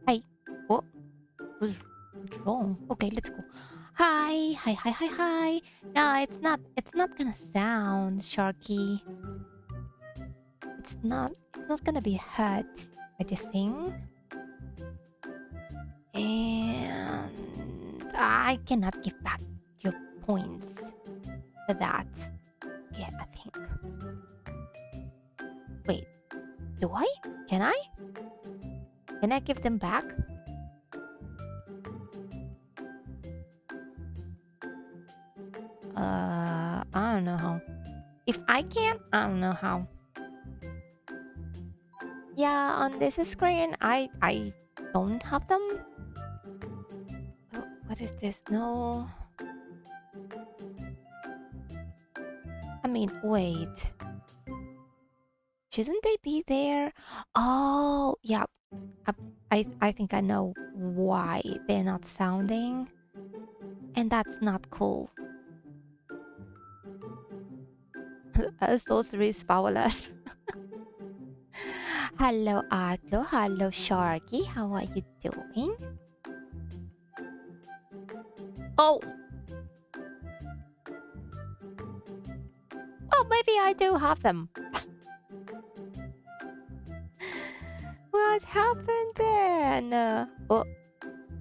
Hi. Oh, what's wrong? Okay, let's go. Hi, hi, hi, hi, hi. No, it's not gonna sound sharky. It's not gonna be hurt by the thing. And I cannot give back your points for that. Yeah, I think. Wait, do I? Can I? Can I give them back? I don't know how. If I can, I don't know how. Yeah, on this screen, I don't have them. Oh, what is this? No. I mean, wait. Shouldn't they be there? Oh, yeah. I think I know why they're not sounding, and that's not cool. Sorcery is powerless. Hello, Arlo. Hello, Sharky. How are you doing? Oh, well, maybe I do have them. What happened then? Oh,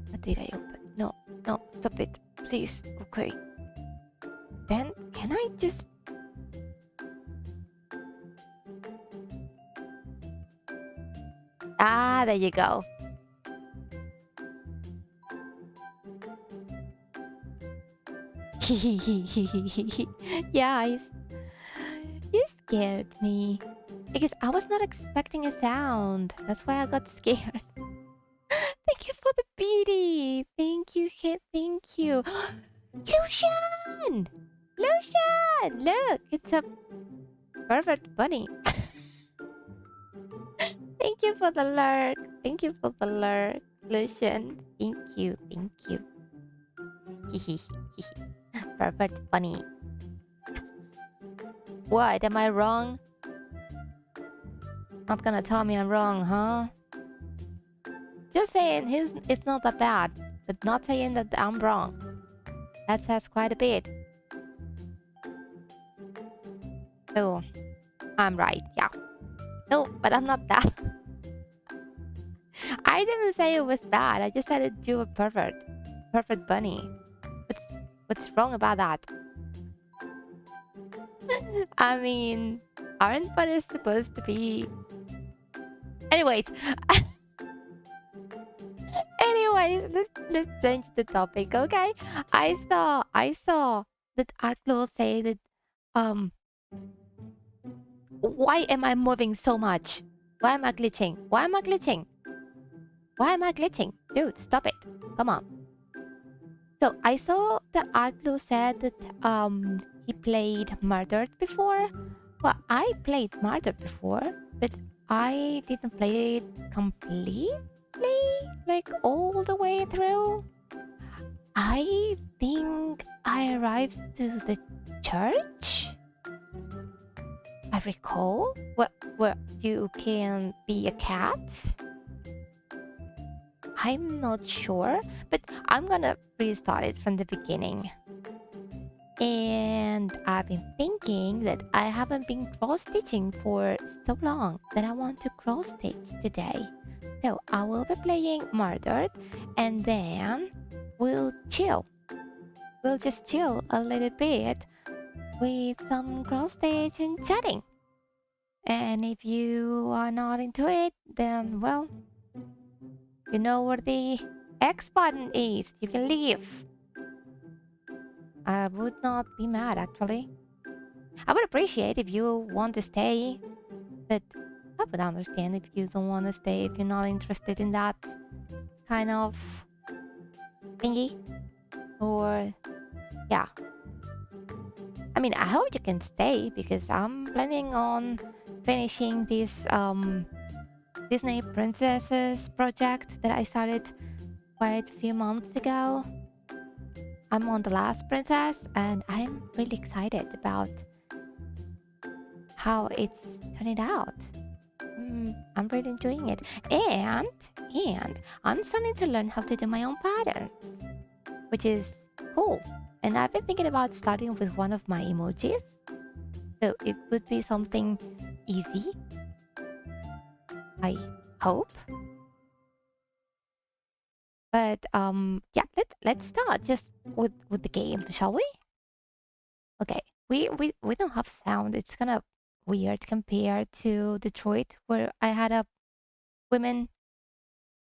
what did I open? No, no, stop it, please. Okay. Then, can I just... Ah, there you go. Yeah, you scared me. Because I was not expecting a sound. That's why I got scared. Thank you for the beauty. Thank you, thank you. Lucian! Lucian! Look, it's a perfect bunny. Thank you for the lurk. Thank you for the lurk, Lucian. Thank you, thank you. Perfect bunny. What? Am I wrong? Not gonna tell me I'm wrong, huh? Just saying it's not that bad, but not saying that I'm wrong. That says quite a bit. So, I'm right, yeah. No, but I'm not that. I didn't say it was bad. I just said that you were perfect. Perfect bunny. What's wrong about that? I mean, aren't bunnies supposed to be... Anyways. Anyways, let's change the topic, okay? I saw that Atlo say that um why am I moving so much? Why am I glitching? Why am I glitching? Why am I glitching? Dude, stop it. Come on. So I saw that Atlo said that he played Murdered before. Well, I played Murdered before, but I didn't play it completely, like all the way through. I think I arrived to the church. I recall where you can be a cat. I'm not sure, but I'm gonna restart it from the beginning. And I've been thinking that I haven't been cross-stitching for so long that I want to cross-stitch today. So I will be playing Murdered, and then we'll chill. We'll just chill a little bit with some cross-stitch and chatting. And if you are not into it, then well, you know where the X button is. You can leave. I would not be mad actually. I would appreciate if you want to stay, but I would understand if you don't want to stay, if you're not interested in that kind of thingy. Or, yeah. I mean, I hope you can stay because I'm planning on finishing this Disney Princesses project that I started quite a few months ago. I'm on the last princess and I'm really excited about how it's turning out. I'm really enjoying it. And I'm starting to learn how to do my own patterns, which is cool. And I've been thinking about starting with one of my emojis. So it would be something easy, I hope. But yeah, let's start just with the game, shall we? Okay. We don't have sound. It's kind of weird compared to Detroit, where I had a woman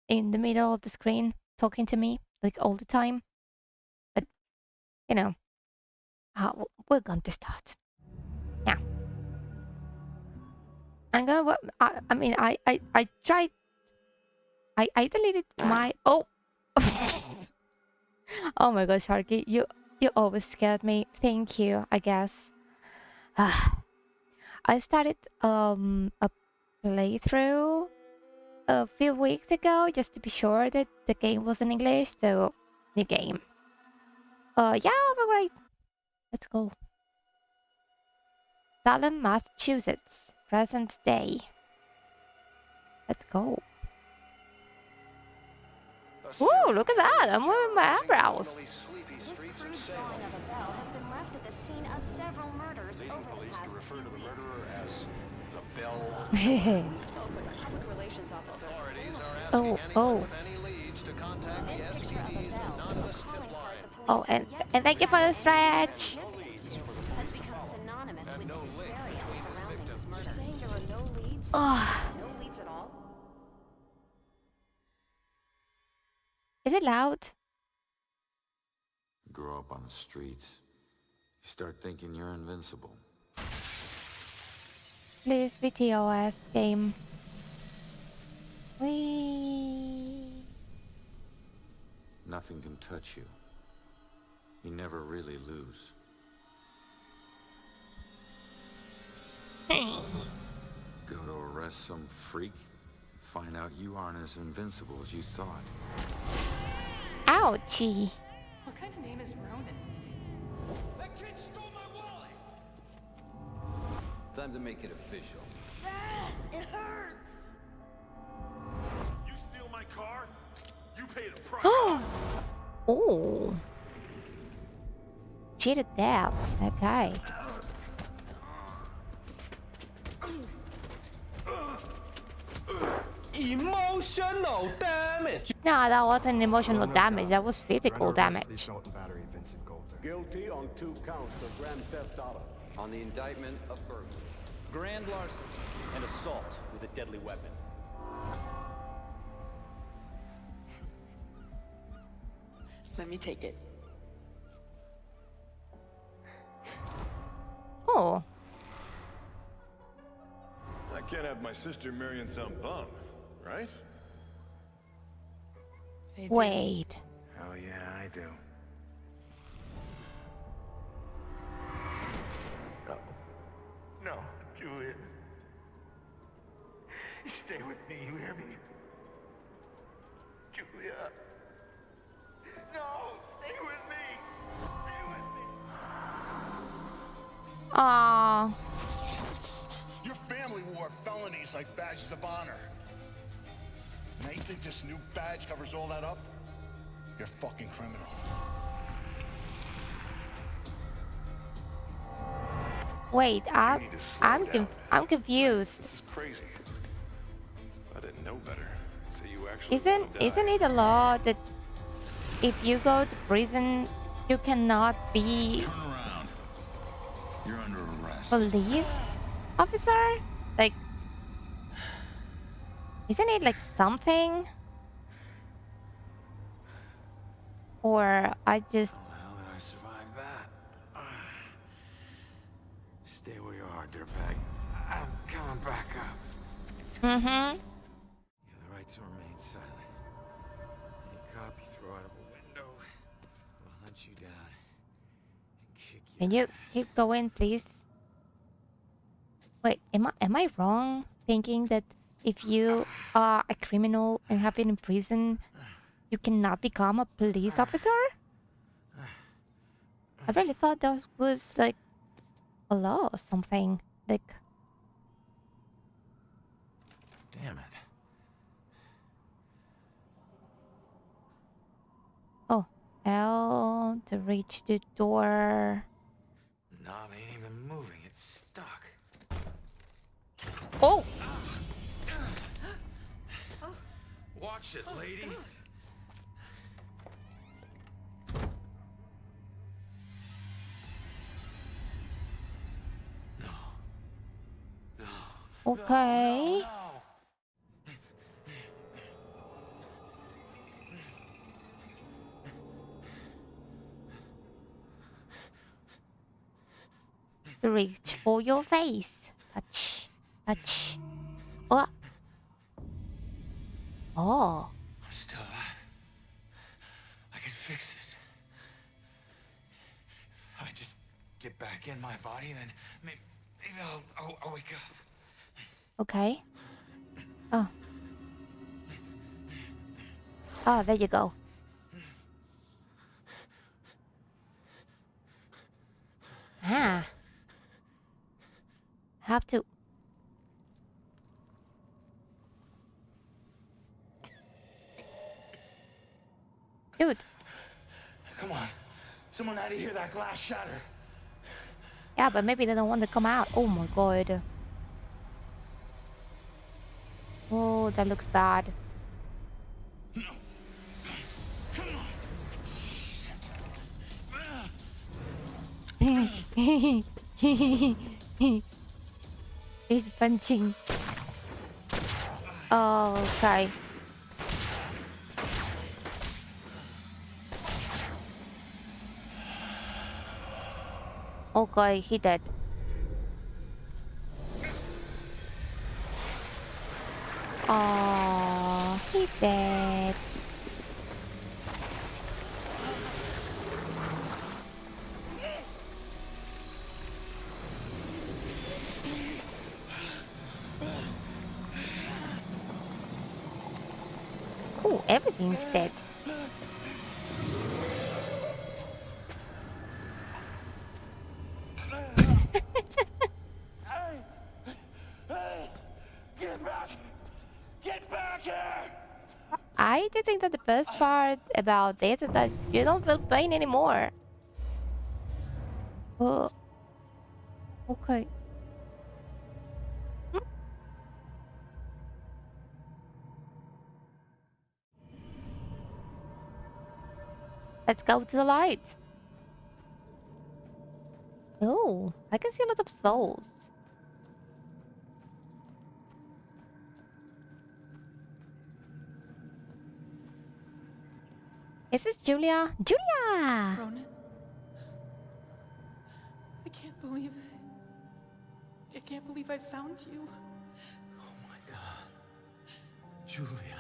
in the middle of the screen talking to me like all the time. But you know, We're going to start. Now, I'm gonna. I mean, I tried. I deleted my. Oh. Oh my God, Sharky, you always scared me. Thank you. I guess. I started a playthrough a few weeks ago just to be sure that the game was in English. So, new game. Yeah, we're great. Let's go. Salem, Massachusetts, present day. Let's go. Ooh, look at that! I'm moving my eyebrows. This crude drawing of a bell has been left at the scene of several murders over the past few weeks. The bell. We spoke with the public relations officer. Authorities are asking Oh, anyone oh, with any leads to contact the This picture of a SPD's bell, anonymous a tip calling card line. the police oh, have yet to and thank you for the track stretch. has become synonymous with no the link hysteria between his surrounding this victims. murder. Saying there are no leads? Oh, No leads at all? is it loud? Grow up on the streets. You start thinking you're invincible. Please be TOS game. Wee. Nothing can touch you. You never really lose. Go to arrest some freak, find out you aren't as invincible as you thought. Ouchie. What kind of name is Ronan? That kid stole my wallet! Time to make it official. It hurts! You steal my car? You paid a price. Oh. Cheated death. Okay. Emotional damage. No, that wasn't emotional damage. That was physical damage. Guilty on 2 counts of grand theft auto. On the indictment of burglary. Grand larceny and assault with a deadly weapon. Let me take it. Oh. I can't have my sister marrying some bum, right? They do. Wait. Hell yeah, I do. No. No, Juliet. Stay with me, you hear me? Julia. No, stay with me. Stay with me. Aww. Your family wore felonies like badges of honor. Now you think this new badge covers all that up? You're a fucking criminal. Wait, I'm need to slow down. I'm confused. This is crazy. I didn't know better. So you actually Isn't it a law that if you go to prison, you cannot be Turn around. You're under arrest. police officer? Like, isn't it like something? Or I just How the hell did I survive that? Stay where you are, dirtbag. I'm coming back up. mm-hmm. You have the right to remain silent. Any cop you throw out of a window will hunt you down and kick you. Can you keep going, please? Wait, am I wrong thinking that if you are a criminal and have been in prison, you cannot become a police officer? I really thought that was like a law or something. Like, Damn it. oh, L to reach the door. Knob ain't even moving. It's stuck. Oh! Watch it, lady. Okay. Reach for your face. Touch. Touch. Oh. Oh. I'm still alive. I can fix this. If I just get back in my body, then maybe I'll wake up. Okay. Oh. Oh, there you go. Ah. Have to. Dude. Come on. Someone had to hear that glass shatter. Yeah, but maybe they don't want to come out. Oh my god. Oh, that looks bad. He's punching. Oh, okay. Okay, he dead. Oh, he dead. Oh, everything's dead. Get back! Get back here! I do think that the best part about this is that you don't feel pain anymore. Oh, okay. Hmm. Let's go to the light. Oh, I can see a lot of souls. Is this Julia? Julia! Ronan? I can't believe it. I can't believe I found you. Oh my god. Julia.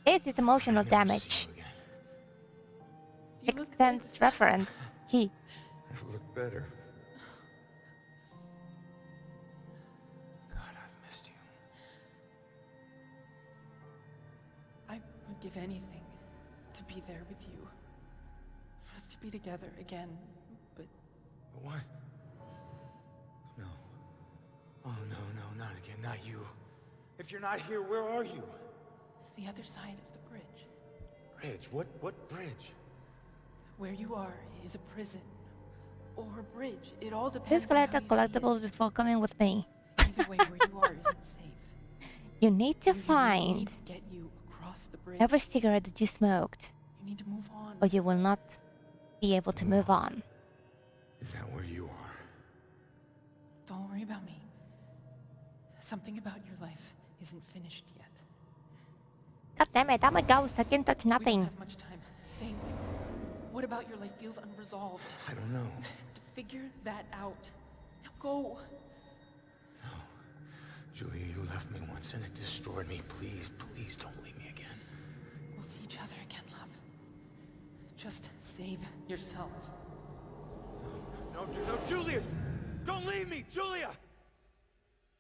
It is emotional I'll never see damage. you again. You look Extends reference. He. Never looked better. God, I've missed you. I would give anything to be there with you. For us to be together again. But But what? No. Oh, no, not again. Not you. If you're not here, where are you? it's the other side of the bridge. Bridge? What bridge? Where you are is a prison. Or a bridge. It all depends Please on collect how the you see it. collectibles before coming with me. Either way, where you are isn't safe. You need to You need find to get you across the bridge. every cigarette that you smoked, You need to move on. or you will not be able to move on. Is that where you are? Don't worry about me. Something about your life isn't finished yet. God damn it, I'm a ghost. I can touch We don't nothing. have much time. Think. What about your life feels unresolved? I don't know. To figure that out. Now go. No. Julia, you left me once and it destroyed me. Please don't leave me again. We'll see each other again, love. Just save yourself. No, Julia! Don't leave me, Julia!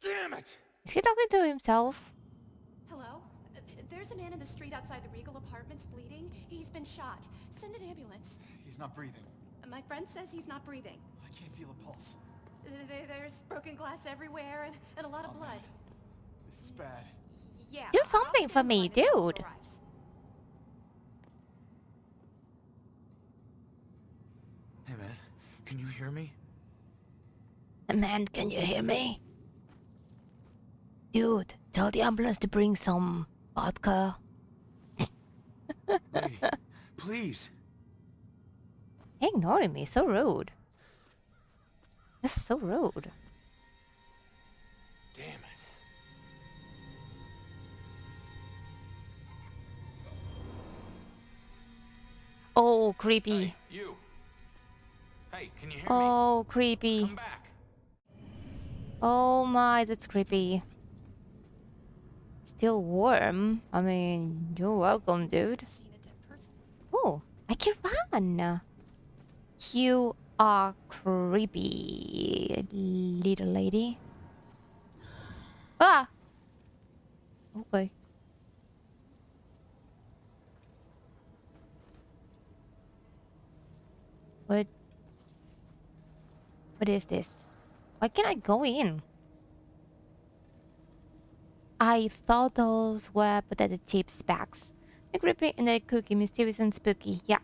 Damn it! Is he talking to himself? Hello? There's a man in the street outside the Regal Apartments bleeding. He's been shot. Send an ambulance. He's not breathing. My friend says he's not breathing. I can't feel a pulse. There's broken glass everywhere and a lot of Oh, blood. man. This is bad. Yeah. Do I'll something stand for me, by the time dude. arrives. Hey, man. Can you hear me? Man, can you hear me? Dude, tell the ambulance to bring some vodka. Lady, please. Ignoring me, so rude. That's so rude. Damn it. Oh, creepy. Hey, you. Hey, can you hear me? Oh, creepy. Come back. Oh my, that's creepy. Still warm? I mean, you're welcome, dude. Seen a dead person. Oh, I can run. You are creepy, little lady. Ah! Okay. What? What is this? Why can't I go in? I thought those were potato chips bags. They're creepy and they're cookie, mysterious and spooky. Yeah.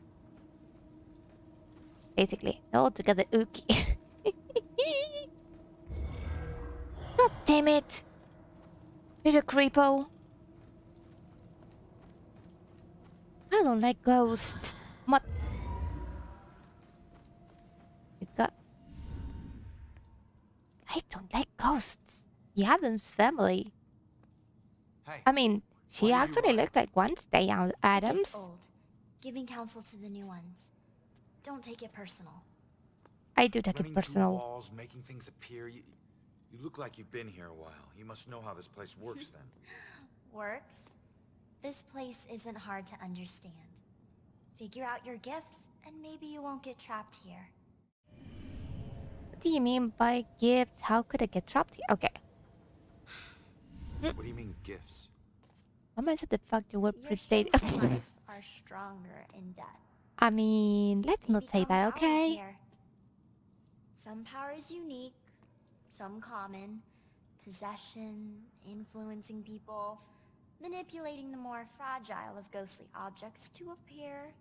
Basically, all together ooky. God damn it! Little creepo. I don't like ghosts. What? You got... I don't like ghosts. The Adams family. Hey. I mean, she Why did you actually run? looked like Wednesday Adams. It's old. Giving counsel to the new ones. Don't take it personal. I do take Running it through personal. walls, making things appear. You look like you've been here a while. You must know how this place works then. Works? This place isn't hard to understand. Figure out your gifts, and maybe you won't get trapped here. What do you mean by gifts? How could I get trapped here? Okay. What do you mean gifts? I mentioned the fact you were Your predate. strengths in life are stronger in death. I mean, let's They not say become that, powers okay? here. Some powers unique, some common. Possession, influencing people, manipulating the more fragile of ghostly objects to appear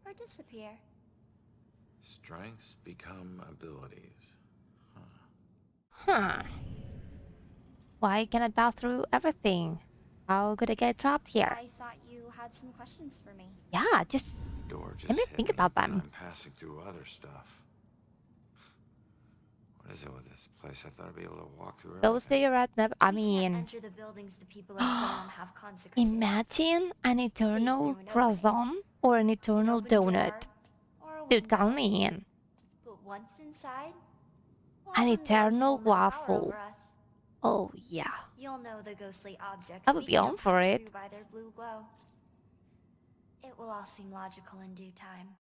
or disappear. Strengths become abilities. Huh. Why can I bow through everything? How could I get trapped here? I thought you had some questions for me. Yeah, just The door just let me hit think me, about but them. I'm passing through other stuff. What is it with this place? I thought I'd be able to walk through Those everything. cigarettes never. I We can't mean, enter the buildings the people of Salem have consecrated. imagine an eternal through an croissant or an An eternal open door donut. or a Dude, call window. me in. But once inside, An walls and doors eternal hold no power waffle. over us. Oh, yeah. You'll know the ghostly objects I would we be on can't for pass it. through by their blue glow. It will all seem logical in due time.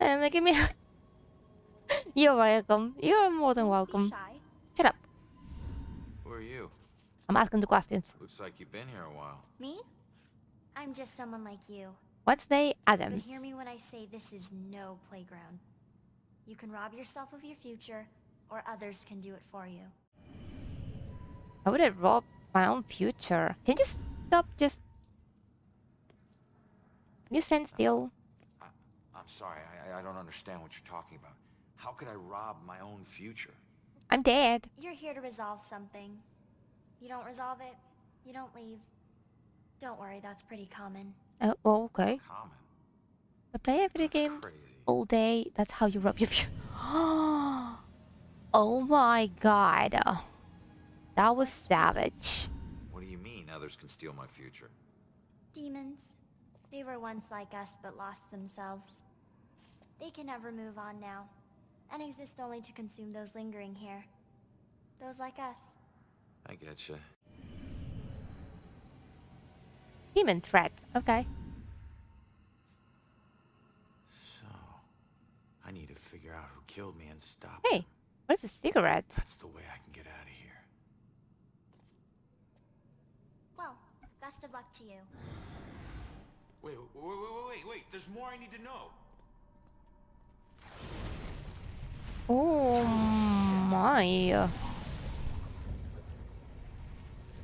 Making me. You're welcome. You're more than Don't welcome. be shy. Shut up. Who are you? I'm asking the questions. Looks like you've been here a while. Me? I'm just someone like you. Wednesday But Adams. hear me when I say this is no playground. You can rob yourself of your future, or others can do it for you. How would I rob my own future? Can you stop just... Can you stand still? I'm sorry, I don't understand what you're talking about. How could I rob my own future? I'm dead. You're here to resolve something. You don't resolve it, you don't leave. Don't worry, that's pretty common. Oh, okay. Common. I play video That's games crazy. all day. That's how you rob your future. Oh my god. That was savage. What do you mean others can steal my future? Demons. They were once like us but lost themselves. They can never move on now, and exist only to consume those lingering here. Those like us. I getcha. Demon threat. Okay. So, I need to figure out who killed me and stop Hey, him. where's the cigarette? That's the way I can get out of here. Well, best of luck to you. Wait. There's more I need to know. Oh my.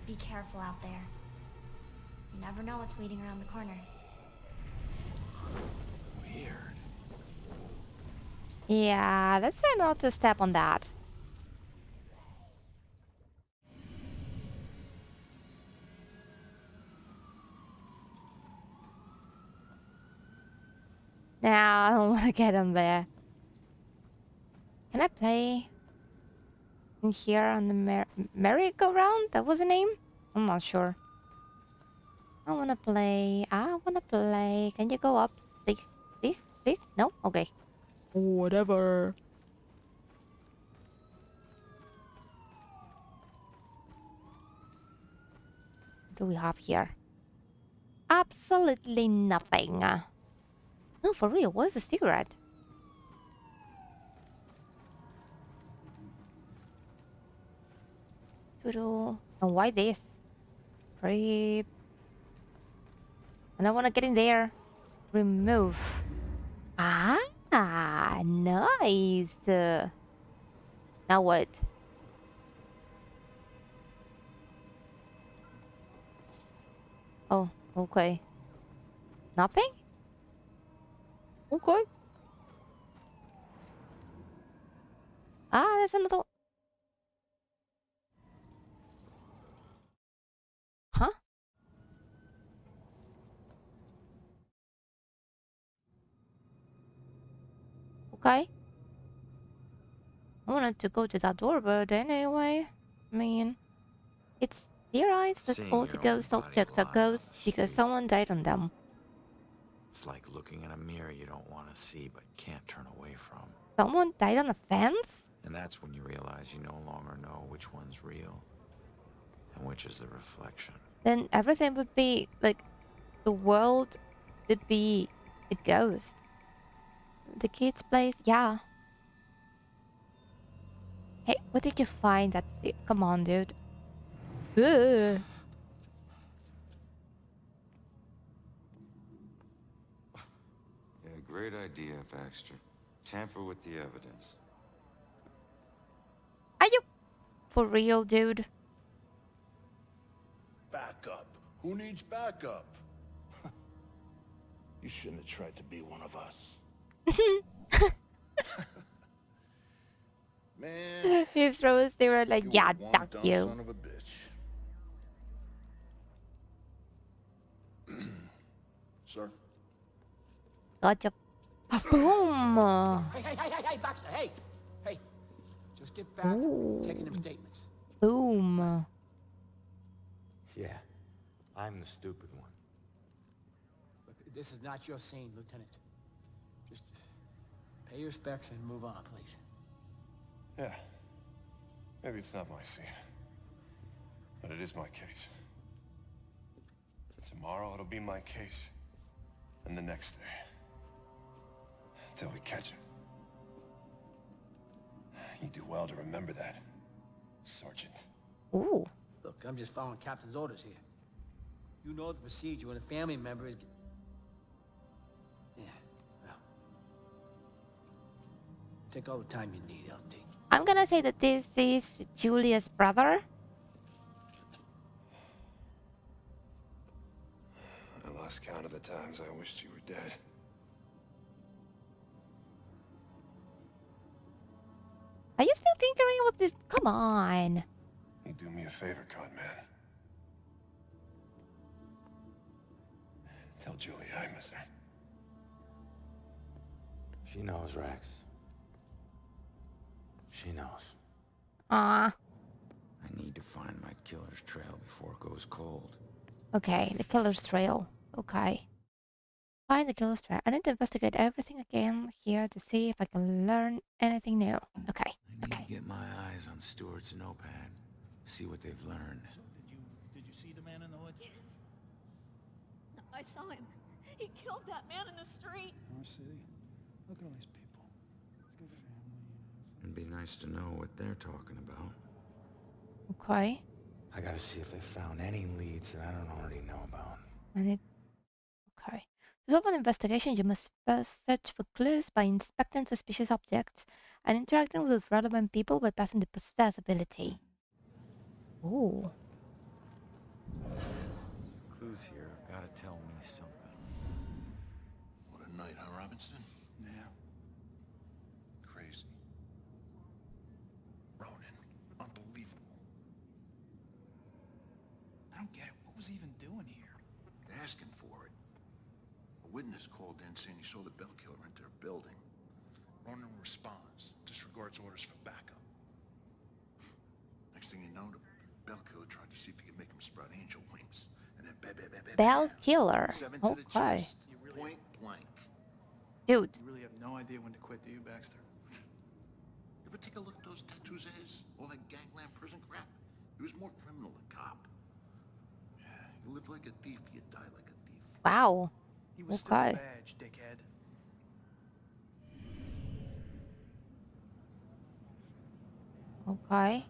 Be careful out there. You never know what's waiting around the corner. Weird. Yeah, let's try not to step on that. Nah, I don't want to get him there. Can I play in here on the merry-go-round? That was the name? I'm not sure. I wanna play. Can you go up? Please? No? Okay. Whatever. What do we have here? Absolutely nothing. No, for real, what is a cigarette? And why this? Creep. And I wanna get in there. Remove. Ah, nice. Now what? Oh, okay. Nothing? Okay. Ah, there's another one. Huh? Okay. I wanted to go to that door, but anyway, I mean, it's theorized that Seeing all your the own ghost body objects are lie on the ghosts because street. someone died on them. It's like looking in a mirror you don't want to see but can't turn away from. Someone died on a fence? And that's when you realize you no longer know which one's real and which is the reflection. Then everything would be like the world would be a ghost. The kid's place, yeah. Hey, what did you find? Come on, dude. Ugh. Yeah, great idea, Baxter. Tamper with the evidence. Are you for real, dude? Backup. Who needs backup? You shouldn't have tried to be one of us. Man, He throws they were like, you yeah, were one duck dumb you. son of a bitch. Sir? Gotcha. Boom. Hey, Baxter, hey! Hey, just get back Ooh. taking them statements. Boom. Yeah, I'm the stupid one. Look, this is not your scene, Lieutenant. Just pay your respects and move on, please. Yeah. Maybe it's not my scene. But it is my case. Tomorrow it'll be my case. And the next day. Until we catch her. You do well to remember that, Sergeant. Ooh. Look, I'm just following Captain's orders here. You know the procedure when a family member is... Yeah, well... Take all the time you need, LT. I'm gonna say that this is Julia's brother. I lost count of the times I wished you were dead. Are you still tinkering with this? Come on. You do me a favor, con man. Tell Julie I miss her. She knows, Rex. She knows. Ah. I need to find my killer's trail before it goes cold. Okay, the killer's trail. Okay. Find the killer's trail. I need to investigate everything again here to see if I can learn anything new. Okay. I need to get my eyes on Stewart's notepad. See what they've learned. So did you see the man in the hood? Yes. I saw him. He killed that man in the street. Our city. Look at all these people. He's got family. It'd be nice to know what they're talking about. Okay. I gotta see if they found any leads that I don't already know about. Okay. To solve an investigation, you must first search for clues by inspecting suspicious objects and interacting with relevant people by passing the possess ability. Ooh. Clues here have gotta tell me something. What a night, huh, Robinson? Yeah. Crazy. Ronan, unbelievable. I don't get it. What was he even doing here? Asking for it. A witness called in saying he saw the bell killer enter a building. Ronan responds, disregards orders for backup. Next thing you know, the bell killer tried to see if he could make him sprout angel wings. And then Bell killer. 7 to the Okay. chest, point blank. Dude. You really have no idea when to quit, do you, Baxter? You ever take a look at those tattoos of his? All that gangland prison crap? He was more criminal than cop. Yeah, you live like a thief, you die like a thief. Wow. He was still a Okay. badge, dickhead. Okay.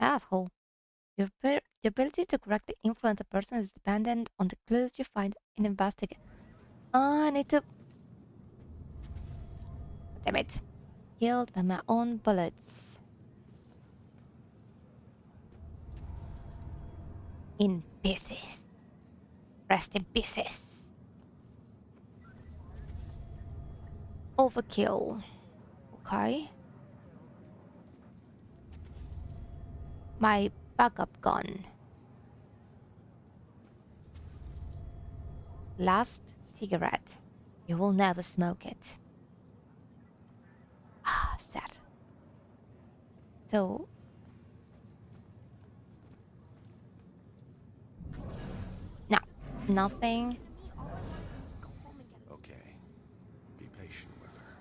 Asshole. The ability to correctly influence a person is dependent on the clues you find in investigate. I need to. Damn it. Killed by my own bullets. In pieces. Rest in pieces. Overkill. Okay. My backup gun. Last cigarette. You will never smoke it. Ah, sad. So... No, nothing. Okay. Be patient with her.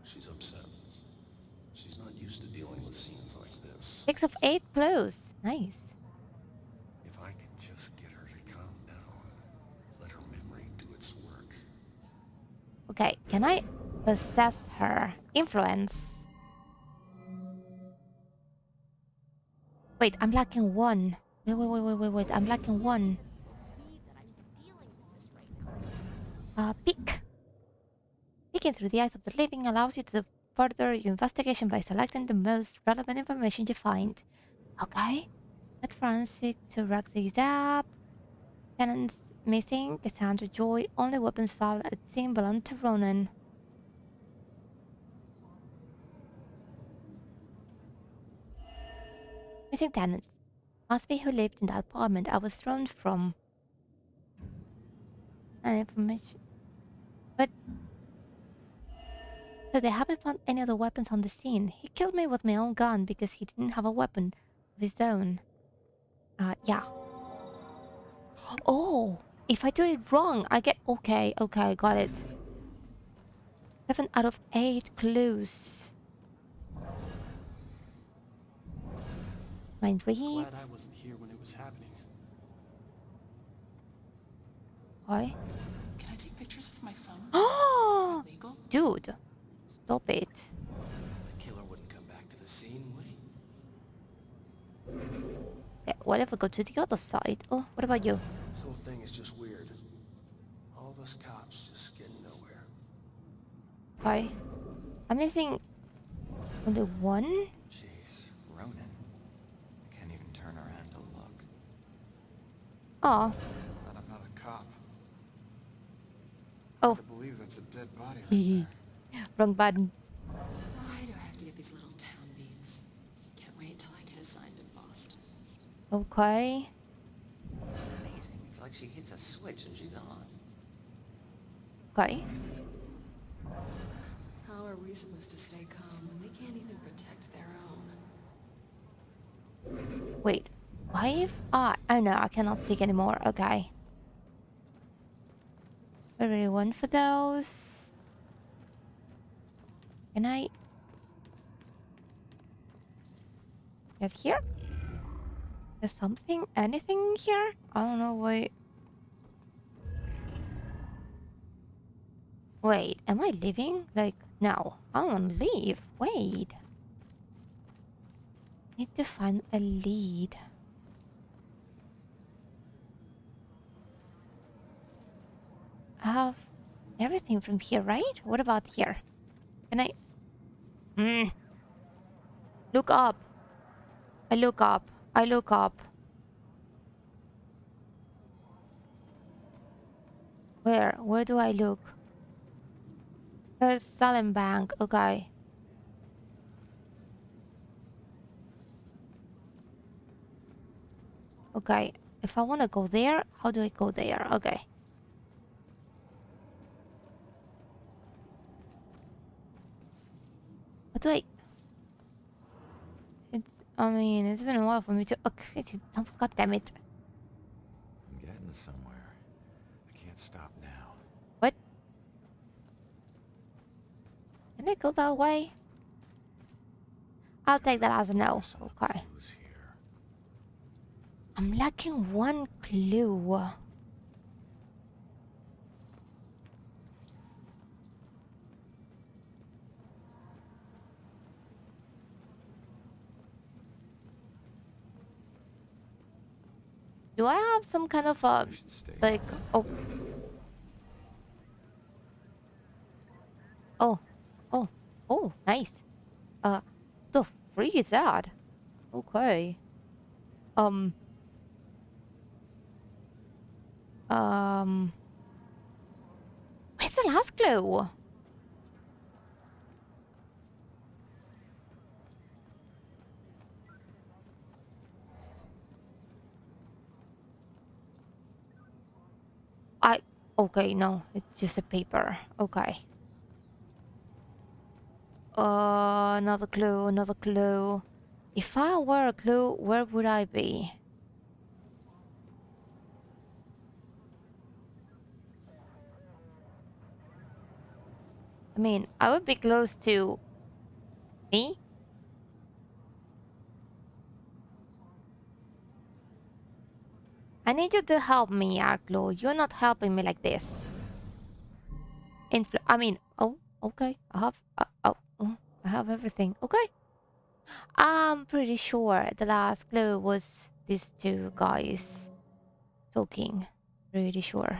She's upset. She's not used to dealing with scenes like this. 6 of 8 clues. Nice. If I could just get her to calm down, let her memory do its work. Okay, can I possess her? Influence. Wait, I'm lacking 1. Wait. I'm lacking 1. Peek. Peeking through the eyes of the living allows you to further your investigation by selecting the most relevant information you find. Okay. At forensic to Roxy Zap. Tenants missing. Cassandra Joy. Only weapons found at scene belong to Ronan. Missing tenants. Must be who lived in that apartment I was thrown from. And information. But so they haven't found any other weapons on the scene. He killed me with my own gun because he didn't have a weapon of his own. Yeah. Oh, if I do it wrong, I get... Okay, got it. 7 out of 8 clues. Mind read. Glad I wasn't here when it was happening. Why? Can I take pictures with my phone? Oh, Is that legal? dude, stop it. The killer wouldn't come back to the scene, would he? Okay, what if I go to the other side? Oh, what about you? This whole thing is just weird. All of us cops just getting nowhere. Okay. I'm missing only 1? Jeez, Ronan. I can't even turn around to look. Oh. But I'm not a cop. Oh. I believe that's a dead body right there. Wrong button. Why do I have to get these little town beats? Can't wait till I get assigned in Boston. Okay. Amazing. It's like she hits a switch and she's on. Okay. How are we supposed to stay calm when they can't even protect their own? Wait. Why if oh no, I cannot pick anymore. Okay. I really want for those. Can I get here? There's something, anything here? I don't know. Wait, am I leaving? Like, no, I don't want to leave. Wait. Need to find a lead. I have everything from here, right? What about here? Can I... Look up. I look up. I look up. Where? Where do I look? There's Salem Bank. Okay. Okay. If I want to go there, how do I go there? Okay. How do I... I mean, it's been a while for me to... Okay, God damn it. I'm getting somewhere. I can't stop now. What? Can I go that way? I'll take that as a no. Okay. I'm lacking one clue. Do I have some kind of like oh oh oh oh nice. The freak is that? Okay. Um where's the last clue? Okay, no, it's just a paper. Okay. Another clue, another clue. If I were a clue, where would I be? I mean, I would be close to me. I need you to help me, Arklo. You're not helping me like this. I mean, oh, okay. I have everything. Okay. I'm pretty sure the last clue was these two guys talking. Pretty sure.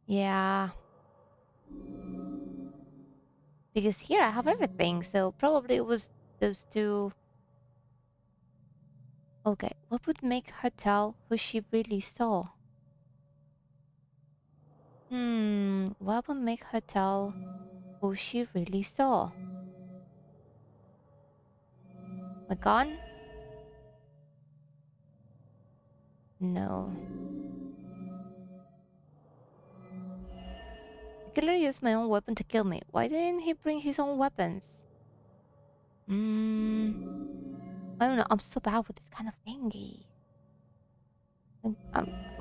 Yeah. Because here I have everything, so probably it was those two. Okay, what would make her tell who she really saw? What would make her tell who she really saw? A gun? No. The killer used my own weapon to kill me. Why didn't he bring his own weapons? I don't know. I'm so bad with this kind of thingy. I'm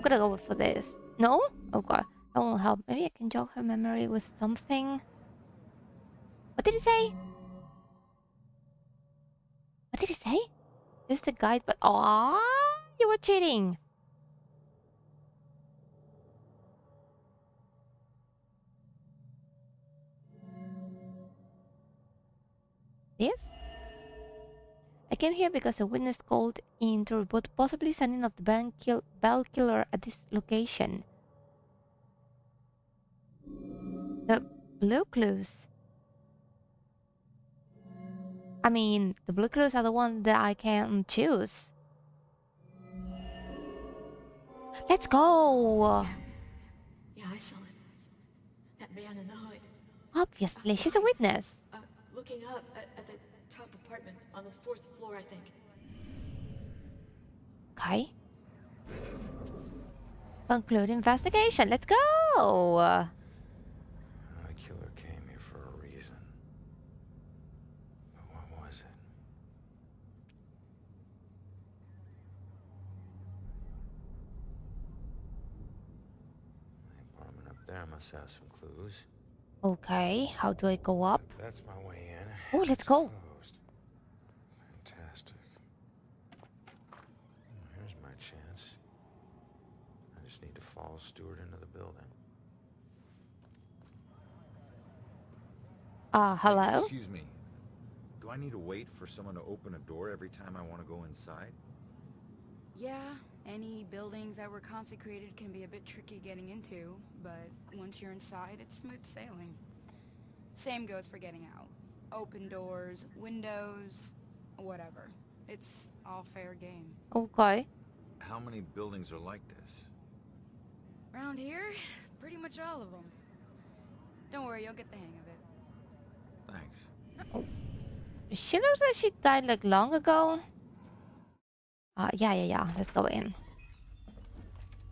gonna go for this. No? Okay. That won't help. Maybe I can jog her memory with something. What did he say? What did he say? Just a guide, but you were cheating. Yes? I came here because a witness called in to report possibly signing of the bell killer at this location. The blue clues. I mean, the blue clues are the ones that I can choose. Let's go! Yeah, I saw it. That man in the hood. Obviously, she's a witness. Looking up at the top apartment on the 4th floor, I think. Okay. Conclude investigation. Let's go! The killer came here for a reason. But what was it? The apartment up there must have some clues. Okay, how do I go up? That's my way in. Oh, let's go. Closed. Fantastic. Here's my chance. I just need to follow Stewart into the building. Hello? Excuse me. Do I need to wait for someone to open a door every time I want to go inside? Yeah, any buildings that were consecrated can be a bit tricky getting into, but once you're inside, it's smooth sailing. Same goes for getting out. Open doors, windows, whatever. It's all fair game. Okay. How many buildings are like this? Around here, pretty much all of them. Don't worry, you'll get the hang of it. Thanks. She looks like she died like long ago. Yeah. Let's go in.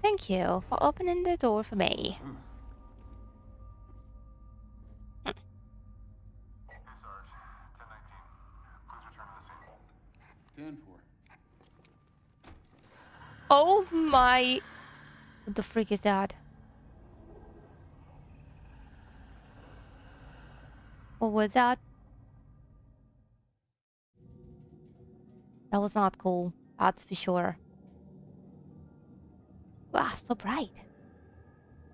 Thank you for opening the door for me. Oh my... What the freak is that? What was that? That was not cool. That's for sure. Wow, so bright.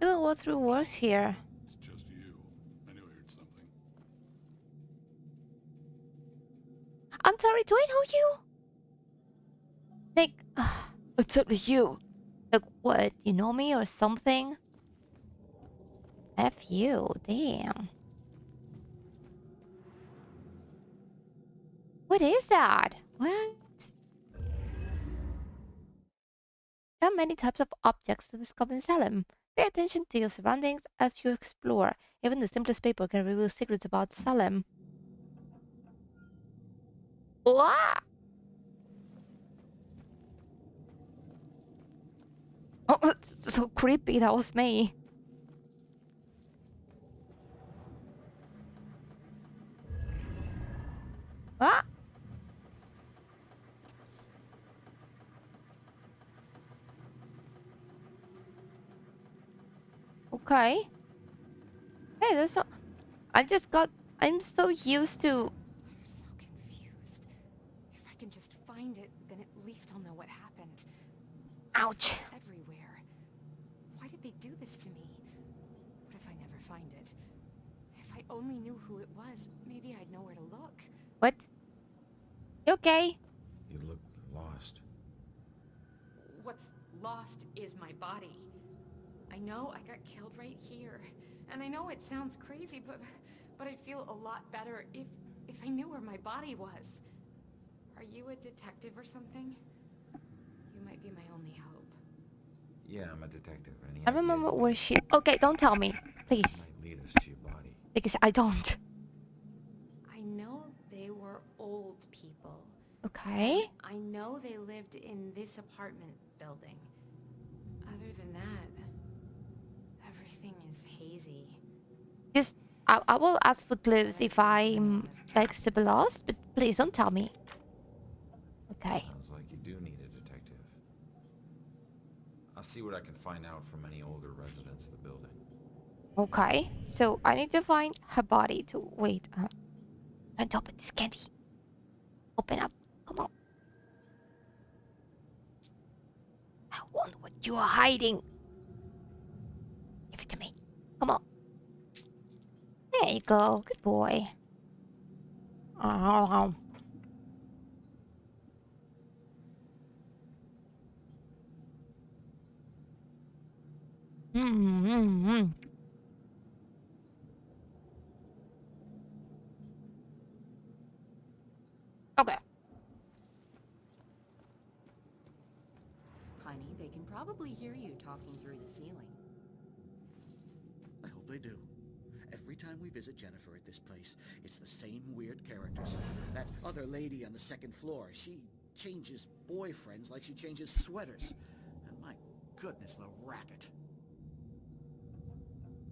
Look at what's reverse here. It's just you. I knew I heard something. I'm sorry, do I know you? Like, it's totally you. Like, what? You know me or something? F you, damn. What is that? What? There are many types of objects to discover in Salem. Pay attention to your surroundings as you explore. Even the simplest paper can reveal secrets about Salem. What? Oh, that's so creepy. That was me. What? Okay. Hey, that's not... I'm so used to... I'm so confused. If I can just find it, then at least I'll know what happened. Ouch. It's everywhere. Why did they do this to me? What if I never find it? If I only knew who it was, maybe I'd know where to look. What? You okay? You look lost. What's lost is my body. I know I got killed right here. And I know it sounds crazy, but I'd feel a lot better if I knew where my body was. Are you a detective or something? You might be my only hope. Yeah, I'm a detective. I remember where she... Okay, don't tell me. Please. Might lead us to your body. Because I don't. I know they were old people. Okay. And I know they lived in this apartment building. Other than that, everything is hazy. Just... I will ask for clues if I'm like super lost, but please don't tell me. Okay. Sounds like you do need a detective. I'll see what I can find out from any older residents of the building. Okay. So I need to find her body to... Wait. Trying to open this candy. Open up. Come on. I want what you are hiding. Give it to me. Come on. There you go. Good boy. Oh. Okay. Honey, they can probably hear you talking through the ceiling. I hope they do. Every time we visit Jennifer at this place, it's the same weird characters. That other lady on the second floor, she changes boyfriends like she changes sweaters. And my goodness, the racket.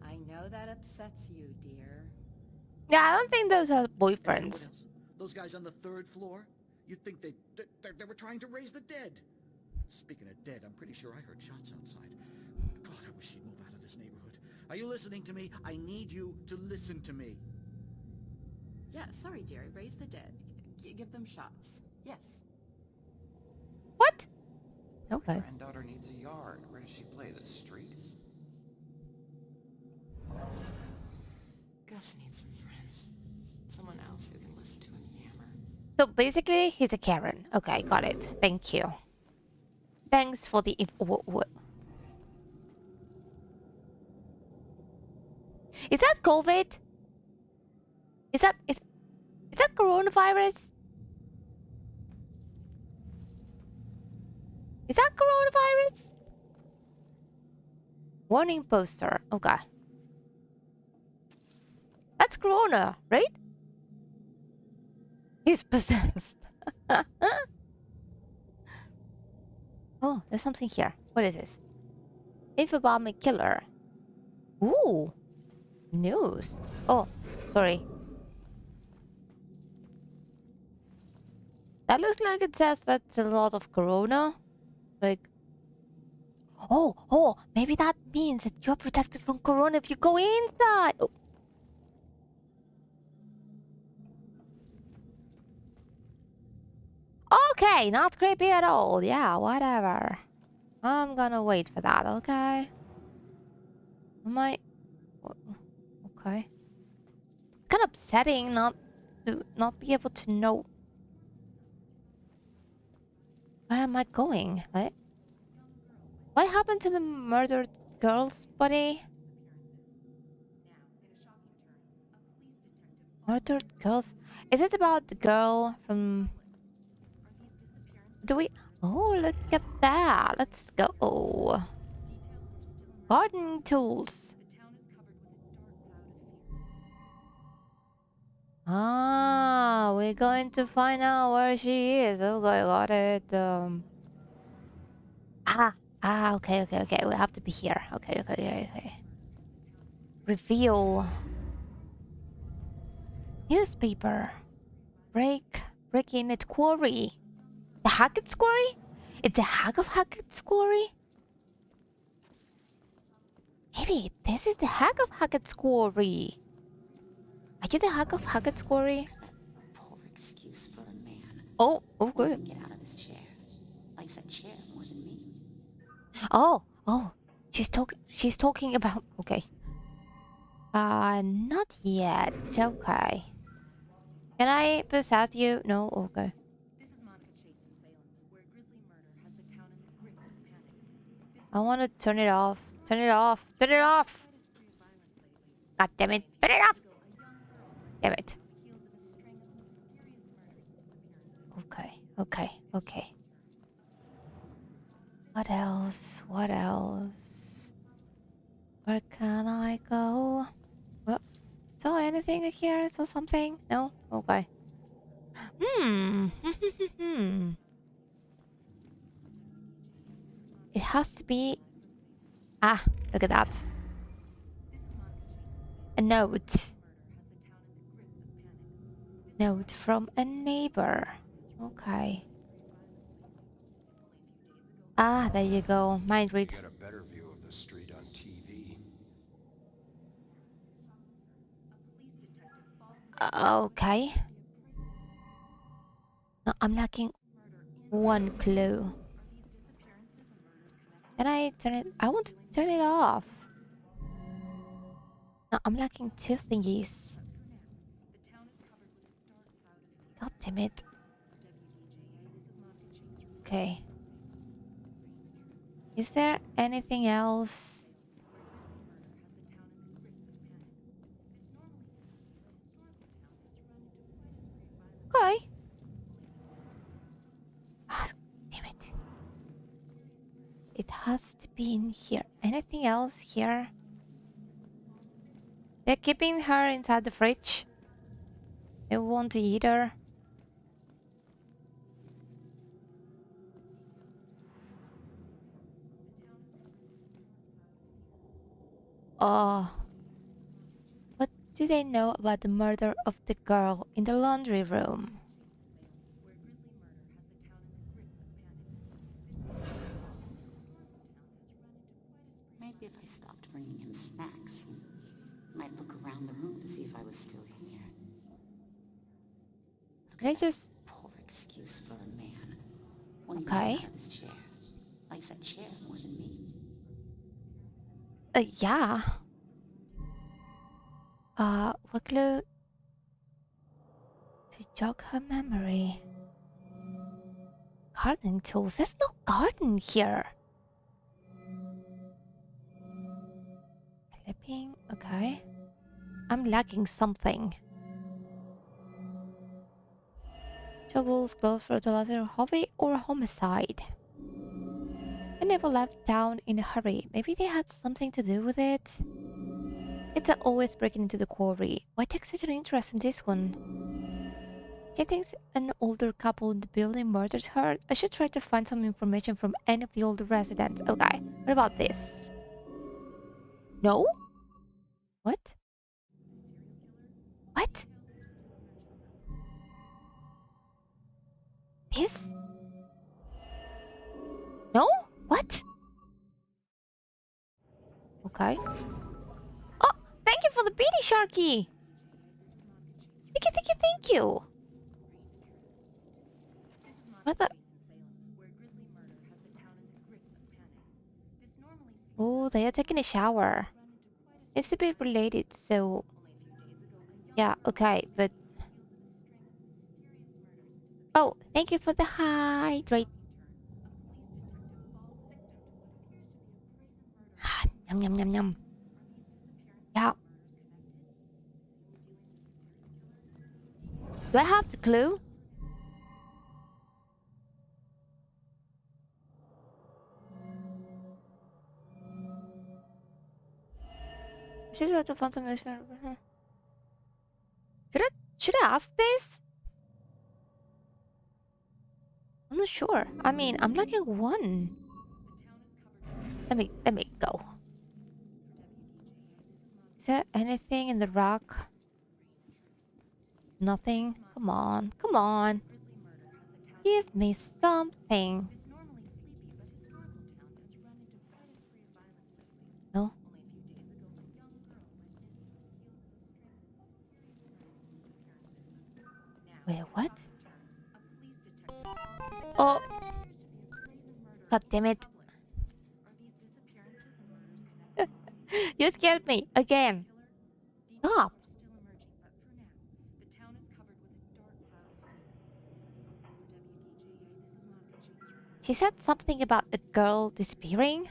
I know that upsets you, dear. Yeah, I don't think those are And you know what boyfriends. else? Those guys on the third floor? You'd think they were trying to raise the dead. Speaking of dead, I'm pretty sure I heard shots outside. God, I wish she'd move out of this neighborhood. Are you listening to me? I need you to listen to me. Yeah, sorry, Jerry. Raise the dead. Give them shots. Yes. What? My Okay. granddaughter needs a yard. Where does she play? The street? Gus needs some friends. Someone else who can listen to him yammer. So basically, he's a Karen. Okay, got it. Thank you. Thanks for the... Is that COVID? Is that coronavirus? Is that coronavirus? Warning poster. Okay. That's corona, right? He's possessed. Oh, there's something here. What is this? Info about my killer. Ooh. News. Oh, sorry. That looks like it says that's a lot of corona. Like... Oh, maybe that means that you're protected from corona if you go inside. Oh. Okay, not creepy at all. Yeah, whatever. I'm gonna wait for that, okay? Am I... Okay. Kind of upsetting not to not be able to know where am I going. Like, what happened to the murdered girl's body? Murdered girls? Is it about the girl from... Do we... Oh, look at that. Let's go. Gardening tools. Ah, we're going to find out where she is. Okay, got it. Okay. We have to be here. Okay. Reveal. Newspaper. Break in at quarry. The Hackett's quarry? It's the hack of Hackett's quarry? Maybe this is the hack of Hackett's quarry. Are you the hack of Hackett's quarry? Poor excuse for a man. Oh, okay. Get out of his chair. Likes that chair more than me. Oh. She's talking about... Okay. Not yet. Okay. Can I possess you? No? Okay. I want to turn it off. Turn it off. Turn it off! God damn it. Turn it off! Damn it. Okay. What else? Where can I go? What? Saw anything here? Saw something? No? Okay. It has to be... Ah, look at that. A note. Note from a neighbor. Okay. Ah, there you go. Mind read. Get a better view of the street on TV. Okay. No, I'm lacking one clue. Can I turn it? I want to turn it off. No, I'm lacking two thingies. God damn it. Okay. Is there anything else? Okay. Ah, damn it. It has to be in here. Anything else here? They're keeping her inside the fridge. They want to eat her. Oh. What do they know about the murder of the girl in the laundry room? Maybe if I stopped bringing him snacks, he might look around the room to see if I was still here. They just... Poor excuse for a man. Won't even Okay. get out of his chair. Likes that chair more than me. Yeah. What clue to jog her memory? Gardening tools. There's no garden here. Clipping. Okay. I'm lacking something. Shovels, glove, fertilizer, hobby, or homicide. I never left town in a hurry. Maybe they had something to do with it. It's always breaking into the quarry. Why take such an interest in this one? She thinks an older couple in the building murdered her. I should try to find some information from any of the older residents. Okay, what about this? No? What? What? This? No? What? Okay. Oh, thank you for the beady sharky! Thank you. What the? Oh, they are taking a shower. It's a bit related, so yeah, okay, but oh, thank you for the hydrate. Yum yum yum yum. Yeah. Do I have the clue? Should I to find some information? Should I ask this? I'm not sure. I mean, I'm lacking one. Let me go. Is there anything in the rock? Nothing. Come on, come on. Give me something. No. Wait, what? Oh. God damn it. You scared me again. Stop. She said something about a girl disappearing.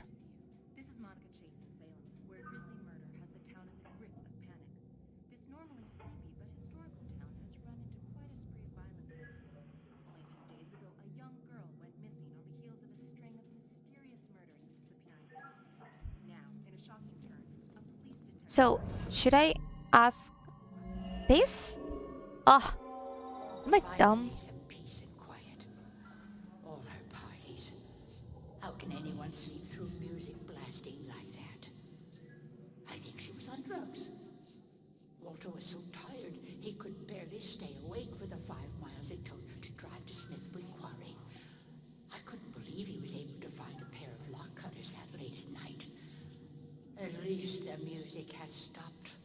So, should I ask this? Oh, am I dumb? All her parties. How can anyone sleep through music blasting like that? I think she was on drugs. Walter was so tired he could barely stay awake for the 5 miles it took to drive to Smithwood Quarry. I couldn't believe he was able to find a pair of lock cutters that late at night. At least the music has stopped.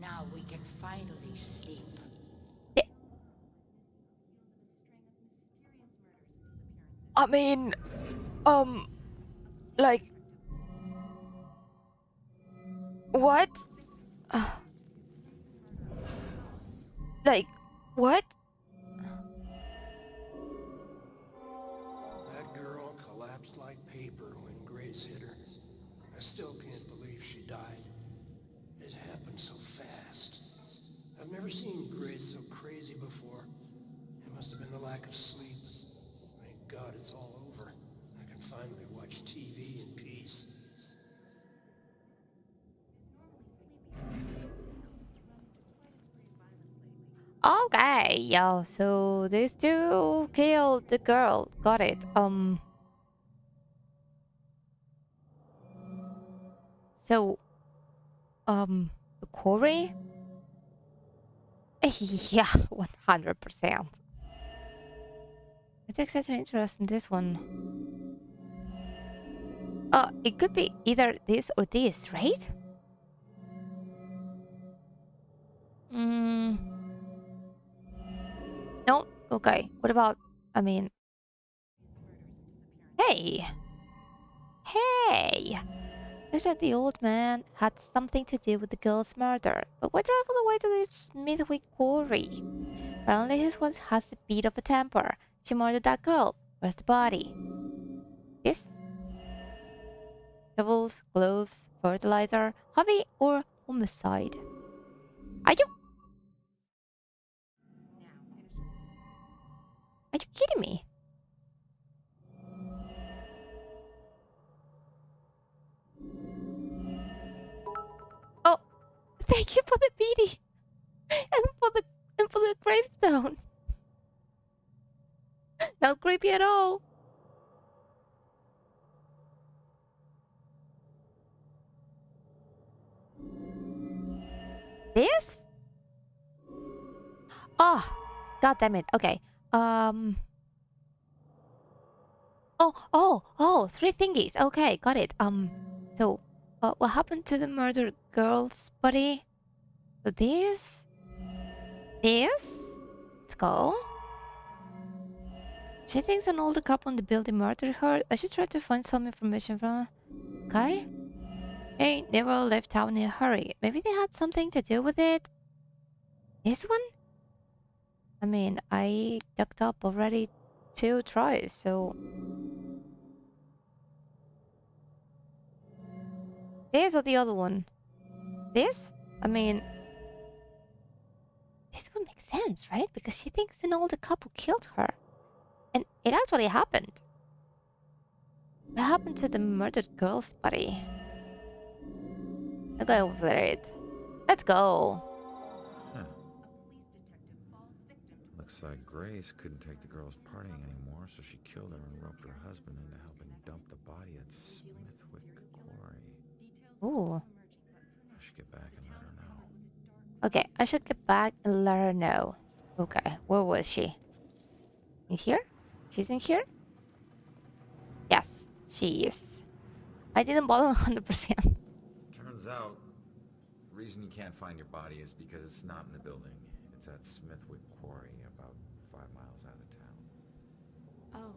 Now we can finally sleep. I mean, like, what? Like, what? That girl collapsed like paper when Grace hit her. I still can't believe she died. It happened so fast. I've never seen Grace so crazy before. It must have been the lack of sleep. Thank God it's all over. I can finally watch TV in peace. Okay, yo, so these two killed the girl. Got it. So, the quarry? Yeah, 100%. It takes such an interest in this one. It could be either this or this, right? No? Okay. What about, I mean... Hey! Hey! Looks like the old man had something to do with the girl's murder. But why travel away to the Smithwick quarry? Apparently his wife has a bit of a temper. She murdered that girl. Where's the body? This? Shovels, gloves, fertilizer, hobby, or homicide? Are you... Are you kidding me? Oh, thank you for the beanie and for the gravestone. Not creepy at all. This? Oh, god damn it. Okay. Oh, 3 thingies. Okay, got it. So, what happened to the murdered girl's body? So this? Let's go. She thinks an older couple in the building murdered her. I should try to find some information from her. Okay. They were left town in a hurry. Maybe they had something to do with it. This one? I mean, I ducked up already 2 tries, so... This or the other one? This? I mean... This would make sense, right? Because she thinks an older couple killed her. And it actually happened. What happened to the murdered girl's body? I'll go over it. Let's go. Huh. Looks like Grace couldn't take the girls partying anymore, so she killed her and roped her husband into helping dump the body at Smithwick Quarry. Ooh. I should get back and let her know. Okay, I should get back and let her know. Okay, where was she? In here? She's in here? Yes, she is. I didn't bother 100%. Turns out, the reason you can't find your body is because it's not in the building. It's at Smithwick Quarry, about 5 miles out of town. Oh.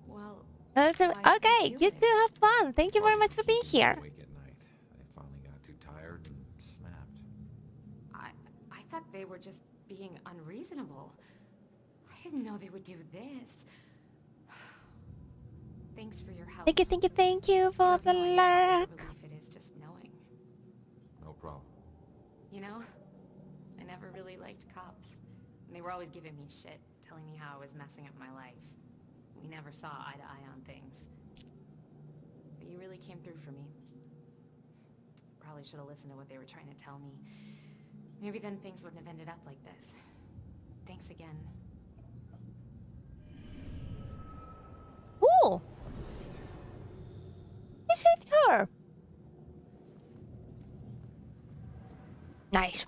Well... Okay, you two have fun. Thank you very much for being here. Awake at night. They finally got too tired and snapped. I thought they were just being unreasonable. I didn't know they would do this. Thanks for your help. Thank you for the lurk. Relief it is just knowing. No problem. You know, I never really liked cops. And they were always giving me shit, telling me how I was messing up my life. We never saw eye to eye on things. But you really came through for me. Probably should have listened to what they were trying to tell me. Maybe then things wouldn't have ended up like this. Thanks again. Ooh! You saved her! Nice.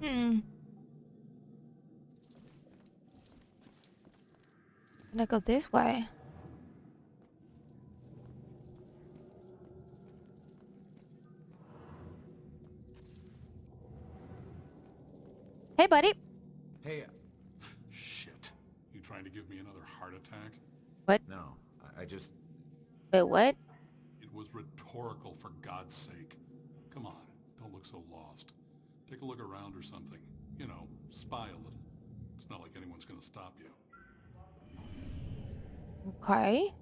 Can I go this way? Hey, buddy. Hey, Shit. You trying to give me another heart attack? What? No, I just... Wait, what? It was rhetorical, for God's sake. Come on, don't look so lost. Take a look around or something. You know, spy a little. It's not like anyone's gonna stop you. Okay.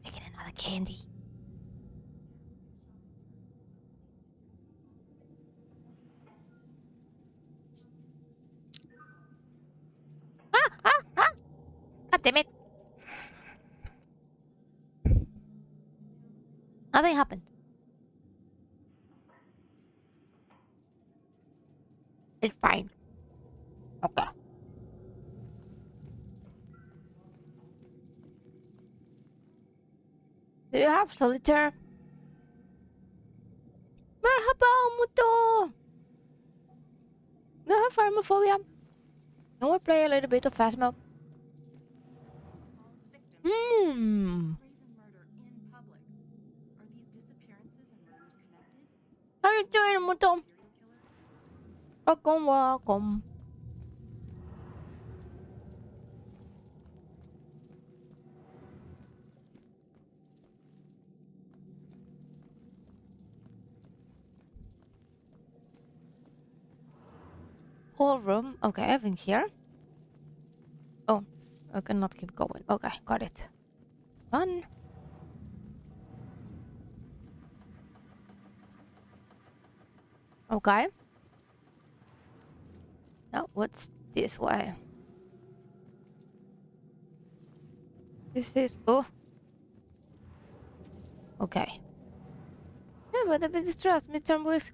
Taking another candy. God damn it. Nothing happened. It's fine. Okay. Do you have solitaire? Merhaba, Muto! Do you have pharmaphobia? Can we play a little bit of Phasmo? How you doing, Muto? Welcome, welcome. Whole room. Okay, I've been here. Oh, I cannot keep going. Okay, got it. Run. Okay. Now, what's this way? This is... Oh. Okay. Yeah, but I've been distressed. Midterm was...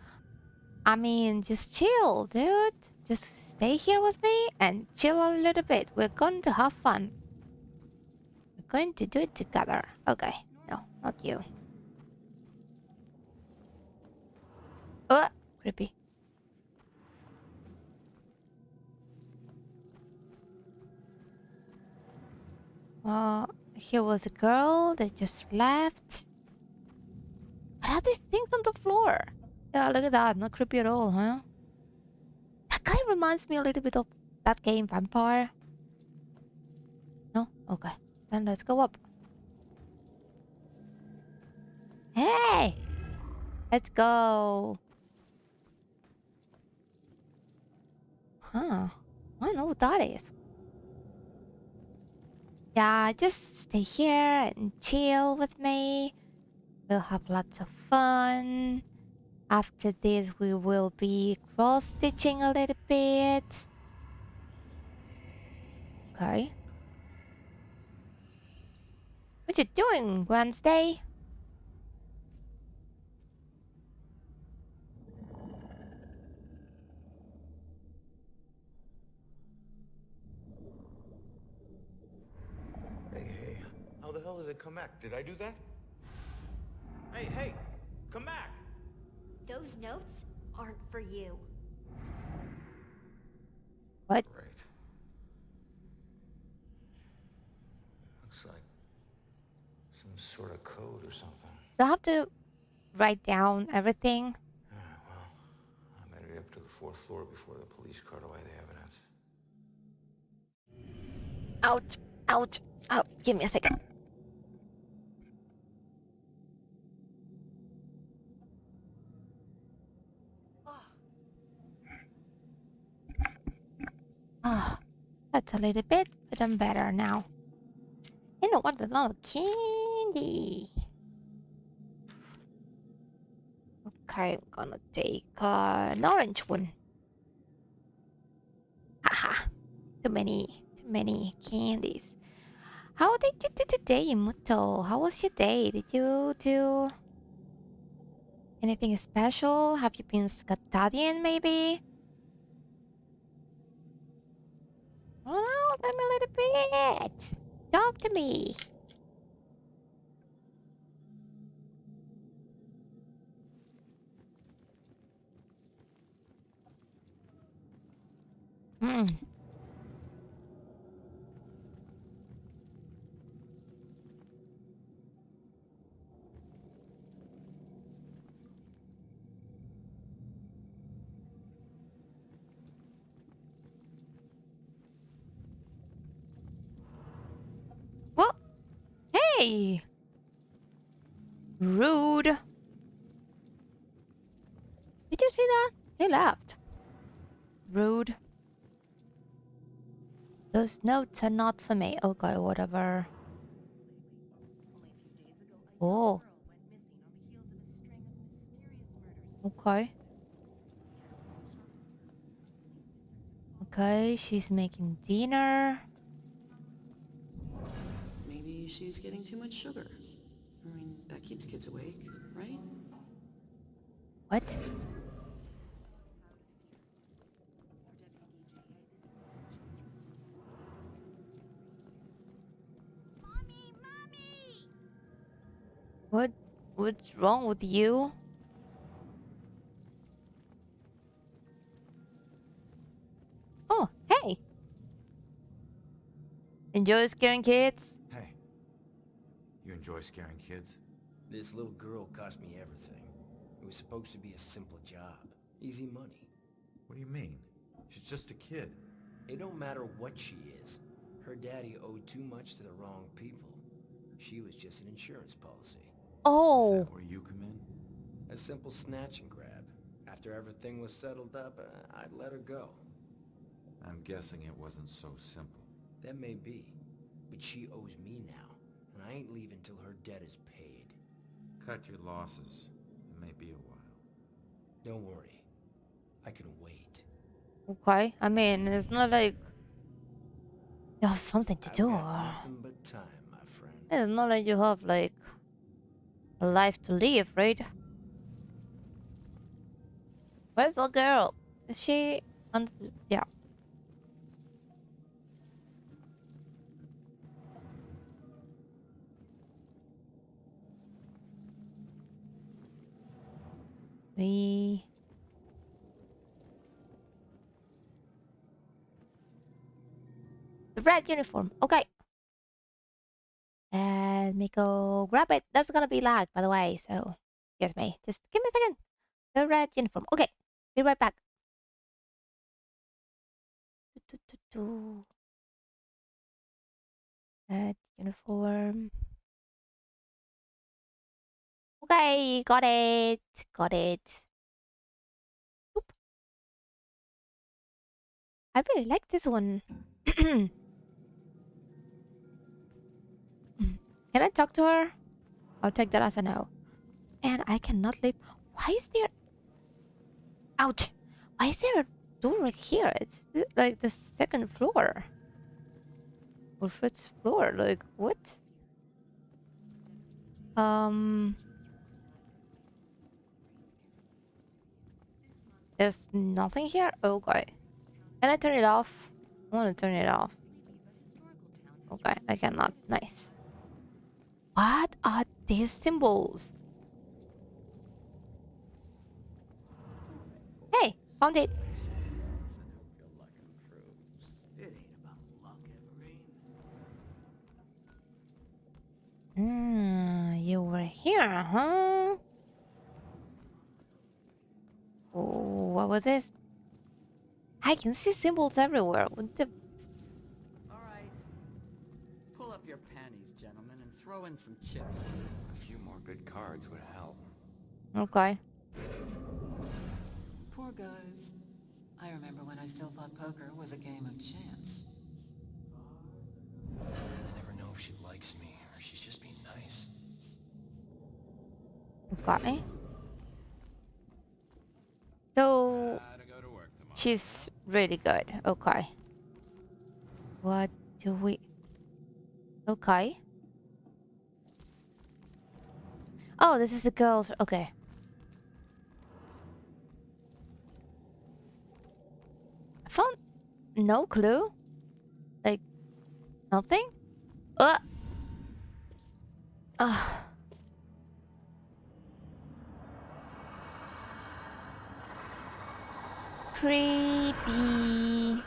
I mean, just chill, dude. Just stay here with me and chill a little bit. We're going to have fun. We're going to do it together. Okay. No, not you. Oh, creepy. Here was a girl that just left. What are these things on the floor? Yeah, look at that. Not creepy at all, huh? That guy reminds me a little bit of that game, Vampire. No? Okay. Then let's go up. Hey! Let's go. Huh. I don't know what that is. Yeah, just stay here and chill with me. We'll have lots of fun. After this, we will be cross-stitching a little bit. Okay. What you doing, Wednesday? Hey, how the hell did it come back? Did I do that? Hey, come back! Those notes aren't for you. What? Right. Looks like some sort of code or something. Do I have to write down everything? Well, I made it up to the 4th floor before the police cart away the evidence. Ouch, ouch, ouch. Give me a second. Ah, that's a little bit, but I'm better now. You know what's another candy? Okay, I'm gonna take an orange one. Haha, too many candies. How did you do today, Muto? How was your day? Did you do anything special? Have you been studying maybe? Oh, tell me a little bit. Talk to me. Hmm. Well, hey! Rude. Did you see that? He left. Rude. Those notes are not for me. Okay, whatever. Oh. Okay. Okay, she's making dinner. Maybe she's getting too much sugar. I mean, that keeps kids awake, right? What? What's wrong with you? Oh, hey. Enjoy scaring kids? Hey, you enjoy scaring kids? This little girl cost me everything. It was supposed to be a simple job. Easy money. What do you mean? She's just a kid. It don't matter what she is. Her daddy owed too much to the wrong people. She was just an insurance policy. Oh. Is that where you come in? A simple snatch and grab. After everything was settled up, I'd let her go. I'm guessing it wasn't so simple. That may be. But she owes me now, and I ain't leaving till her debt is paid. Cut your losses. It may be a while. Don't worry. I can wait. Okay, I mean, it's not like you have something to do. I've got nothing but time, my friend. It's not like you have like a life to live, right? Where's the girl? Is she on the... Yeah. The red uniform. Okay. go grab it. That's gonna be lag, by the way, so excuse me. Just give me a second. The red uniform. Okay, be right back. Red uniform. Okay, got it. Got it. Oop. I really like this one. Can I talk to her? I'll take that as a no. And I cannot leave. Why is there... Ouch! Why is there a door right here? It's like the second floor. Or first floor. Like, what? There's nothing here? Okay. Can I turn it off? I want to turn it off. Okay, I cannot. Nice. What are these symbols? Hey, found it. You were here, huh? Oh, what was this? I can see symbols everywhere. What the... Alright. Pull up your panties, gentlemen, and throw in some chips. A few more good cards would help. Okay. Poor guys. I remember when I still thought poker was a game of chance. I never know if she likes me or she's just being nice. Okay. So she's really good. Okay. What do we... Okay. Oh, this is the girls. Okay. I found no clue. Like, nothing? Ugh. Creepy.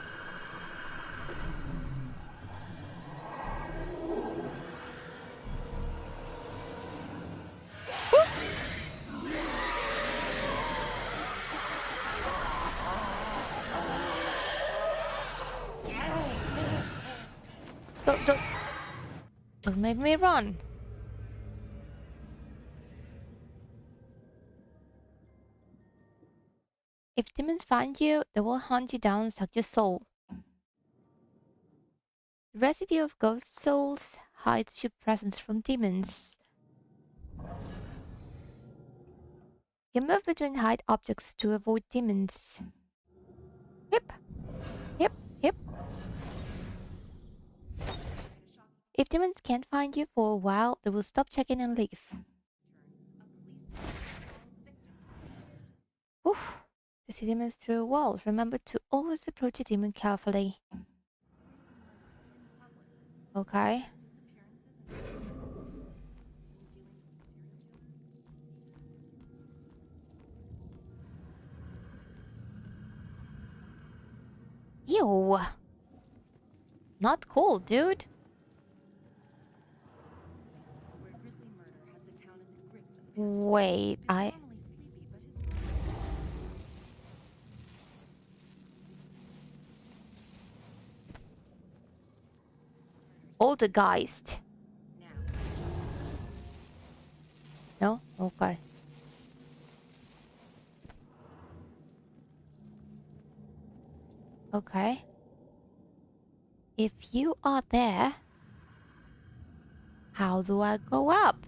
Don't make me run. If demons find you, they will hunt you down and suck your soul. The residue of ghost souls hides your presence from demons. You move between hide objects to avoid demons. Hip, hip, hip. If demons can't find you for a while, they will stop checking and leave. Oof. To see demons through a wall, remember to always approach a demon carefully. Okay. Ew. Not cool, dude. Wait, Poltergeist. No? Okay. Okay. If you are there, how do I go up?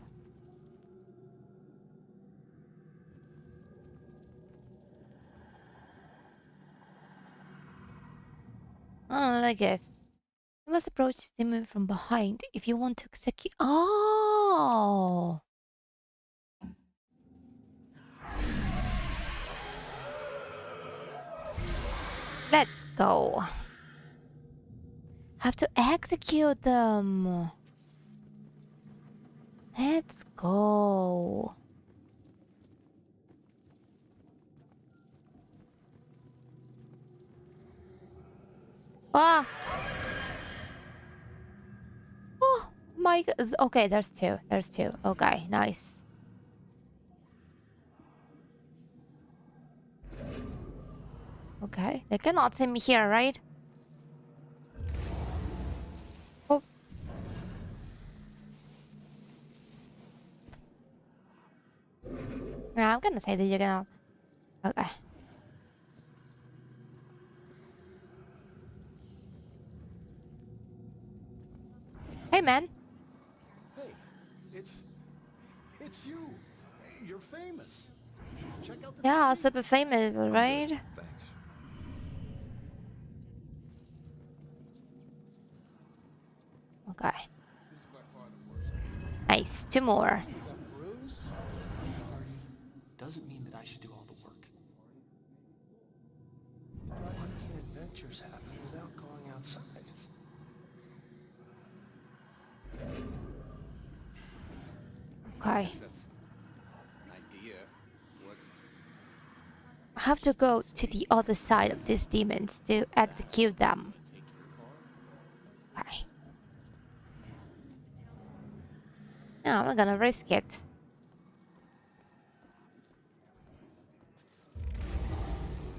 I don't like it. You must approach the demon from behind if you want to execute. Oh! Let's go. Have to execute them. Let's go. Ah! Oh my god. Okay, there's two. There's two. Okay, nice. Okay, they cannot see me here, right? Oh. Yeah, I'm gonna say that you cannot. Okay. Hey, man. Hey, it's you. You're famous. Check out the Yeah, TV. super famous, right? Thanks. Okay. Nice. Two more. Doesn't mean that I should do all the work. Why can't adventures happen without going outside? Okay. That's an idea. What? I have to go to the other side of these demons to execute them. Okay. No, I'm not gonna risk it.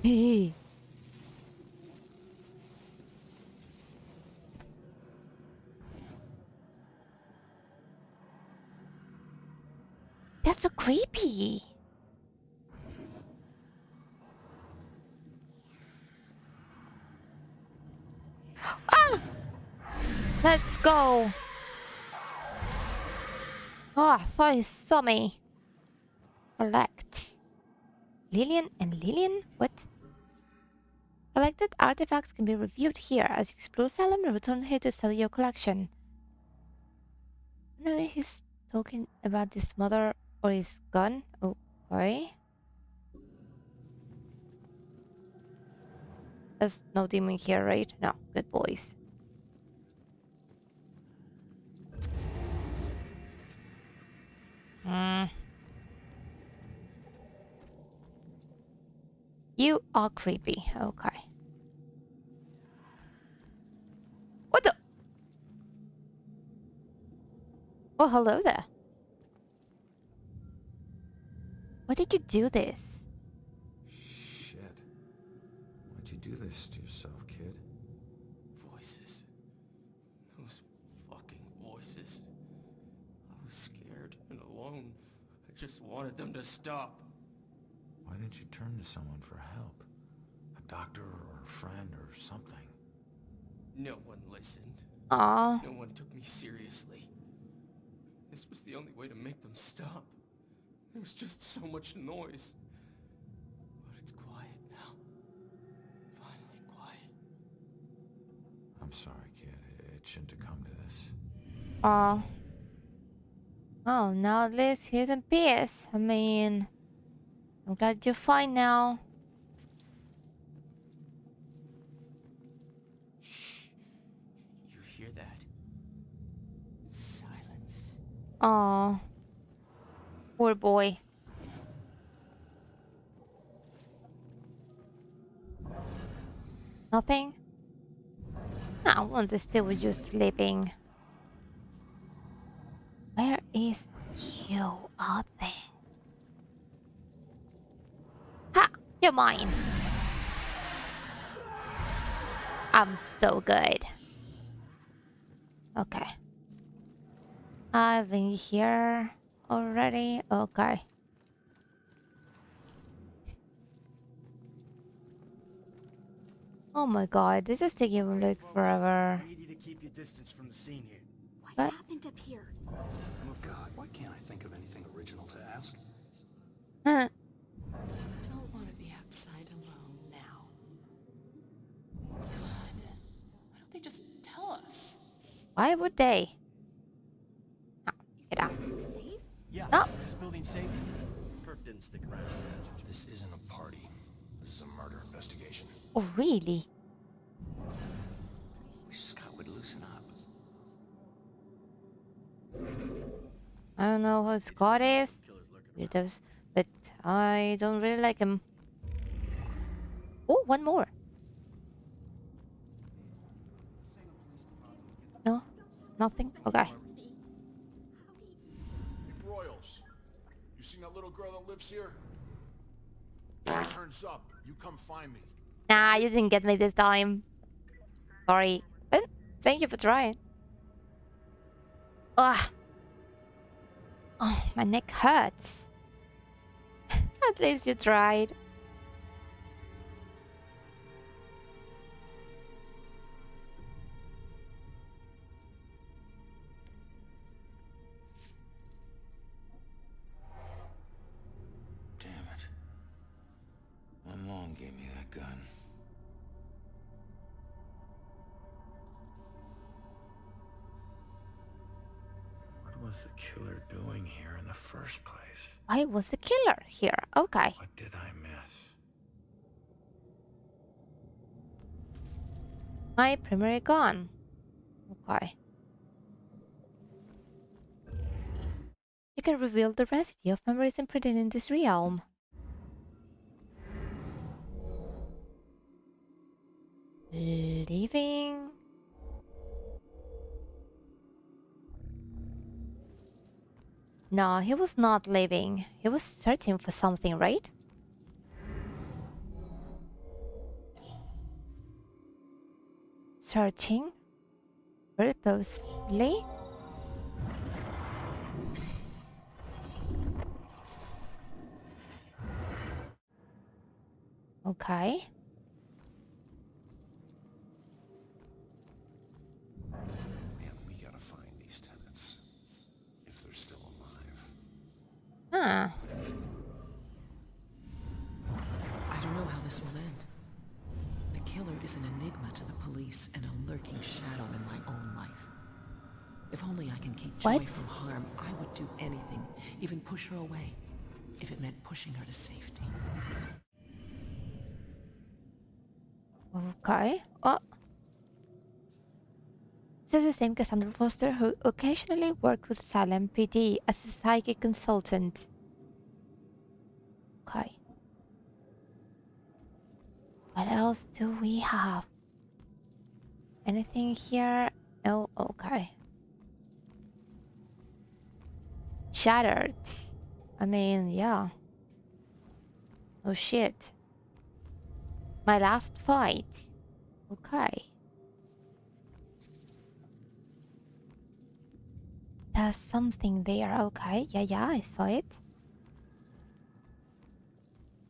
Hey. That's so creepy. Ah! Let's go. Oh, I thought he saw me. Collect. Lillian and Lillian? What? Collected artifacts can be reviewed here. As you explore Salem, return here to study your collection. No, he's talking about his mother or his gun. Okay. There's no demon here, right? No. Good boys. You are creepy. Okay. What the? Oh, hello there. Why did you do this? Shit. Why'd you do this to yourself, kid? Voices. Those fucking voices. I was scared and alone. I just wanted them to stop. Why didn't you turn to someone for help? A doctor or a friend or something? No one listened. Aww. No one took me seriously. This was the only way to make them stop. There was just so much noise. But it's quiet now. Finally quiet. I'm sorry, kid. It shouldn't have come to this. Aw. Oh, now at least he's in peace. I mean, I'm glad you're fine now. You hear that? Silence. Aw. Poor boy. Nothing? No, once still was just sleeping. Where is you? Oh, there. Ha! You're mine. I'm so good. Okay. I've been here already. Okay. Oh my god, this is taking like forever. I need you to keep your distance from the scene here. What happened up here? Oh God, why can't I think of anything original to ask? Huh. Don't want to be outside alone now. God, why don't they just tell us? Why would they? No, get out. Yeah, No. is this building safe? Kirk didn't stick around. This isn't a party. This is a murder investigation. Oh, really? Wish Scott would loosen up. I don't know who Scott is, but I don't really like him. Oh, one more. No, nothing. Okay. You seen that little girl that lives here? If she turns up, you come find me. Nah, you didn't get me this time. Sorry. But thank you for trying. Ugh. Oh, my neck hurts. At least you tried. Damn it. One Long gave me that gun. What was the killer doing here in the first place? I was the killer here. Okay. What did I miss? My primary gun. Okay. You can reveal the residue of memories imprinted in this realm. Leaving. No, he was not leaving. He was searching for something, right? Searching purposefully. Okay. Man, we gotta find these tenants. If they're still alive. Huh. I don't know how this will end. The killer is an enigma to the police and a lurking shadow in my own life. If only I can keep Joy from harm, I would do anything, even push her away, if it meant pushing her to safety. Okay. Oh. This is the same Cassandra Foster who occasionally worked with Salem PD as a psychic consultant. Okay. What else do we have? Anything here? Oh, okay. Shattered. I mean, yeah. Oh shit. My last fight. Okay. There's something there. Okay. Yeah, I saw it.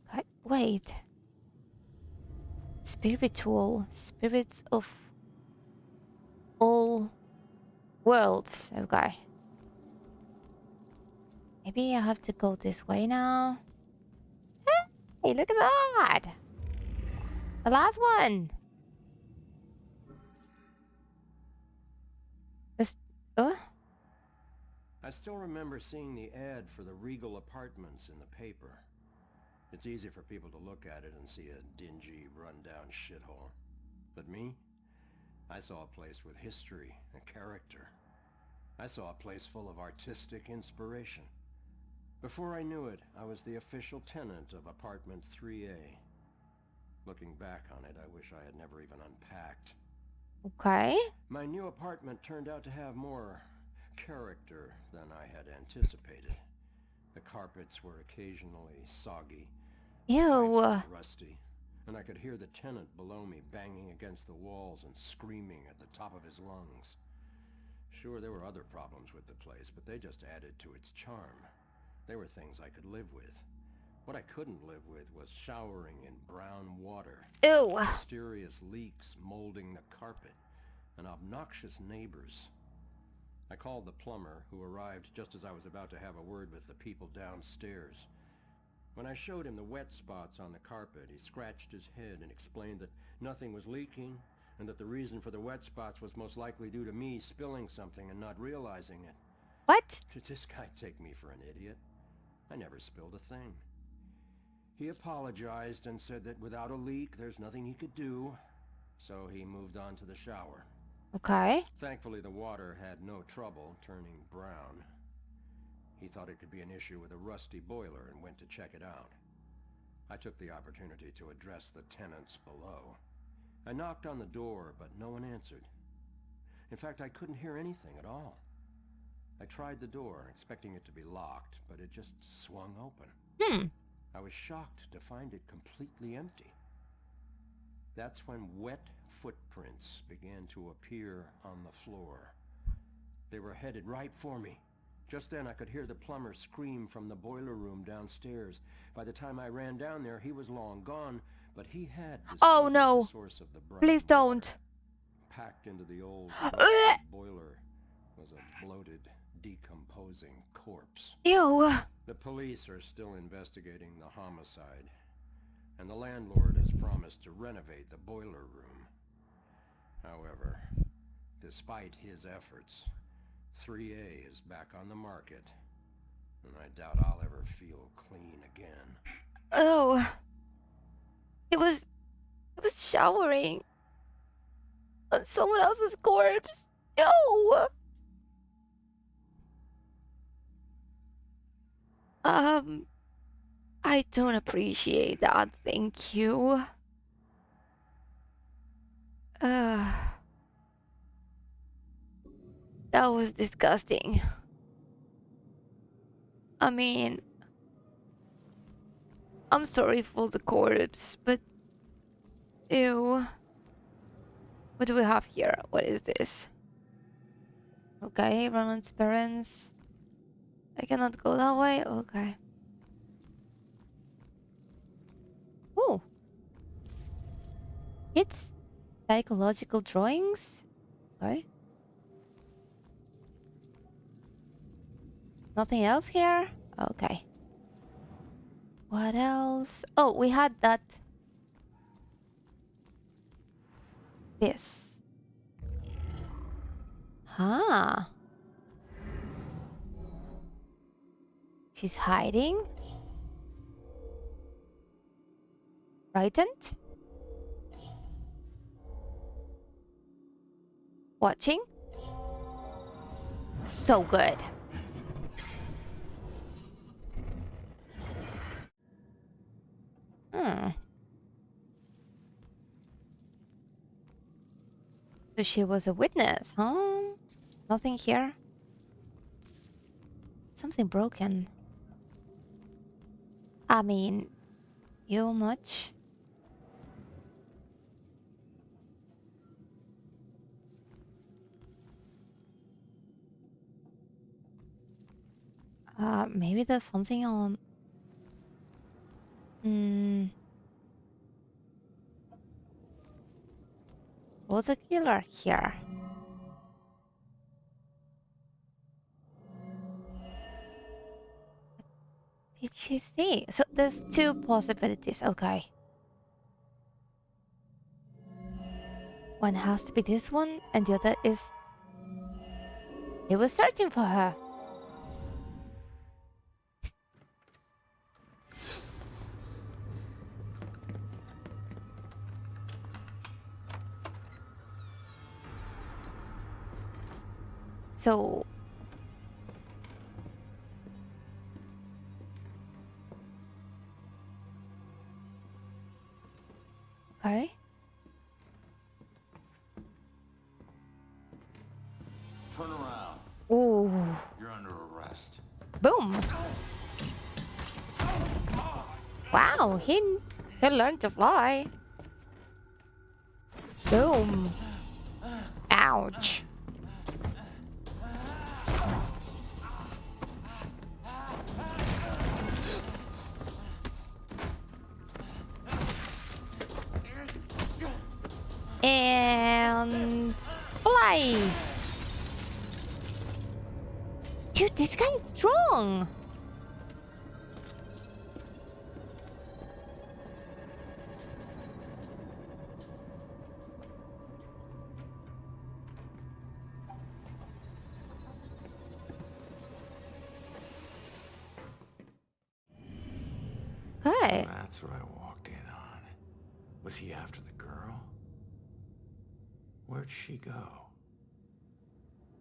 Okay. Wait. Spiritual. Spirits of all worlds. Okay. Maybe I have to go this way now. Hey, look at that! The last one! Just, I still remember seeing the ad for the Regal Apartments in the paper. It's easy for people to look at it and see a dingy, run-down shithole. But me? I saw a place with history, a character. I saw a place full of artistic inspiration. Before I knew it, I was the official tenant of apartment 3A. Looking back on it, I wish I had never even unpacked. Okay. My new apartment turned out to have more character than I had anticipated. The carpets were occasionally soggy. Ew. Rusty. And I could hear the tenant below me banging against the walls and screaming at the top of his lungs. Sure, there were other problems with the place, but they just added to its charm. They were things I could live with. What I couldn't live with was showering in brown water. Ew. Mysterious leaks molding the carpet, and obnoxious neighbors. I called the plumber, who arrived just as I was about to have a word with the people downstairs. When I showed him the wet spots on the carpet, he scratched his head and explained that nothing was leaking, and that the reason for the wet spots was most likely due to me spilling something and not realizing it. What? Did this guy take me for an idiot? I never spilled a thing. He apologized and said that without a leak, there's nothing he could do, so he moved on to the shower. Okay. Thankfully, the water had no trouble turning brown. He thought it could be an issue with a rusty boiler and went to check it out. I took the opportunity to address the tenants below. I knocked on the door, but no one answered. In fact, I couldn't hear anything at all. I tried the door, expecting it to be locked, but it just swung open. I was shocked to find it completely empty. That's when wet footprints began to appear on the floor. They were headed right for me. Just then I could hear the plumber scream from the boiler room downstairs. By the time I ran down there, he was long gone, but he had Oh discovered no! the source of the brown Please don't. Packed into the old rusty boiler was a bloated, decomposing corpse. Ew. The police are still investigating the homicide, and the landlord has promised to renovate the boiler room. However, despite his efforts, 3A is back on the market, and I doubt I'll ever feel clean again. Oh. It was showering on someone else's corpse. No. I don't appreciate that. Thank you. That was disgusting. I mean, I'm sorry for the corpse, but ew. What do we have here? What is this? Okay, Ronald's parents. I cannot go that way. Okay. Oh. It's psychological drawings. Okay. Nothing else here? Okay. What else? Oh, we had that. This. Huh. She's hiding? Frightened? Watching? So good. So she was a witness, huh? Nothing here? Something broken. I mean, you much? Maybe there's something on. Was a killer here? Did she see? So there's two possibilities. Okay. One has to be this one, and the other is he was searching for her. So okay. Turn around. Ooh. You're under arrest. Boom. Wow, he learned to fly. Boom. Ouch. And fly. Dude, this guy is strong. Okay. So that's what I walked in on. Was he after the girl? Where'd she go?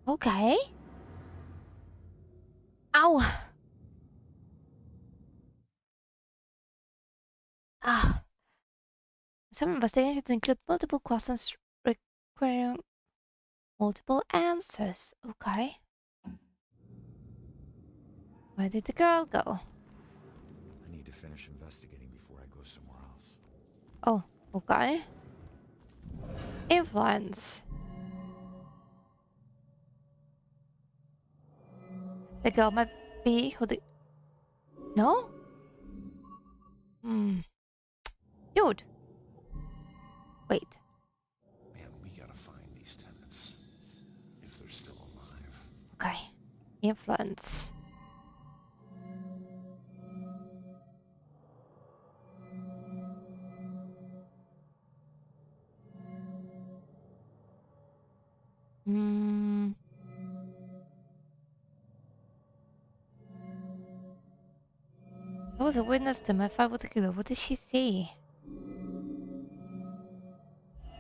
Okay. Ow. Some investigations include multiple questions requiring multiple answers. Okay. Where did the girl go? I need to finish investigating before I go somewhere else. Oh, okay. Influence. The girl might be who the... No? Hmm. Dude. Wait. Man, we gotta find these tenants. If they're still alive. Okay. Influence. Hmm. I was a witness to my fight with the killer. What did she say?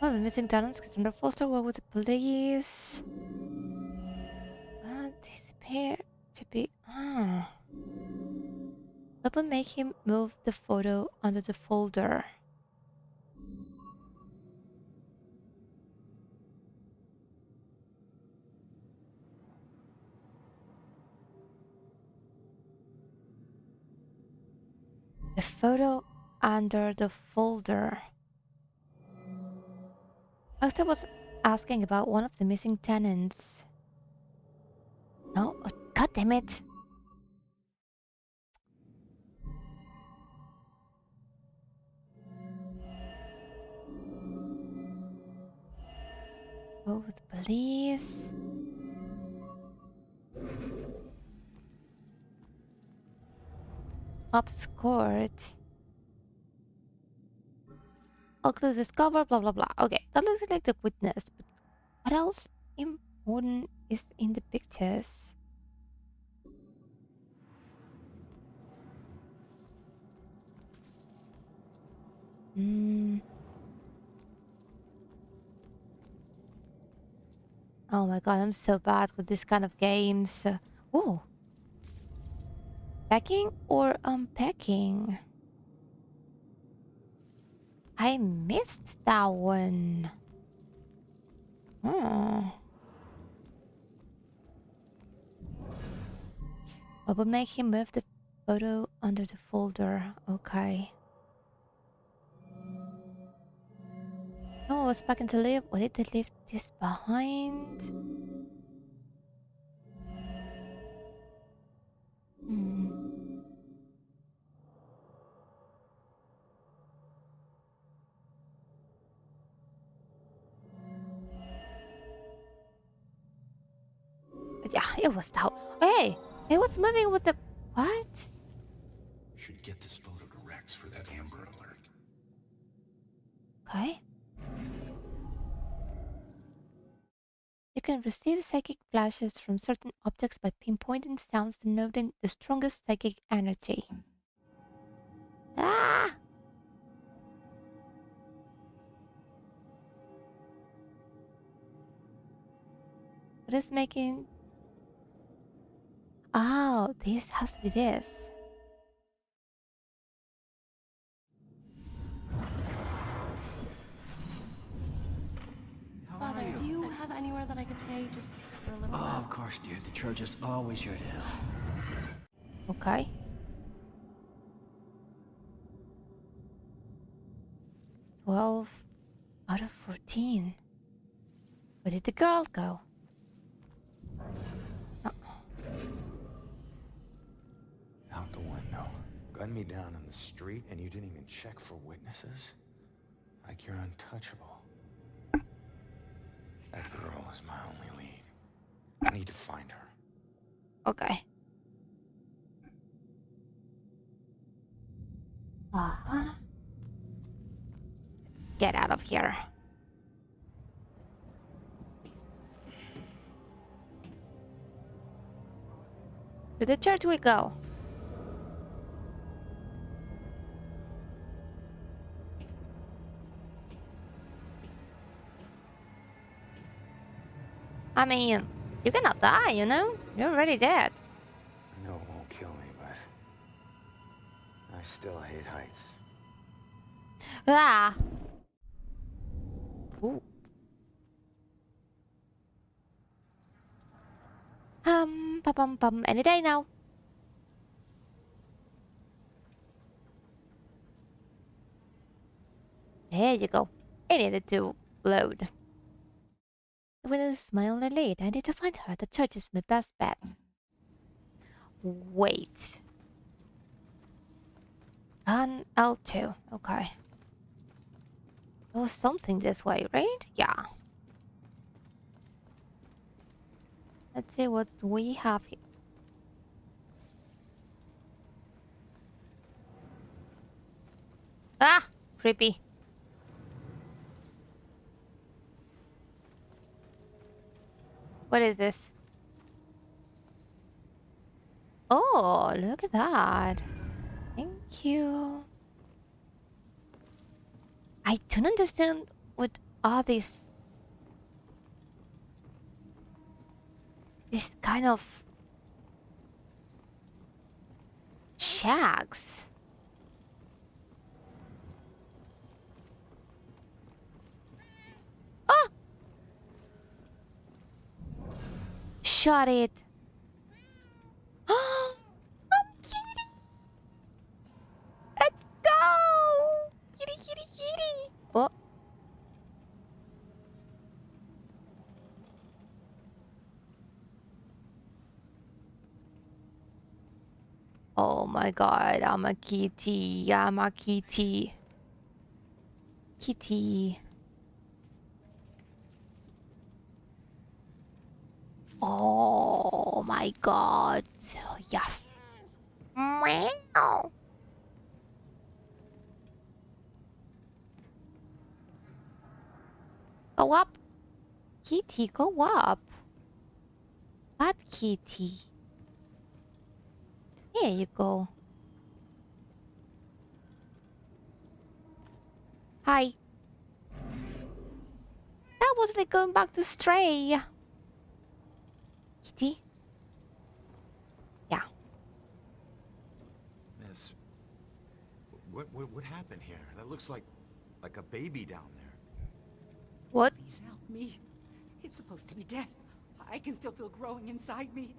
Oh, the missing talents gets under foster. What with the police? Disappear to be. Ah. That would make him move the photo under the folder. The photo under the folder. Asta was asking about one of the missing tenants. No, oh, god damn it. Oh, with the police. Obscured. Ugly discover, blah blah blah. Okay, that looks like the witness, but what else important is in the pictures? Hmm. Oh my god, I'm so bad with this kind of games. Oh. Packing or unpacking? I missed that one. Oh. What would make him move the photo under the folder? Okay. No one was packing to leave. Or did they leave this behind? Hmm. But yeah, it was that. Hey! It was moving with the... What? Should get this photo to Rex for that Amber Alert. Okay. You can receive psychic flashes from certain objects by pinpointing sounds denoting the strongest psychic energy. Ah! What is making... Oh, this has to be this. Father, do you have anywhere that I could stay just for a little Oh, bit? of course, dear. The church is always your to help. Okay. "12 out of 14. Where did the girl go? Oh. Out the window. Gun me down in the street and you didn't even check for witnesses? Like you're untouchable. That girl is my only lead. I need to find her. Okay. Uh-huh. Let's get out of here. To the church we go. I mean, you cannot die, you know? You're already dead. I know it won't kill me, but I still hate heights. Ah! Ooh. Pum, any day now. There you go. I needed to load. When it's my only lead, I need to find her. The church is my best bet. Wait. Run L2. Okay. There was something this way, right? Yeah. Let's see what we have here. Ah! Creepy. What is this? Oh, look at that. Thank you. I don't understand what are these. This kind of shacks. Oh! Shut it. Oh, I'm kitty. Let's go. Kitty, kitty, kitty. Oh. Oh my god, I'm a kitty. I'm a kitty. Kitty. Oh my god. Yes. Meow. Go up. Kitty, go up. Bad kitty. Here you go. Hi. That was like going back to Stray. Kitty? Yeah. Miss, what happened here? That looks like a baby down there. What? Please help me. It's supposed to be dead. I can still feel growing inside me.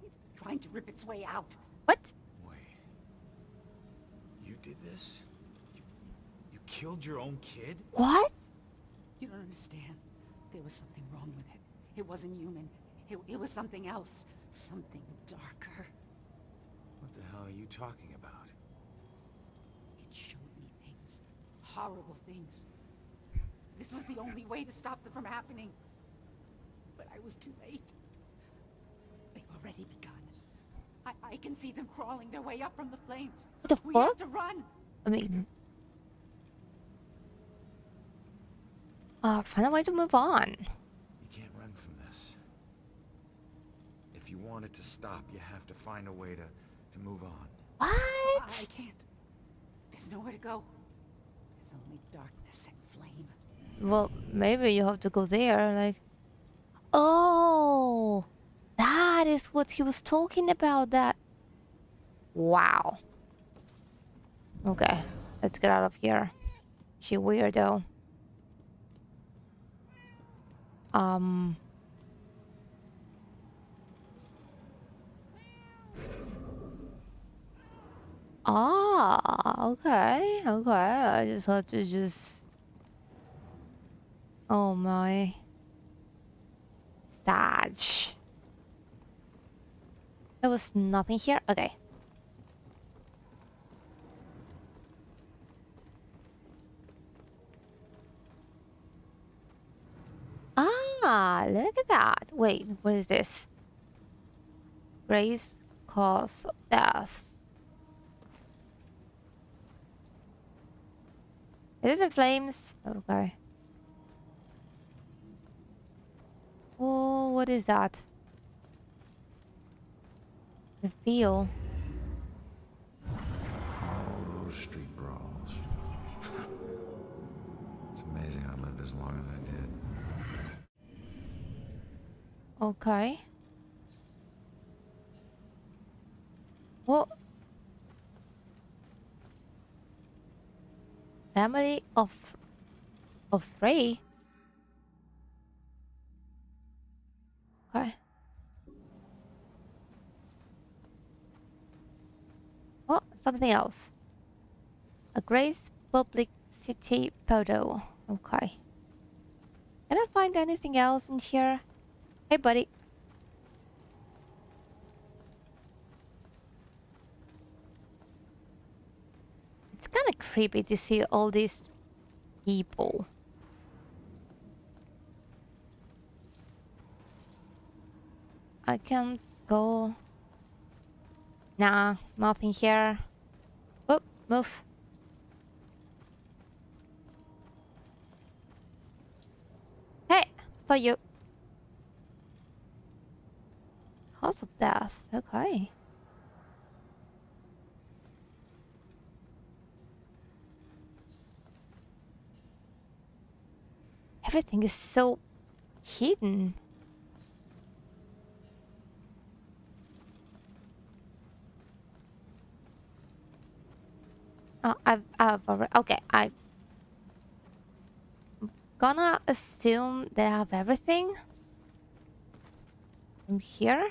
It's trying to rip its way out. What? Wait. You did this? You killed your own kid? What? You don't understand. There was something wrong with it. It wasn't human. It was something else. Something darker. What the hell are you talking about? It showed me things. Horrible things. This was the only way to stop them from happening. But I was too late. They've already begun. I can see them crawling their way up from the flames. What the We fuck? have to run. I mean... find a way to move on. You can't run from this. If you want it to stop, you have to find a way to move on. What? I can't. There's nowhere to go. There's only darkness and flame. Well, maybe you have to go there, like... Oh! That is what he was talking about, that... Wow. Okay, let's get out of here. She weirdo. Ah, okay, okay. I just have to just... Oh my... Sad. There was nothing here? Okay. Ah, look at that. Wait, what is this? Grace cause of death. It is in flames. Okay. Oh, what is that? The feel. All those street brawls. It's amazing I lived as long as I did. Okay. What? Family of three? Okay. Oh, something else. A Grace public city photo. Okay. Can I find anything else in here? Hey, buddy. It's kind of creepy to see all these people. I can't go. Nah, nothing here. Oh, move. Hey, saw you. Cause of death. Okay. Everything is so hidden. Oh, I've already. Okay, I'm gonna assume that I have everything from here.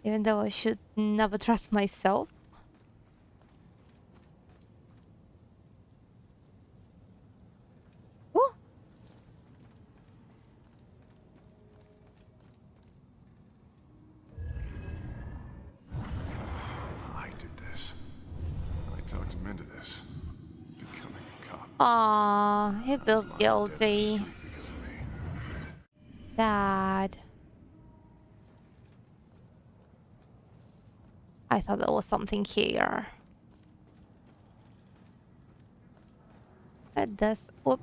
Even though I should never trust myself. Ooh. I did this. I talked him into this. Becoming a cop. Aww, he feels Lying dead in the guilty. street because of me. Dad. I thought there was something here. But this. Whoop.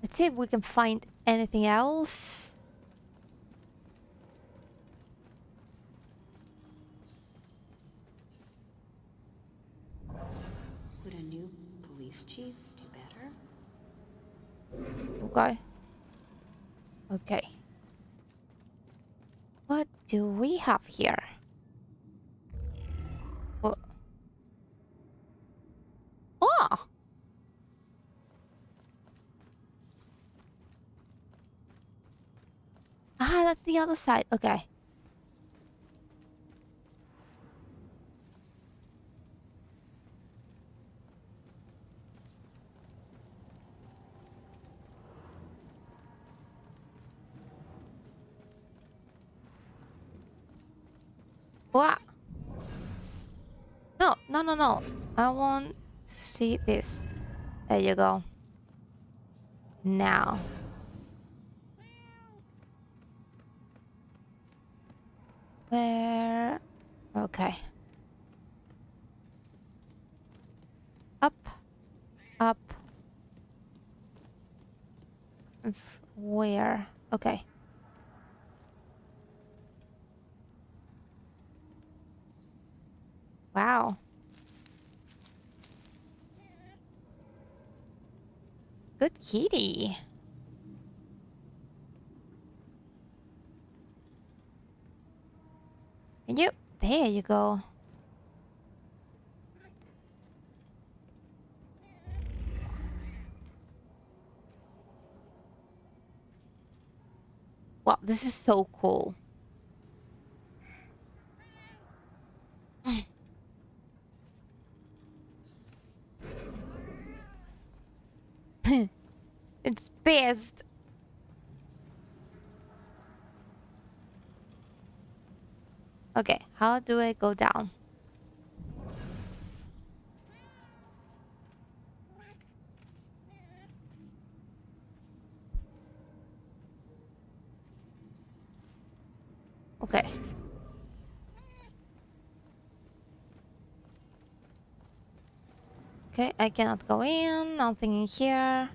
Let's see if we can find anything else. Would a new police chief do better? Okay. Okay. What do we have here? Oh. Oh! Ah, that's the other side. Okay. What? No, no, no, no. I want to see this. There you go. Now. Where? Okay. Up. Up. Where? Okay. Wow. Good kitty. And you, there you go. Wow, this is so cool. It's pissed. Okay, how do I go down? Okay. Okay, I cannot go in. Nothing in here.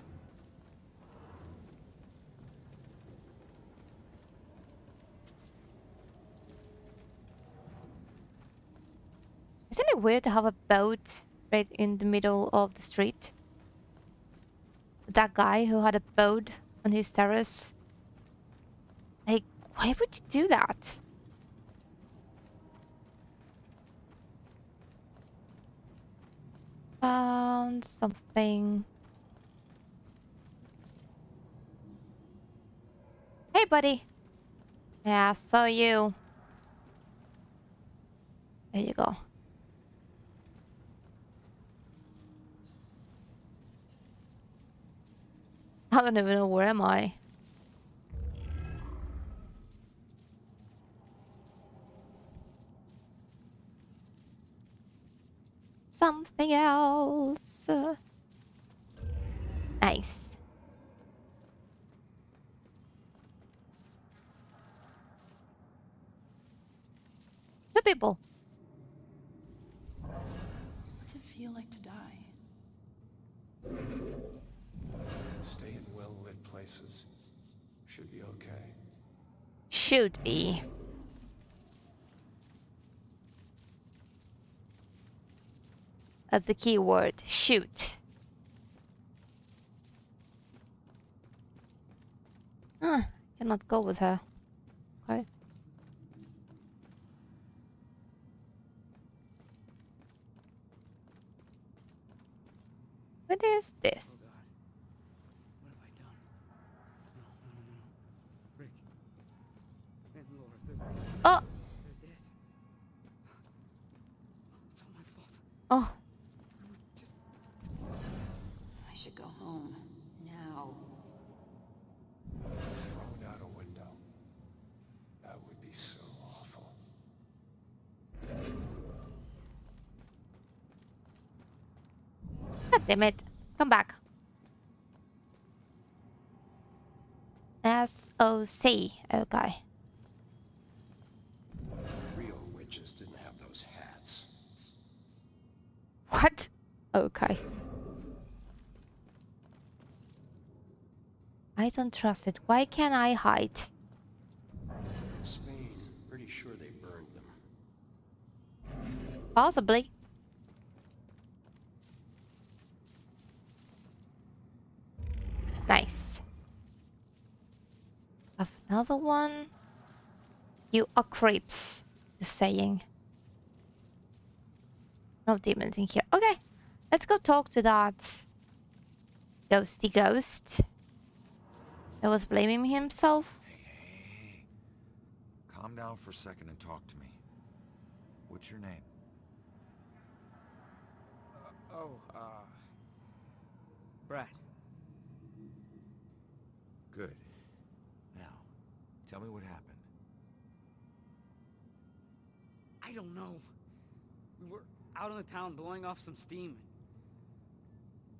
Isn't it weird to have a boat right in the middle of the street? That guy who had a boat on his terrace. Like, why would you do that? Found something. Hey, buddy. Yeah, saw you. There you go. I don't even know where am I. Something else. Nice. Two people. What's it feel like to die? Stay in well-lit places. Should be okay. Should be. That's the key word. Shoot. Cannot go with her. Okay. What is this? What have I done? No. Rick. And Laura, Oh! they're dead. It's all my fault. Oh. I should go home. Now. Thrown out a window. That would be so awful. God damn it. Come back. SOC. Okay. Real witches didn't have those hats. What? Okay. I don't trust it. Why can't I hide? Spain, pretty sure they burned them. Possibly. Nice. Have another one. You are creeps. Just saying. No demons in here. Okay. Let's go talk to that ghosty ghost. That was blaming himself. Hey. Calm down for a second and talk to me. What's your name? Brad. Good. Now, tell me what happened. I don't know. We were out in the town blowing off some steam.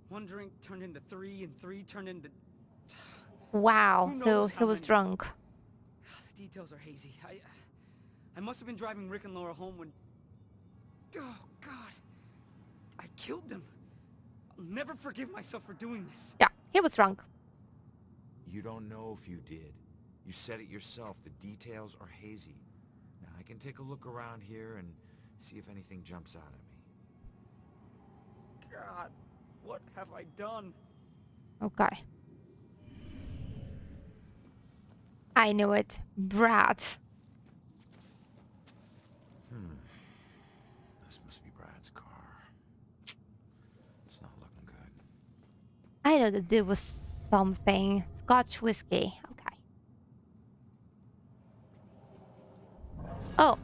One drink turned into three, and three turned into... Wow, Who so knows he how was many? drunk. The details are hazy. I must have been driving Rick and Laura home when... Oh, God. I killed them. I'll never forgive myself for doing this. Yeah, he was drunk. You don't know if you did. You said it yourself. The details are hazy. Now, I can take a look around here and see if anything jumps out at me. God, what have I done? Okay. I knew it. Brat. This must be Brad's car. It's not looking good. I know that there was something. Scotch whiskey. Okay. Oh.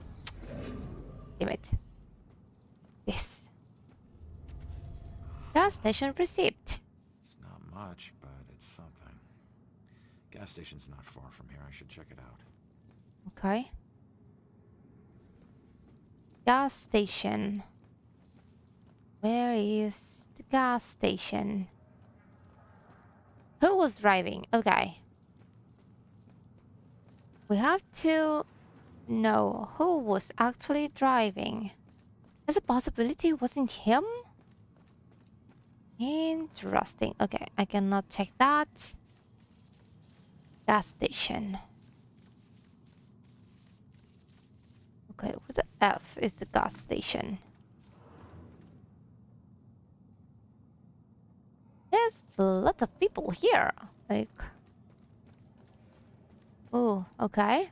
Damn it. This. Gas station receipt. It's not much, but it's something. Gas station's not far from here. I should check it out. Okay. Gas station. Where is the gas station? Who was driving? Okay. We have to know who was actually driving. There's a possibility it wasn't him? Interesting. Okay, I cannot check that. Gas station. Okay, with the F is the gas station. There's a lot of people here. Like, oh, okay.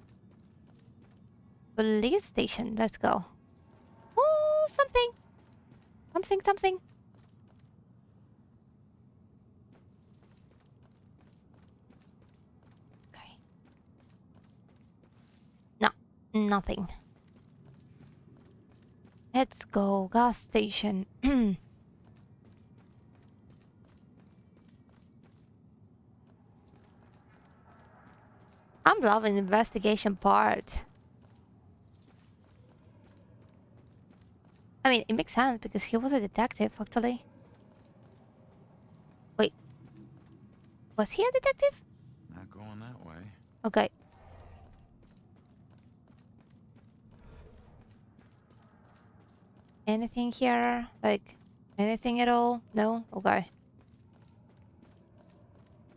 Police station. Let's go. Oh, something. Something. Okay. No, nothing. Let's go, gas station. I'm loving the investigation part. I mean, it makes sense because he was a detective, actually. Wait. Was he a detective? Not going that way. Okay. Anything here? Like, anything at all? No? Okay.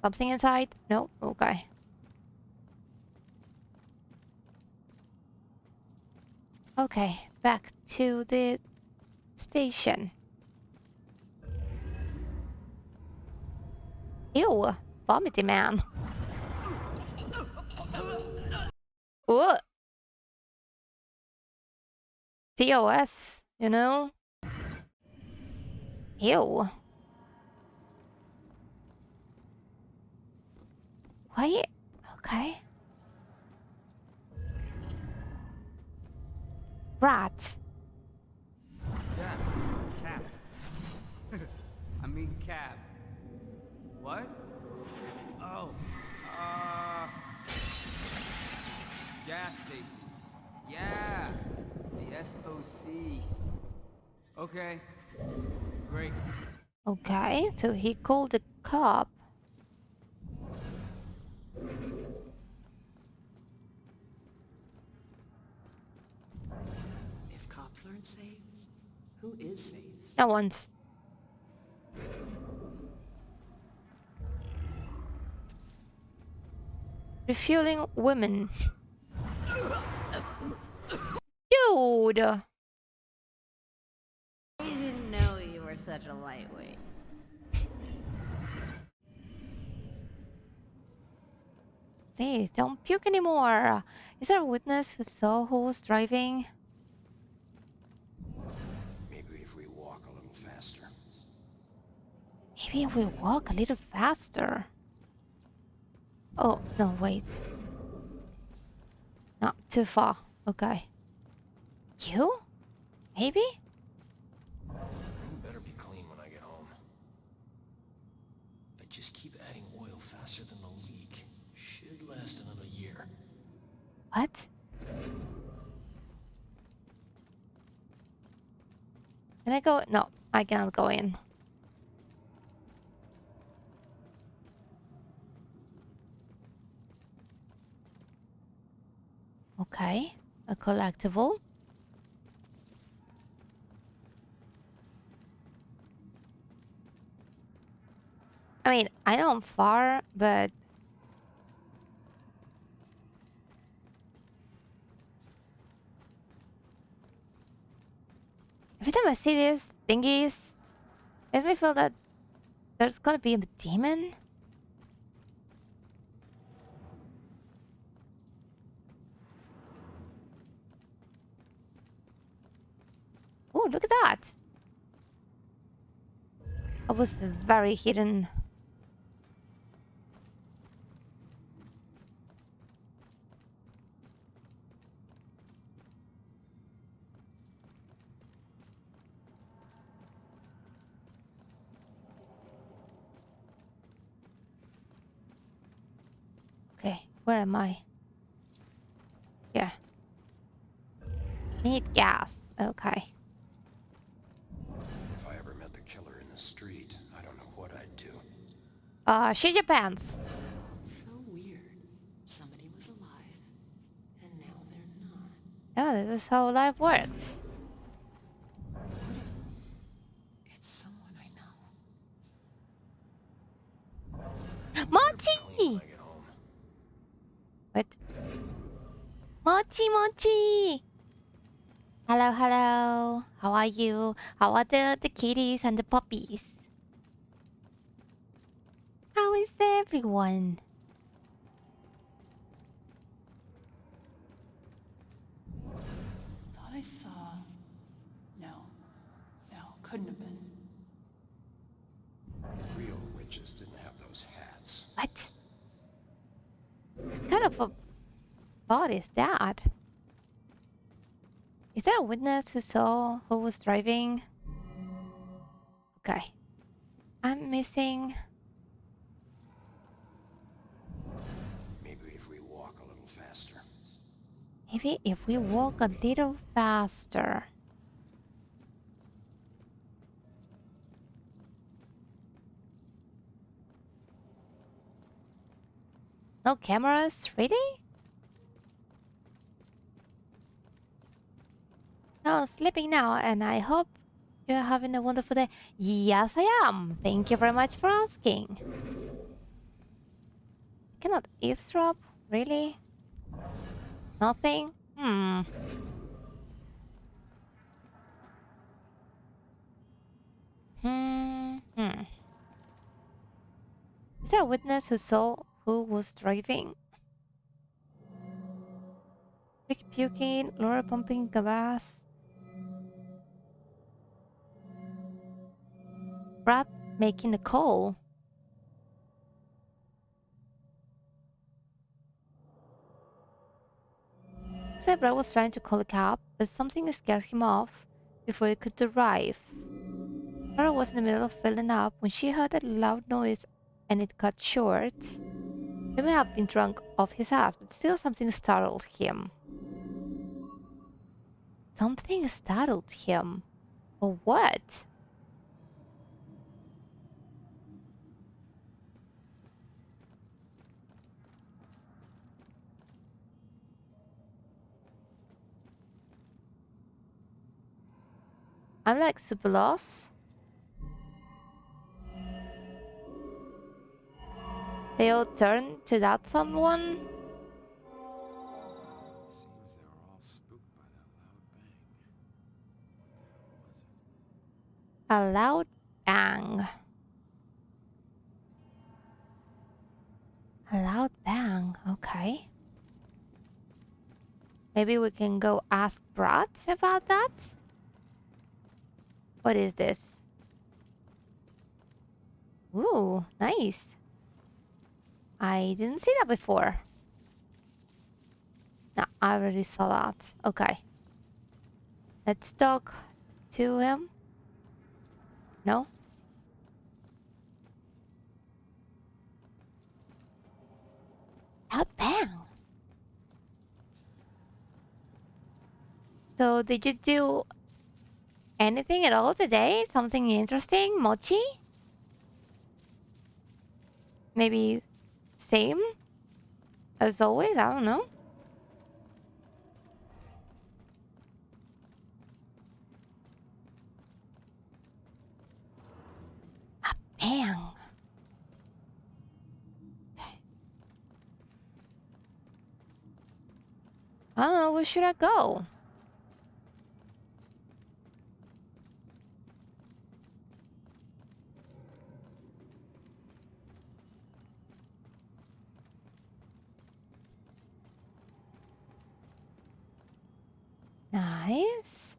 Something inside? No? Okay. Okay, back to the station. Ew, vomity man. Ooh. TOS, you know? Ew. Why? Okay. Rat. Yeah, cab. I mean cab. What? Oh, gas station. Yeah, the SOC. Okay, great. Okay, so he called the cop. If cops aren't safe, who is safe? No one's. Refueling women. Dude! I didn't know you were such a lightweight. Please, don't puke anymore. Is there a witness who saw who was driving? Maybe if we walk a little faster. Maybe if we walk a little faster. Oh, no, wait. No, too far. Okay. You? Maybe? You better be clean when I get home. But just keep adding oil faster than the leak. Should last another year. What? Can I go? No, I cannot go in. Okay, a collectible. I mean, I know I'm far, but every time I see these thingies, it makes me feel that there's gonna be a demon. Oh, look at that! That was very hidden. Okay, where am I? Here. Need gas. Okay. If I ever met the killer in the street, I don't know what I'd do. Shit your pants. So weird. Somebody was alive, and now they're not. Yeah, this is how life works. What if it's someone I know? Mochi! What? Mochi, Mochi! Hello, hello. How are you? How are the kitties and the puppies? How is everyone? Thought I saw... No. No, couldn't have been. Real witches didn't have those hats. What? What kind of a bot is that? Is there a witness who saw who was driving? Okay. I'm missing... Maybe if we walk a little faster. Maybe if we walk a little faster. No cameras? Really? No, sleeping now, and I hope you're having a wonderful day. Yes, I am. Thank you very much for asking. Cannot eavesdrop? Really? Nothing? Hmm. Hmm. Is there a witness who saw who was driving? Rick puking, Laura pumping gas, Brad making a call. Said Brad was trying to call a cab, but something scared him off before he could arrive. Laura was in the middle of filling up when she heard a loud noise and it cut short. He may have been drunk off his ass, but still something startled him. Something startled him. Or what? I'm like super lost. They all turn to that someone. Seems they were all spooked by that loud bang. What the hell was it? A loud bang. A loud bang, okay. Maybe we can go ask Brad about that? What is this? Ooh, nice. I didn't see that before. No, I already saw that. Okay. Let's talk to him. No? Loud bang. So did you do anything at all today? Something interesting? Mochi? Maybe same as always? I don't know. A bang. Okay. I don't know, where should I go? Nice.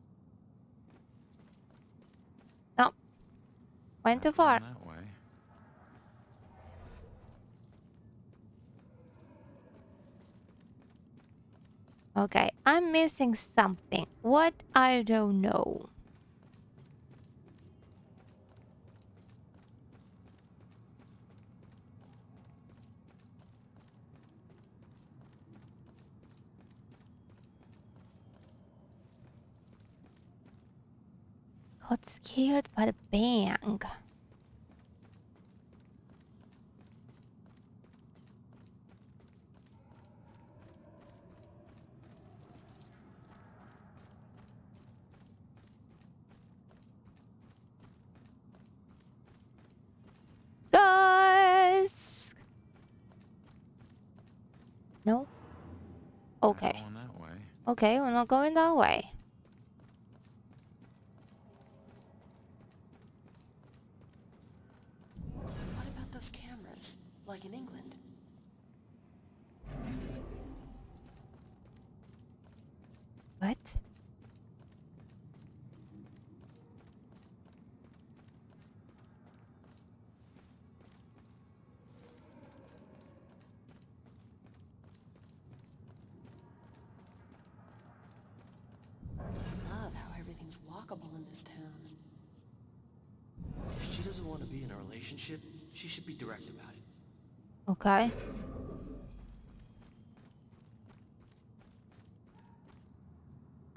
No. Went too far. That way. Okay, I'm missing something. What? I don't know. Got scared by the bang. Guys! No? Okay. Going that way. Okay, we're not going that way. What about those cameras? Like in England? What? Nothing's walkable in this town. If she doesn't want to be in a relationship, she should be direct about it. Okay.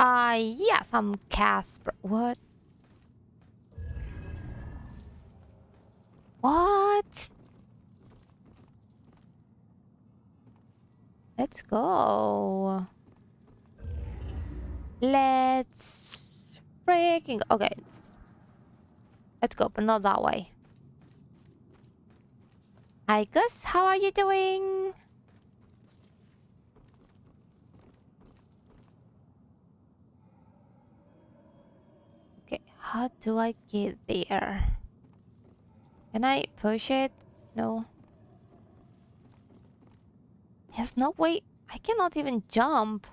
Yes, I'm Casper. What? What? Let's go. Let's freaking okay. Let's go, but not that way. Hi Gus, how are you doing? Okay, how do I get there? Can I push it? No. There's no way. I cannot even jump.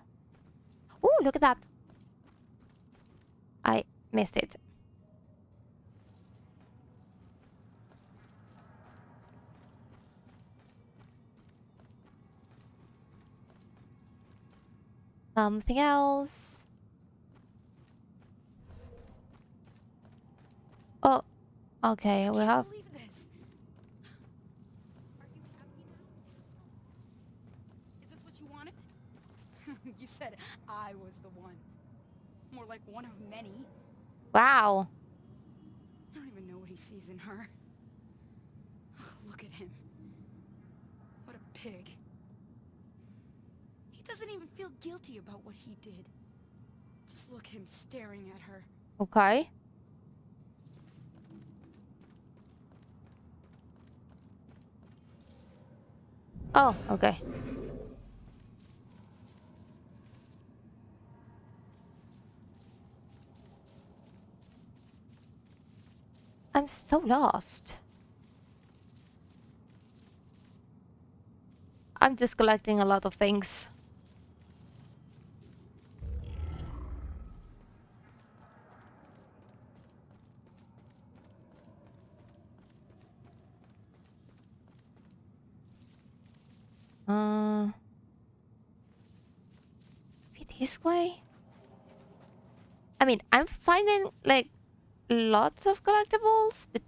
Oh, look at that. I missed it. Something else. Oh, okay, we have. Is this what you wanted? You said I was the one. More like one of many. Wow. I don't even know what he sees in her. Look at him. What a pig. He doesn't even feel guilty about what he did. Just look at him staring at her. Okay. Oh, okay. I'm so lost. I'm just collecting a lot of things. Maybe this way? I mean, I'm finding like lots of collectibles, but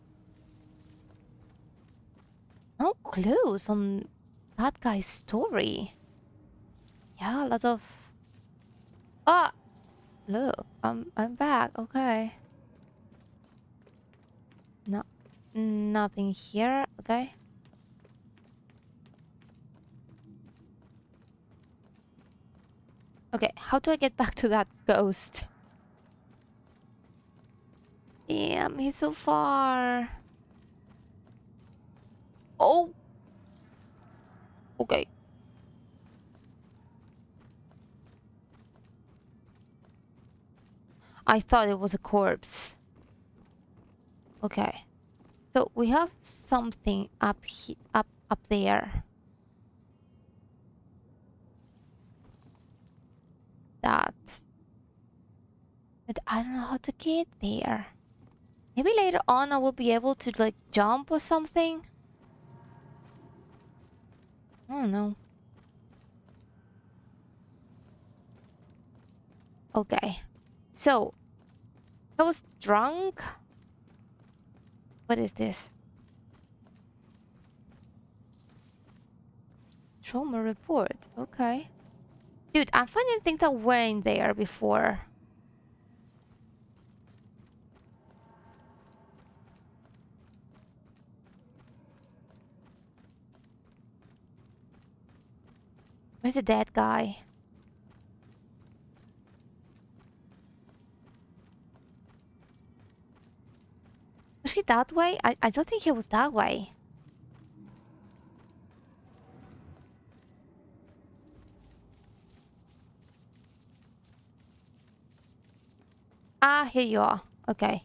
no clues on that guy's story. Yeah, a lot of. Ah, look, I'm back. Okay. No, nothing here. Okay. Okay, how do I get back to that ghost? Damn, he's so far. Oh. Okay. I thought it was a corpse. Okay. So we have something up there. That. But I don't know how to get there. Maybe later on I will be able to like jump or something. I don't know. Okay. So I was drunk. What is this? Trauma report. Okay. Dude, I'm finding things that weren't there before. Where's the dead guy? Was he that way? I don't think he was that way. Ah, here you are. Okay.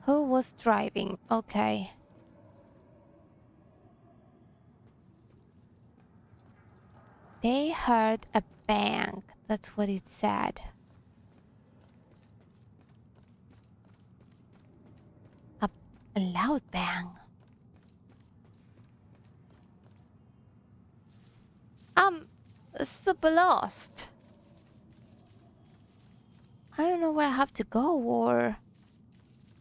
Who was driving? Okay. They heard a bang. That's what it said. A loud bang. I'm super lost. I don't know where I have to go or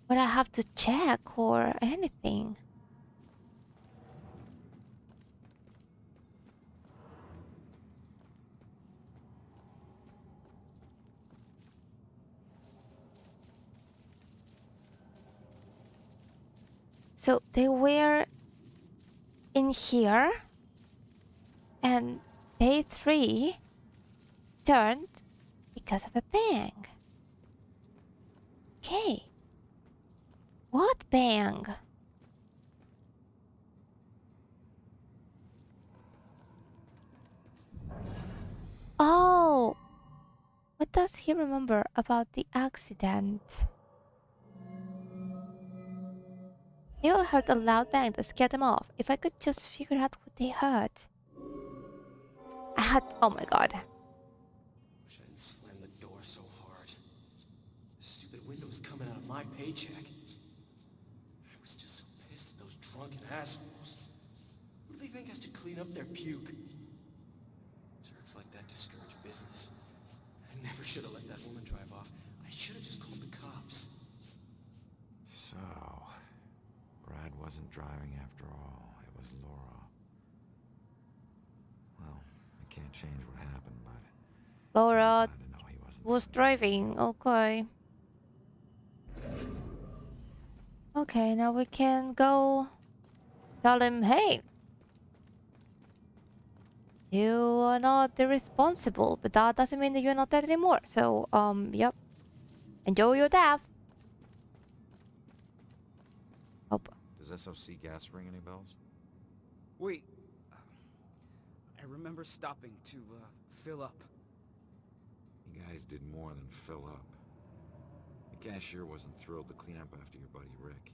what I have to check or anything. So they were in here and day 3 turned because of a bang. Okay. What bang? Oh, what does he remember about the accident? They all heard a loud bang that scared them off. If I could just figure out what they heard. I had, oh my god. Wish I hadn't slammed the door so hard. The stupid window's coming out of my paycheck. I was just so pissed at those drunken assholes. Who do they think has to clean up their puke? Jerks like that discourage business. I never should have let that woman drive off. I should have just called the cops. So, Brad wasn't driving after all. It was Laura. Well, I can't change what happened, but Laura was driving. Okay. Okay, now we can go tell him, hey, you are not irresponsible, but that doesn't mean that you're not dead anymore. So, yep. Enjoy your death. Oh. Does SOC gas ring any bells? Wait. I remember stopping to, fill up. You guys did more than fill up. The cashier wasn't thrilled to clean up after your buddy Rick.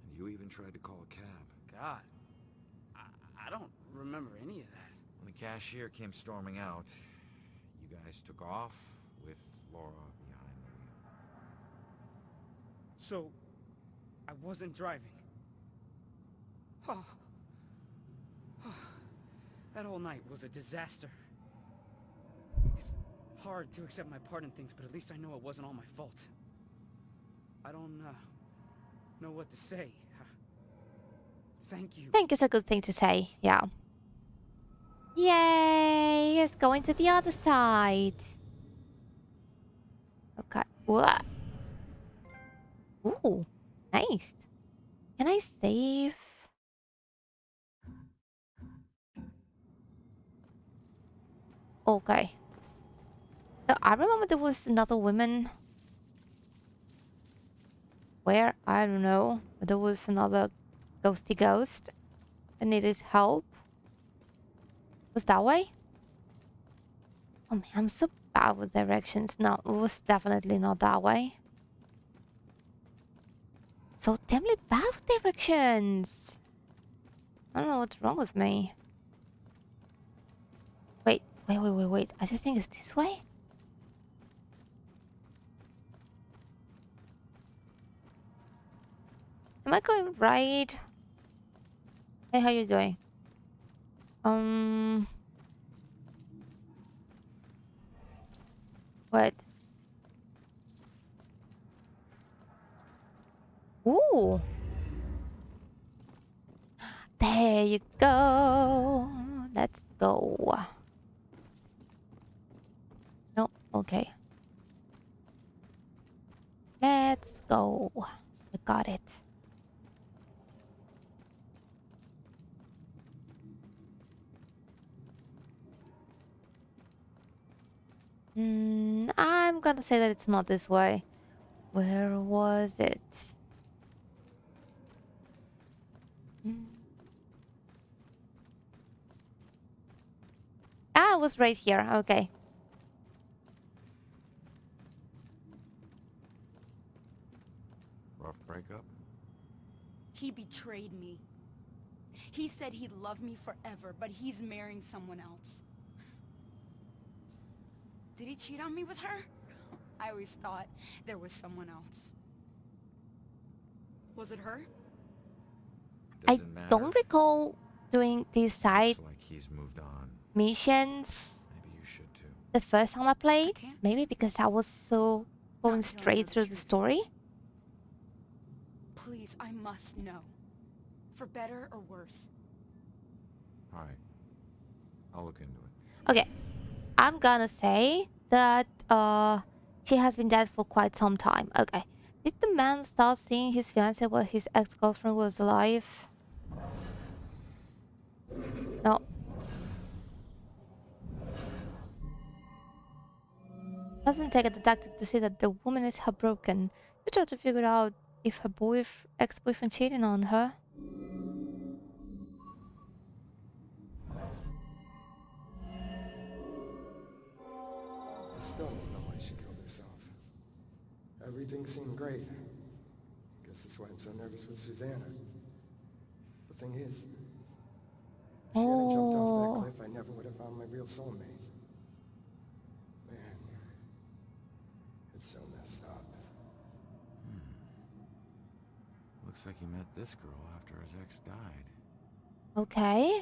And you even tried to call a cab. God. I don't remember any of that. When the cashier came storming out, you guys took off with Laura behind the wheel. So, I wasn't driving. Oh. That whole night was a disaster. It's hard to accept my part in things, but at least I know it wasn't all my fault. I don't know what to say. Thank you. Thank you's a good thing to say, yeah. Yay! It's going to the other side. Okay. What? Ooh, nice. Can I save? Okay. So I remember there was another woman. Where? I don't know. But there was another ghosty ghost that needed help. Was that way? Oh man, I'm so bad with directions. No, it was definitely not that way. So damnly bad with directions. I don't know what's wrong with me. Wait. I just think it's this way. Am I going right? Hey, how you doing? What? Ooh. There you go. Let's go. No, okay. Let's go. I got it. I'm gonna say that it's not this way. Where was it? Ah, it was right here. Okay. Rough breakup? He betrayed me. He said he'd love me forever, but he's marrying someone else. Did he cheat on me with her? I always thought there was someone else. Was it her? I don't recall doing these side Looks like he's moved on. missions Maybe you should too. the first time I played. Maybe because I was so going straight through the story? Please, I must know. For better or worse. Alright. I'll look into it. Okay. I'm gonna say that she has been dead for quite some time. Okay. Did the man start seeing his fiancée while his ex-girlfriend was alive? No. Doesn't take a detective to see that the woman is heartbroken. You try to figure out if her ex-boyfriend cheating on her. I still don't know why she killed herself. Everything seemed great. Guess that's why I'm so nervous with Susanna. The thing is, if she hadn't jumped off that cliff, I never would have found my real soulmate. Man, it's so messed up. Looks like he met this girl after his ex died. Okay.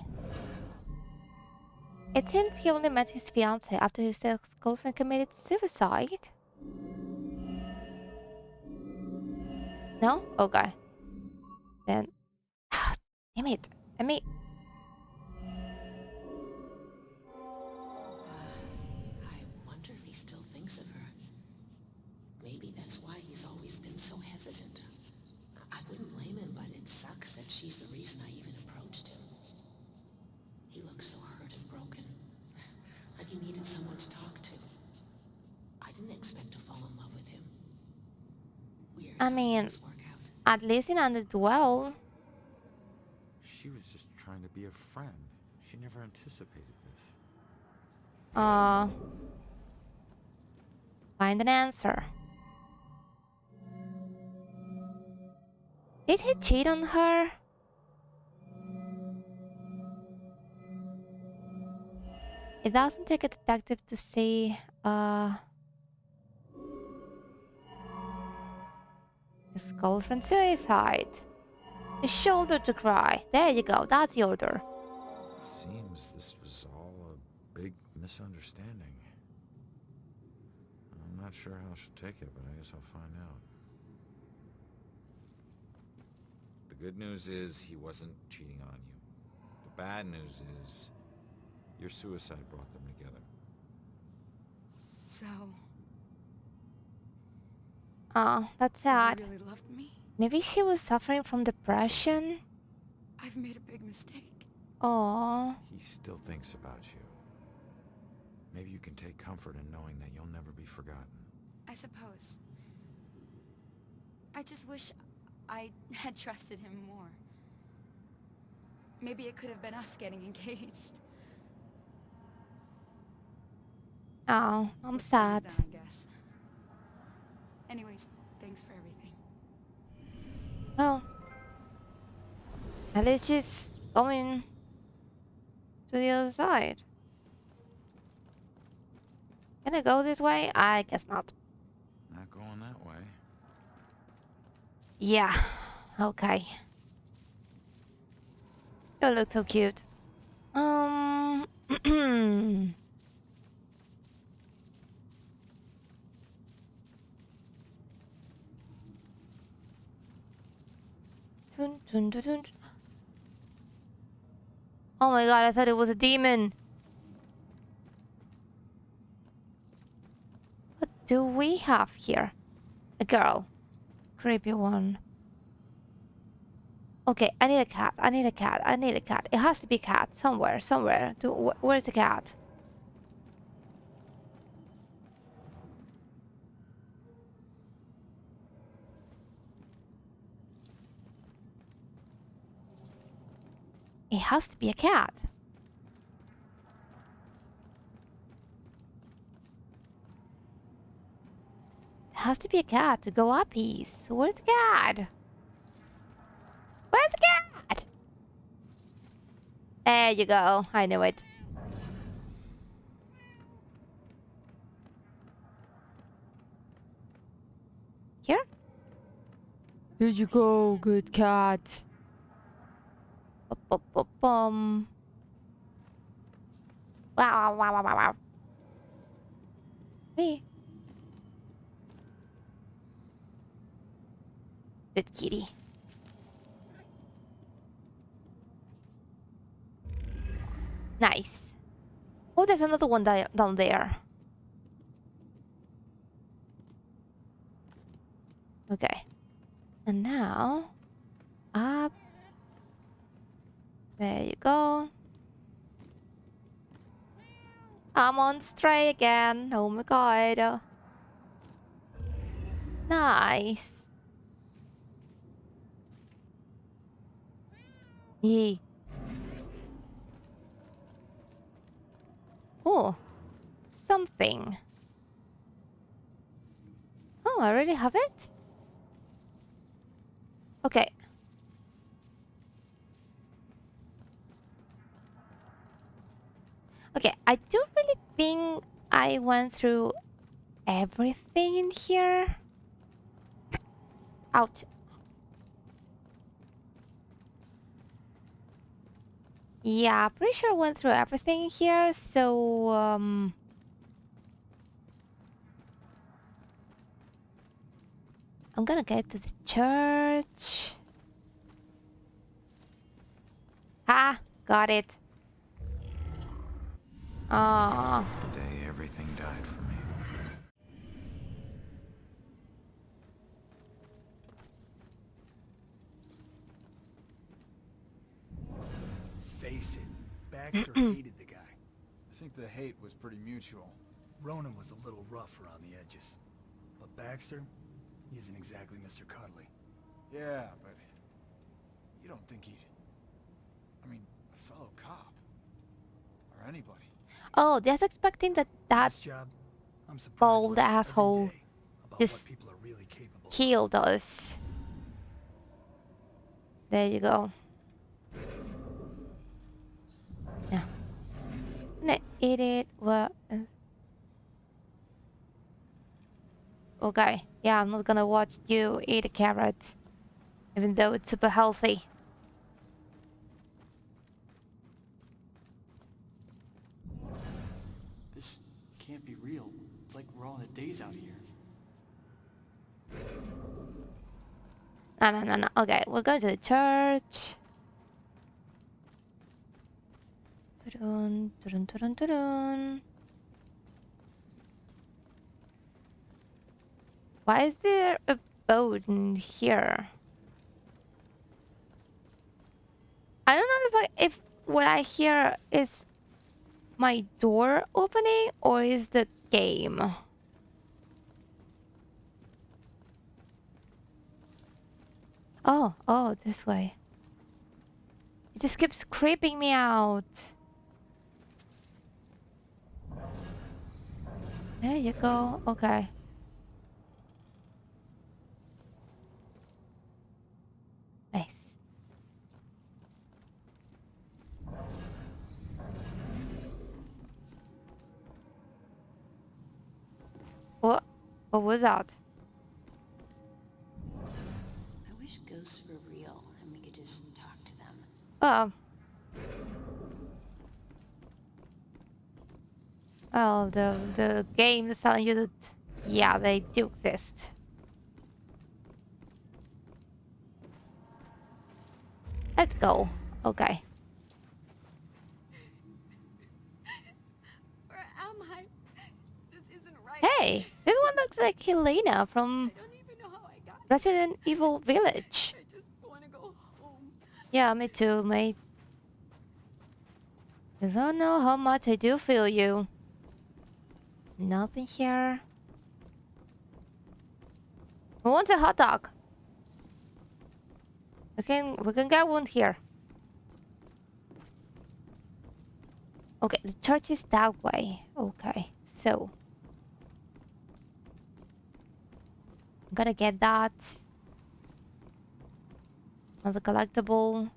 It seems he only met his fiancée after his ex-girlfriend committed suicide. No? Okay. Then... damn it. I mean... I wonder if he still thinks of her. Maybe that's why he's always been so hesitant. I wouldn't blame him, but it sucks that she's the reason I even approached him. He looks so hurt and broken. Like he needed someone to talk to. I didn't expect to fall in love with him. Weird. I mean, at least in Underdwell. She was just trying to be a friend. She never anticipated this. Find an answer. Did he cheat on her? It doesn't take a detective to see, his girlfriend suicide. His shoulder to cry. There you go, that's the order. It seems this was all a big misunderstanding. I'm not sure how she'll take it, but I guess I'll find out. The good news is he wasn't cheating on you. The bad news is your suicide brought them together. So... oh, that's sad. He really loved me? Maybe she was suffering from depression? I've made a big mistake. Oh. He still thinks about you. Maybe you can take comfort in knowing that you'll never be forgotten. I suppose. I just wish I had trusted him more. Maybe it could have been us getting engaged. Oh, I'm sad. Done, I guess. Anyways, thanks for everything. Well, at least she's going to the other side. Can I go this way? I guess not. Not going that way. Yeah, okay. You look so cute. Dun, dun, dun, dun. Oh my god, I thought it was a demon. What do we have here? A girl. Creepy one. Okay, I need a cat. I need a cat. I need a cat. It has to be a cat. Somewhere. Somewhere. Where's the cat? It has to be a cat. It has to be a cat to go up east. Where's the cat? Where's the cat? There you go. I knew it. Here? Here you go, good cat. Bum. Wow. Hey. Good kitty. Nice. Oh, there's another one down there. Okay. And now, up. There you go. I'm on stray again. Oh my god. Nice. Yee. Oh, something. Oh, I already have it? Okay. Okay, I don't really think I went through everything in here. Out. Yeah, pretty sure I went through everything here, so I'm gonna get to the church. Ah, got it. Ah. The day everything died for me. Face it, Baxter hated the guy. I think the hate was pretty mutual. Ronan was a little rough around the edges. But Baxter, he isn't exactly Mr. Cuddly. Yeah, but you don't think he'd... I mean, a fellow cop. Or anybody. Oh, they're expecting that job, I'm surprised bald less every asshole day about just what people are really capable of. killed us. There you go. Yeah. Gonna eat it. What? Okay. Yeah, I'm not gonna watch you eat a carrot, even though it's super healthy. This can't be real. It's like we're all in a daze out here. No. Okay, we're going to the church. Turun, turun, turun, turun. Why is there a boat in here? I don't know if what I hear is my door opening or is the game. Oh, this way. It just keeps creeping me out. There you go. Okay. Nice. What was that? I wish ghosts were real and we could just talk to them. Oh. Well, the game is telling you that, yeah, they do exist. Let's go. Okay. Where am I? This isn't right. Hey, this one looks like Helena from I don't even know how I got here. Resident Evil Village. I just want to go home. Yeah, me too, mate. 'Cause I know how much I do feel you. Nothing here. Who wants a hot dog? We can get one here. Okay, the church is that way. Okay, so I'm gonna get that. Another collectible.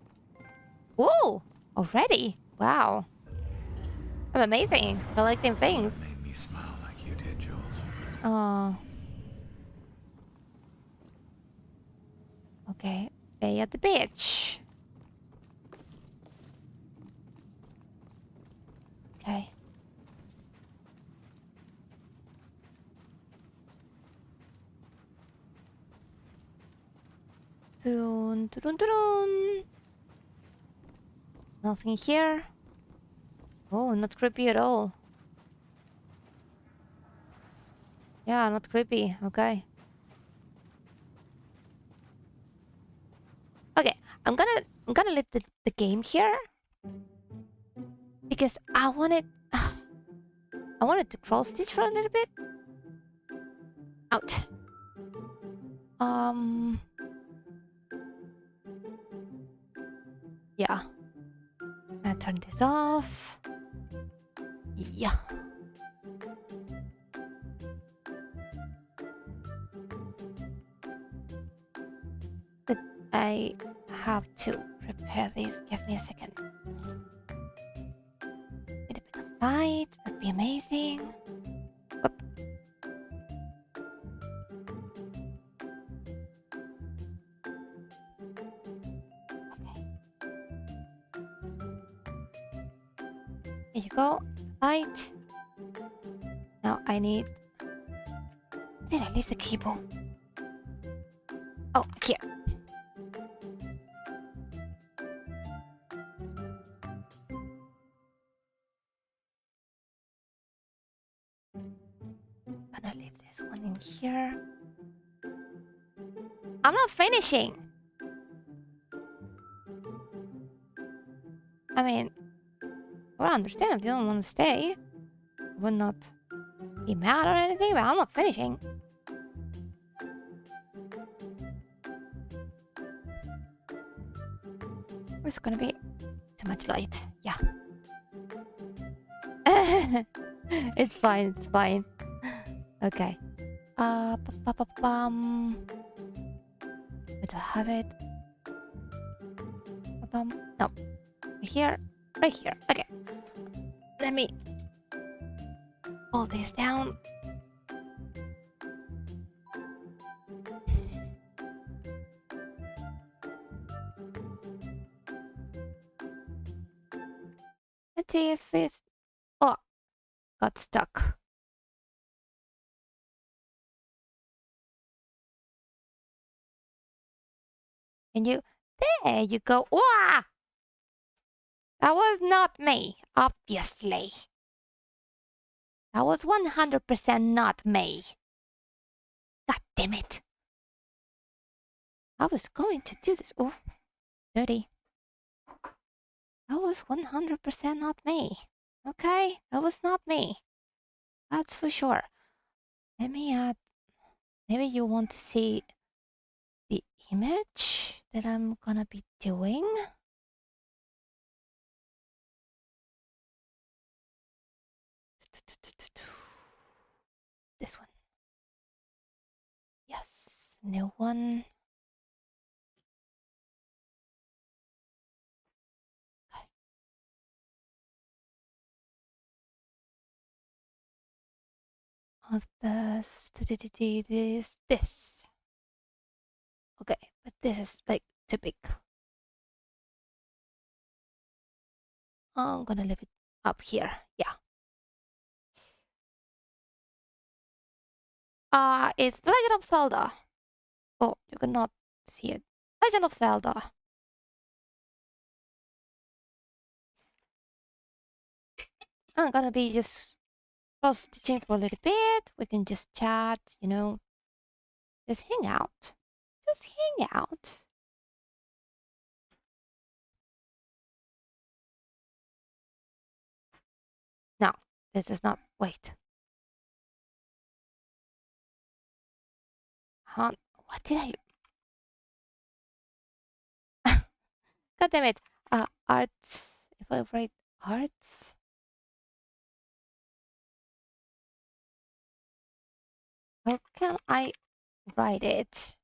Whoa! Already? Wow. I'm amazing. Collecting things. Made me smile like you did, Jules. Oh. Okay, stay at the beach. Okay. Turun, turun, turun. Nothing here. Oh, not creepy at all. Yeah, not creepy. Okay. Okay, I'm gonna leave the game here because I wanted to cross stitch for a little bit. Out. Yeah. I'm gonna turn this off. Yeah. But I have to prepare this. Give me a second. A bit of light would be amazing. Whoop. Here you go. Light. Now I need... Did I leave the keyboard? Oh, here. Gonna leave this one in here. I'm not finishing. I mean, I understand if you don't want to stay. I would not be mad or anything, but I'm not finishing. It's gonna be too much light. Yeah. It's fine, it's fine. Okay. Bum. Where do I have it? Bum. No. Here. Right here. Okay. Let me pull this down. Let's see if it's... Oh, got stuck. And you... There you go. Wah! That was not me, obviously. That was 100% not me. God damn it. I was going to do this. Oh, dirty. That was 100% not me. Okay, that was not me. That's for sure. Let me add... Maybe you want to see the image that I'm gonna be doing. This one. Yes, new one. Of this. Okay, but this is like too big. I'm gonna leave it up here. Yeah. It's The Legend of Zelda. Oh, you cannot see it. Legend of Zelda. I'm gonna be just cross stitching for a little bit. We can just chat, you know. Just hang out. Just hang out. No, this is not. Wait. Huh? What did I? God damn it. Arts. If I write arts. How can I write it?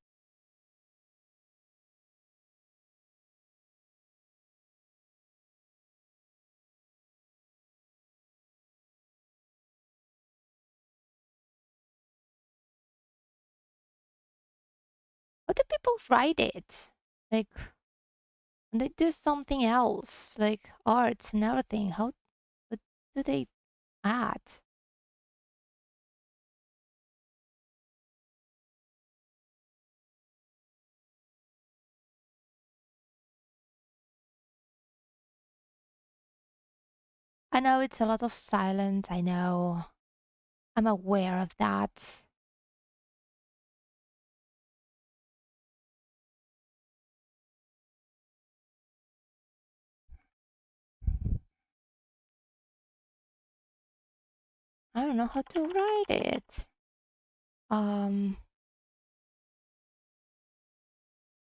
How do people write it? Like, when they do something else, like arts and everything, what do they add? I know it's a lot of silence. I know. I'm aware of that. I don't know how to write it.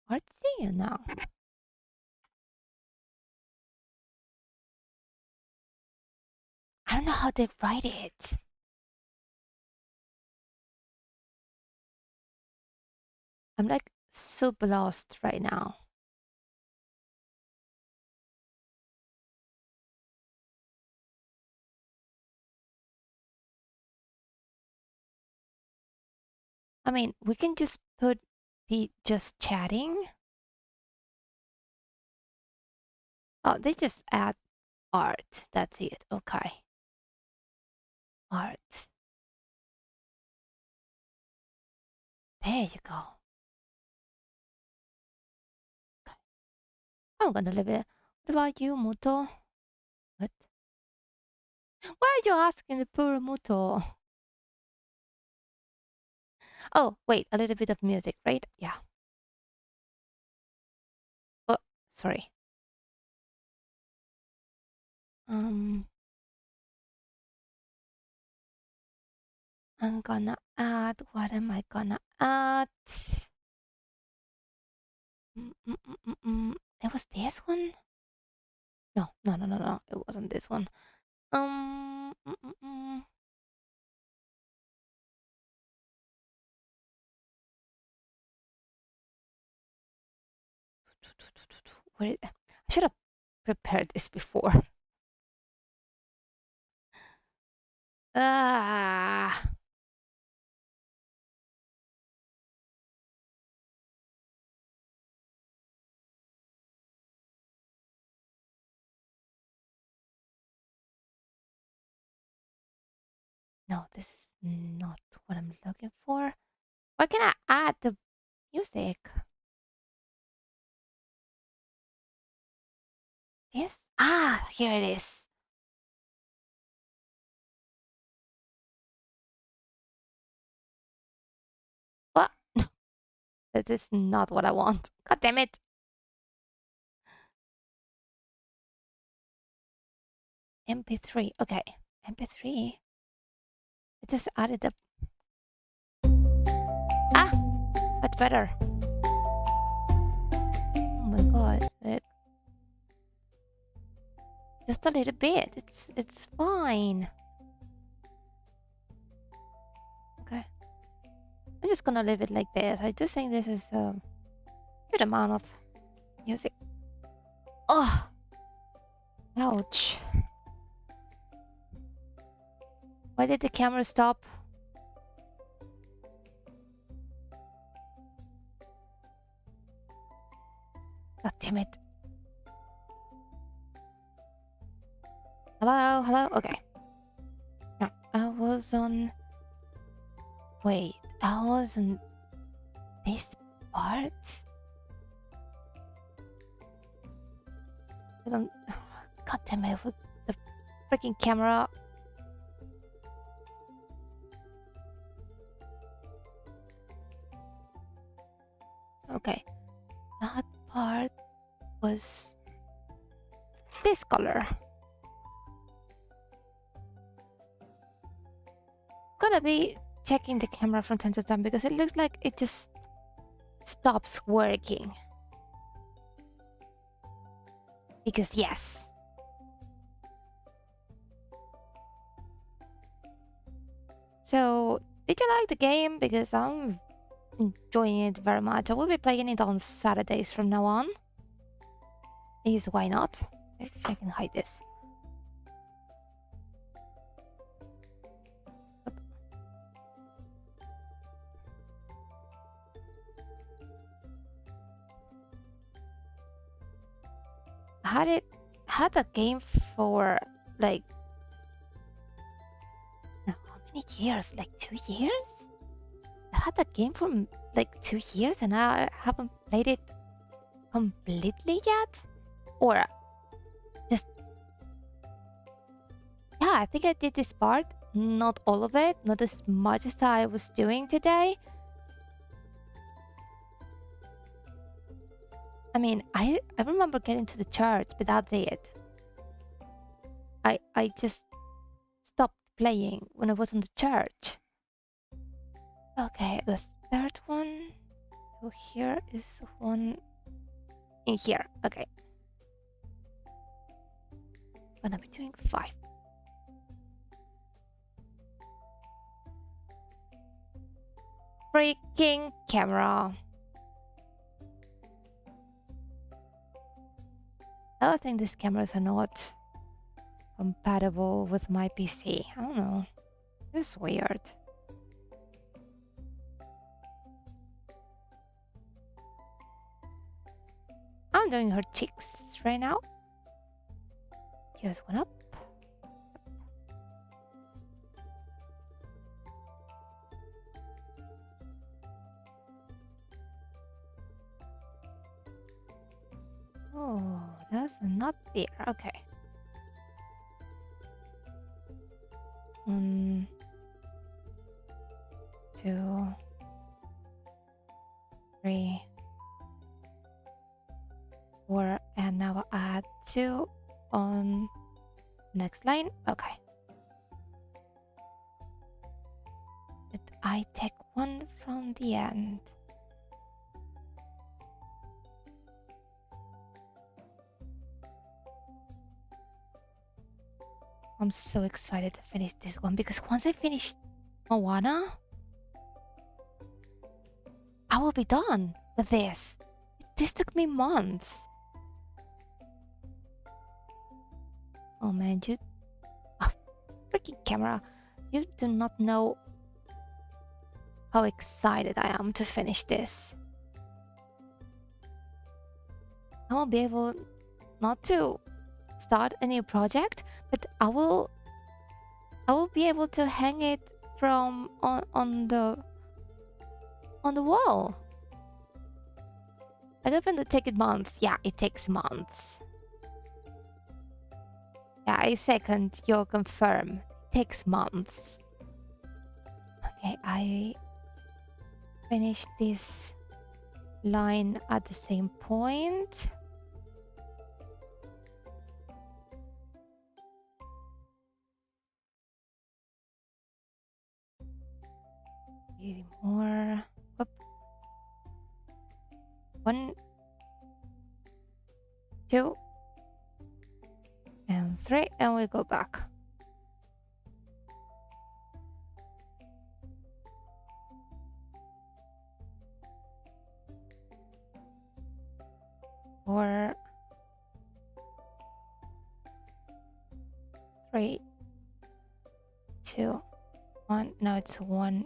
Let's see now. I don't know how to write it. I'm like super lost right now. I mean, we can just put the just chatting. Oh, they just add art. That's it. Okay. Art. There you go. Okay. I'm gonna leave it. What about you, Muto? What? Why are you asking the poor Muto? Oh, wait, a little bit of music, right? Yeah. Oh, sorry. I'm gonna add. What am I gonna add? There was this one? No, no, no, no, no. It wasn't this one. Um. mm, mm, mm. I should have prepared this before. Ah. No, this is not what I'm looking for. Where can I add the music? Yes. Ah, here it is. What? That is not what I want. God damn it. MP3. Okay. MP3. It just added the. Ah, that's better. Oh my god. Just a little bit. It's fine. Okay. I'm just gonna leave it like this. I just think this is a good amount of music. Oh, ouch. Why did the camera stop? God damn it. Hello, hello? Okay. No, I was on... Wait, I was on this part? God damn it, with the freaking camera. Okay, that part was this color. Gonna be checking the camera from time to time because it looks like it just stops working. Because yes. So, did you like the game? Because I'm enjoying it very much. I will be playing it on Saturdays from now on. Is why not? I can hide this. Had a game for like how many years? Like 2 years? I had that game for like 2 years and I haven't played it completely yet? Or just yeah, I think I did this part. Not all of it, not as much as I was doing today. I mean, I remember getting to the church, but that's it. I just stopped playing when I was in the church. Okay, the third one. So here is one in here. Okay. Gonna be doing 5. Freaking camera. I think these cameras are not compatible with my PC. I don't know. This is weird. I'm doing her cheeks right now. Here's one up. Oh, that's not there. Okay. 1, 2, 3, 4, and now I'll add 2 on next line. Okay. Did I take 1 from the end? I'm so excited to finish this one because once I finish Moana, I will be done with this. This took me months. Oh man, you... Oh, freaking camera. You do not know how excited I am to finish this. I will be able not to start a new project, but I will be able to hang it from on the wall. I don't think it take months. Yeah, it takes months. Yeah, I second your confirm. It takes months. Okay, I finished this line at the same point. More. Whoop. 1, 2, and 3, and we go back. Four, 3, 2, 1. Now it's 1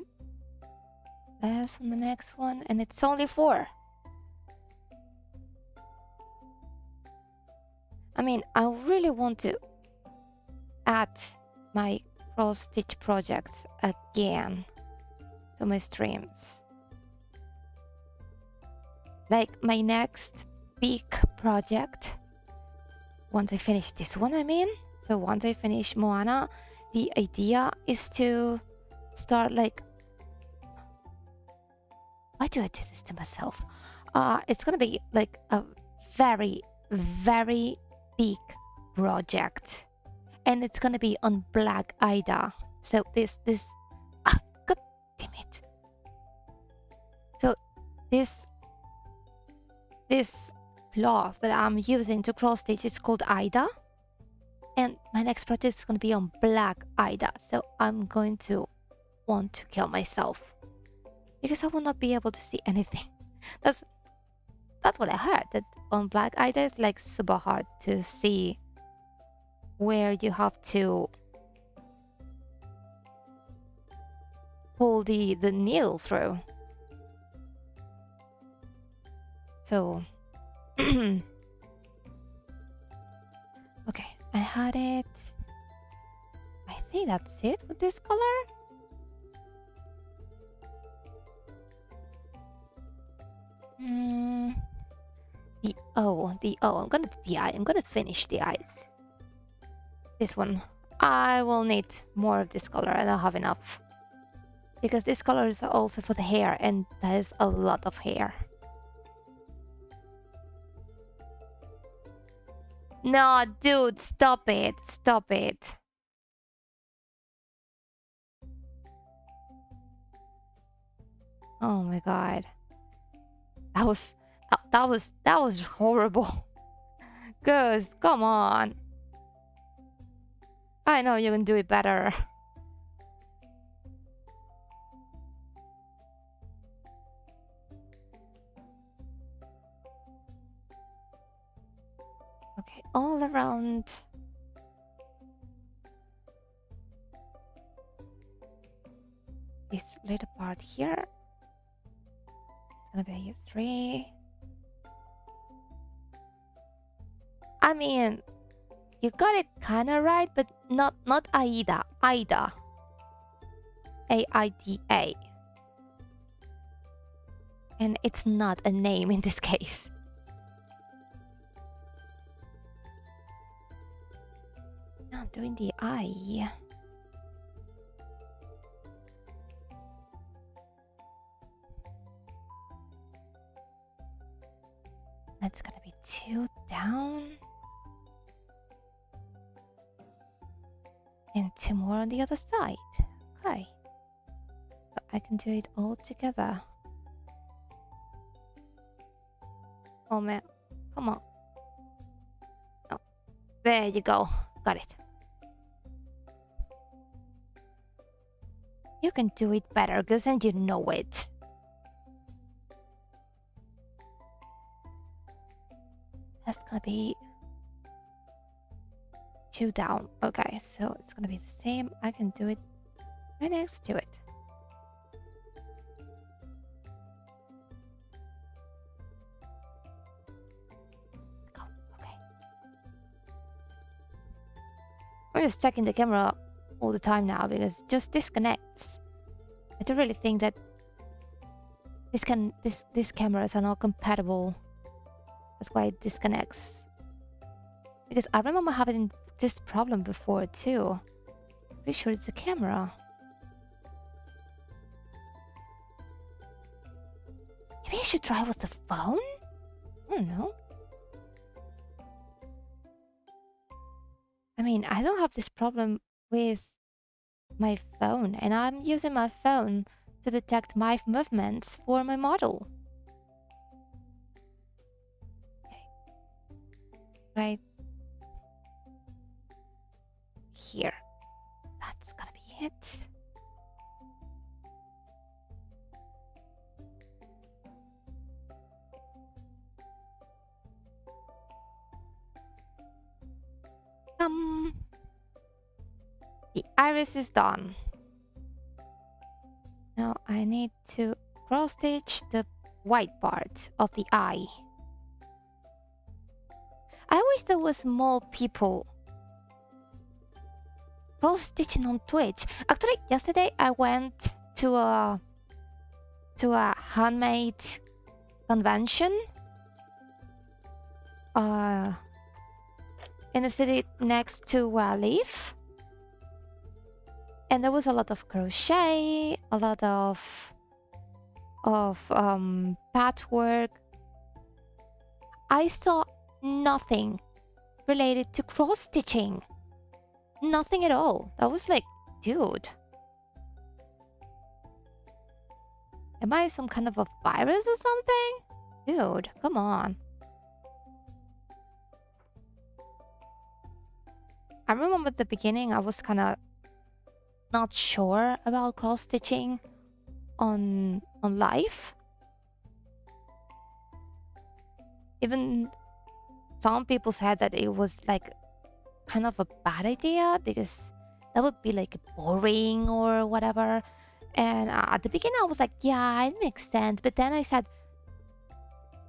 less on the next one, and it's only 4. I mean, I really want to add my cross-stitch projects again to my streams. Like my next big project, once I finish this one, I mean. So once I finish Moana, the idea is to start like... Why do I do this to myself? It's gonna be like a very, very big project, and it's gonna be on Black Ida. So this god damn it. So this cloth that I'm using to cross stitch is called Ida, and my next project is gonna be on Black Ida. So I'm going to want to kill myself because I will not be able to see anything. That's what I heard, that on Black Ida it's like super hard to see where you have to pull the needle through. So okay, I had it. I think that's it with this color. The O, I'm gonna do the eye. I'm gonna finish the eyes. This one, I will need more of this color. I don't have enough. Because this color is also for the hair, and that is a lot of hair. No, dude, stop it. Stop it. Oh my god. That was horrible. Cause come on. I know you can do it better. Okay, all around. This little part here. It's gonna be 3. I mean, you got it kinda right, but not Aida. Aida. AIDA. And it's not a name in this case. Now I'm doing the I. That's gonna be 2 down. And 2 more on the other side. Okay. So I can do it all together. Oh man, come on. Oh, there you go. Got it. You can do it better, because then you know it. That's gonna be 2 down. Okay, so it's gonna be the same. I can do it right next to it. Go. Okay. I'm just checking the camera all the time now because it just disconnects. I don't really think that these cameras are not compatible. That's why it disconnects. Because I remember having this problem before too. Pretty sure it's the camera. Maybe I should try with the phone? I don't know. I mean, I don't have this problem with my phone, and I'm using my phone to detect my movements for my model. Okay. Right here. That's gonna be it. The iris is done. Now I need to cross stitch the white part of the eye. I wish there was more people cross stitching on Twitch. Actually, yesterday I went to a handmade convention in the city next to where I live. And there was a lot of crochet, a lot of patchwork. I saw nothing related to cross stitching. Nothing at all. I was like, dude, am I some kind of a virus or something? Dude, come on. I remember at the beginning I was kind of not sure about cross stitching on live. Even some people said that it was like kind of a bad idea because that would be like boring or whatever. And at the beginning I was like, yeah, it makes sense. But then I said,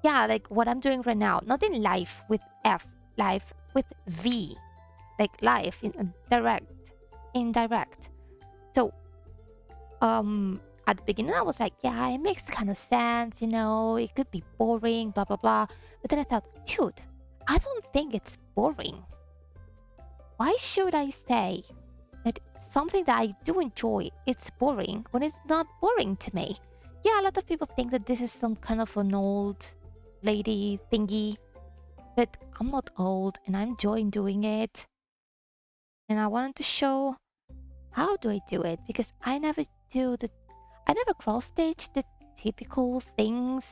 yeah, like what I'm doing right now, not in live with F, live with V, like live in indirect. So at the beginning I was like, yeah, it makes kind of sense, you know, it could be boring, blah blah blah. But then I thought, dude, I don't think it's boring. Why should I say something that I do enjoy, it's boring when it's not boring to me. Yeah, a lot of people think that this is some kind of an old lady thingy, but I'm not old and I'm enjoying doing it. And I wanted to show how do I do it, because I never cross stitch the typical things,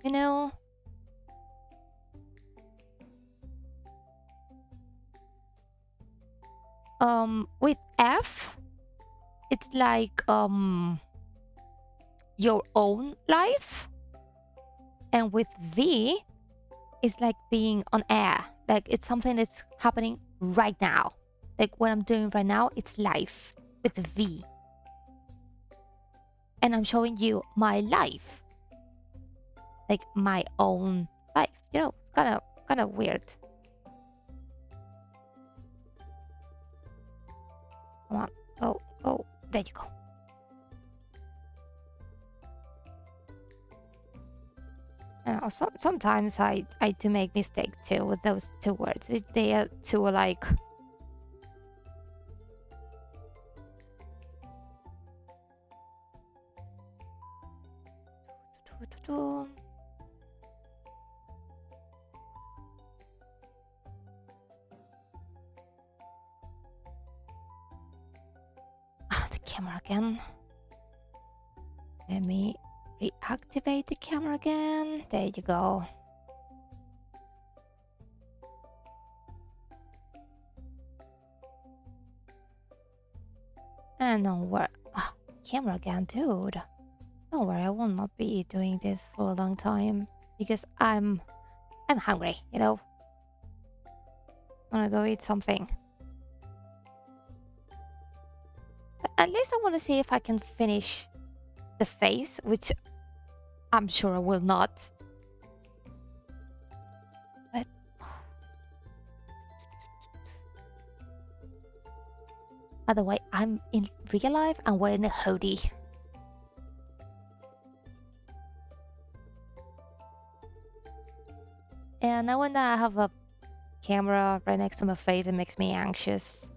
you know. With F, it's like your own life, and with V, it's like being on air, like it's something that's happening right now, like what I'm doing right now. It's life with V, and I'm showing you my life, like my own life, you know. Kind of weird. Come on, go, there you go. Sometimes I do make mistakes too with those two words. They are too like. The camera again. Let me reactivate the camera again. There you go. And don't worry. Camera again, dude. Don't worry, I will not be doing this for a long time because I'm hungry, you know. I wanna go eat something. At least I wanna see if I can finish the face, which I'm sure I will not. But by the way, I'm in real life, I'm wearing a hoodie. And now when I have a camera right next to my face, it makes me anxious.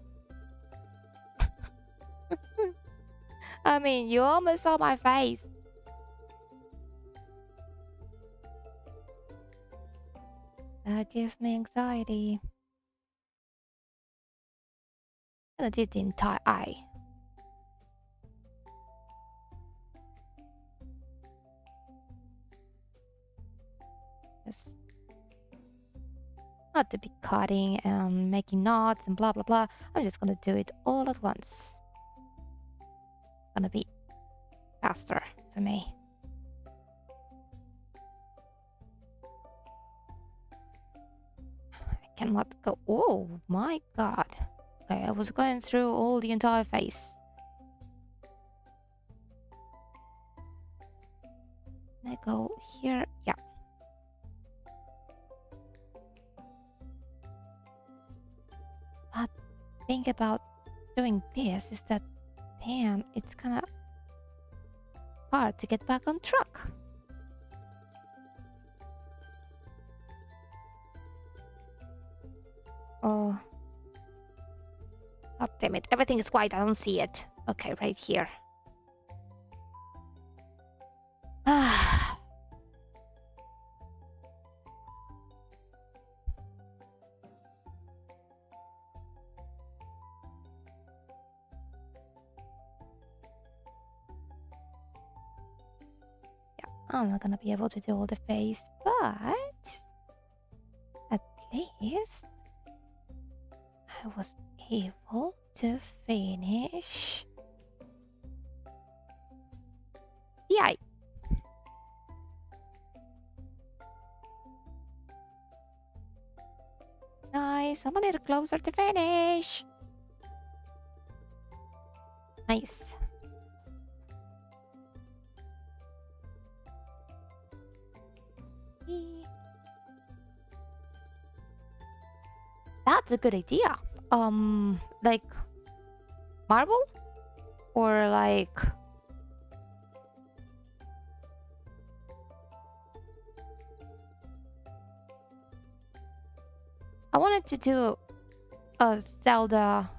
I mean, you almost saw my face. That gives me anxiety. I did the entire eye. Just not to be cutting and making knots and blah blah blah. I'm just gonna do it all at once. Gonna be faster for me. I cannot go. Oh my god. Okay, I was going through all the entire face. I go here. Yeah. But think about doing this is that, damn, it's kind of hard to get back on track. Oh. God damn it. Everything is white. I don't see it. Okay, right here. Ah. I'm not gonna be able to do all the face, but at least I was able to finish the eye. Nice, I'm a little closer to finish. Nice. That's a good idea. Like marble or like I wanted to do a Zelda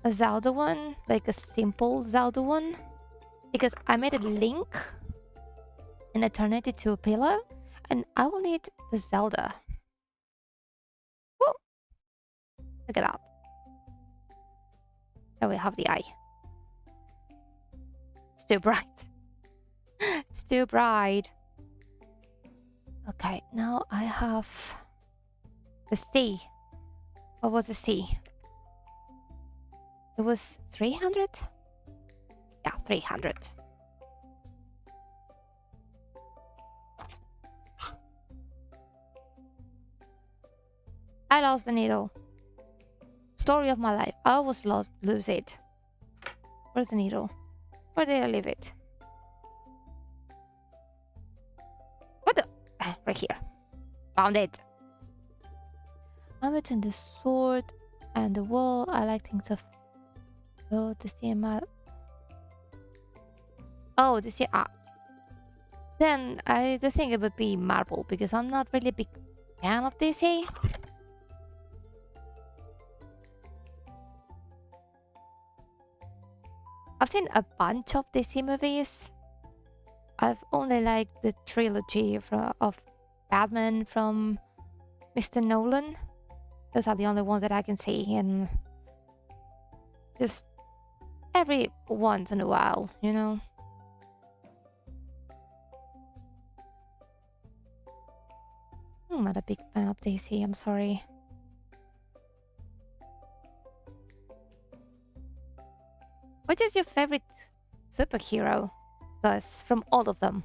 a Zelda one, like a simple Zelda one, because I made a link and I turned it into a pillow, and I will need the Zelda. Woo! Look at that. Now we have the eye. It's too bright. It's too bright. Okay, now I have the sea. What was the sea? It was 300? Yeah, 300. I lost the needle. Story of my life. I always lose it. Where's the needle? Where did I leave it? What the? Right here. Found it. I'm between the sword and the wall. I like things of... Oh, the CMR. Oh, the CMR. Then I think it would be marble, because I'm not really a big fan of DC. I've seen a bunch of DC movies. I've only liked the trilogy of Batman from Mr. Nolan. Those are the only ones that I can see, and just every once in a while, you know. I'm not a big fan of DC, I'm sorry. What is your favorite superhero? Because from all of them.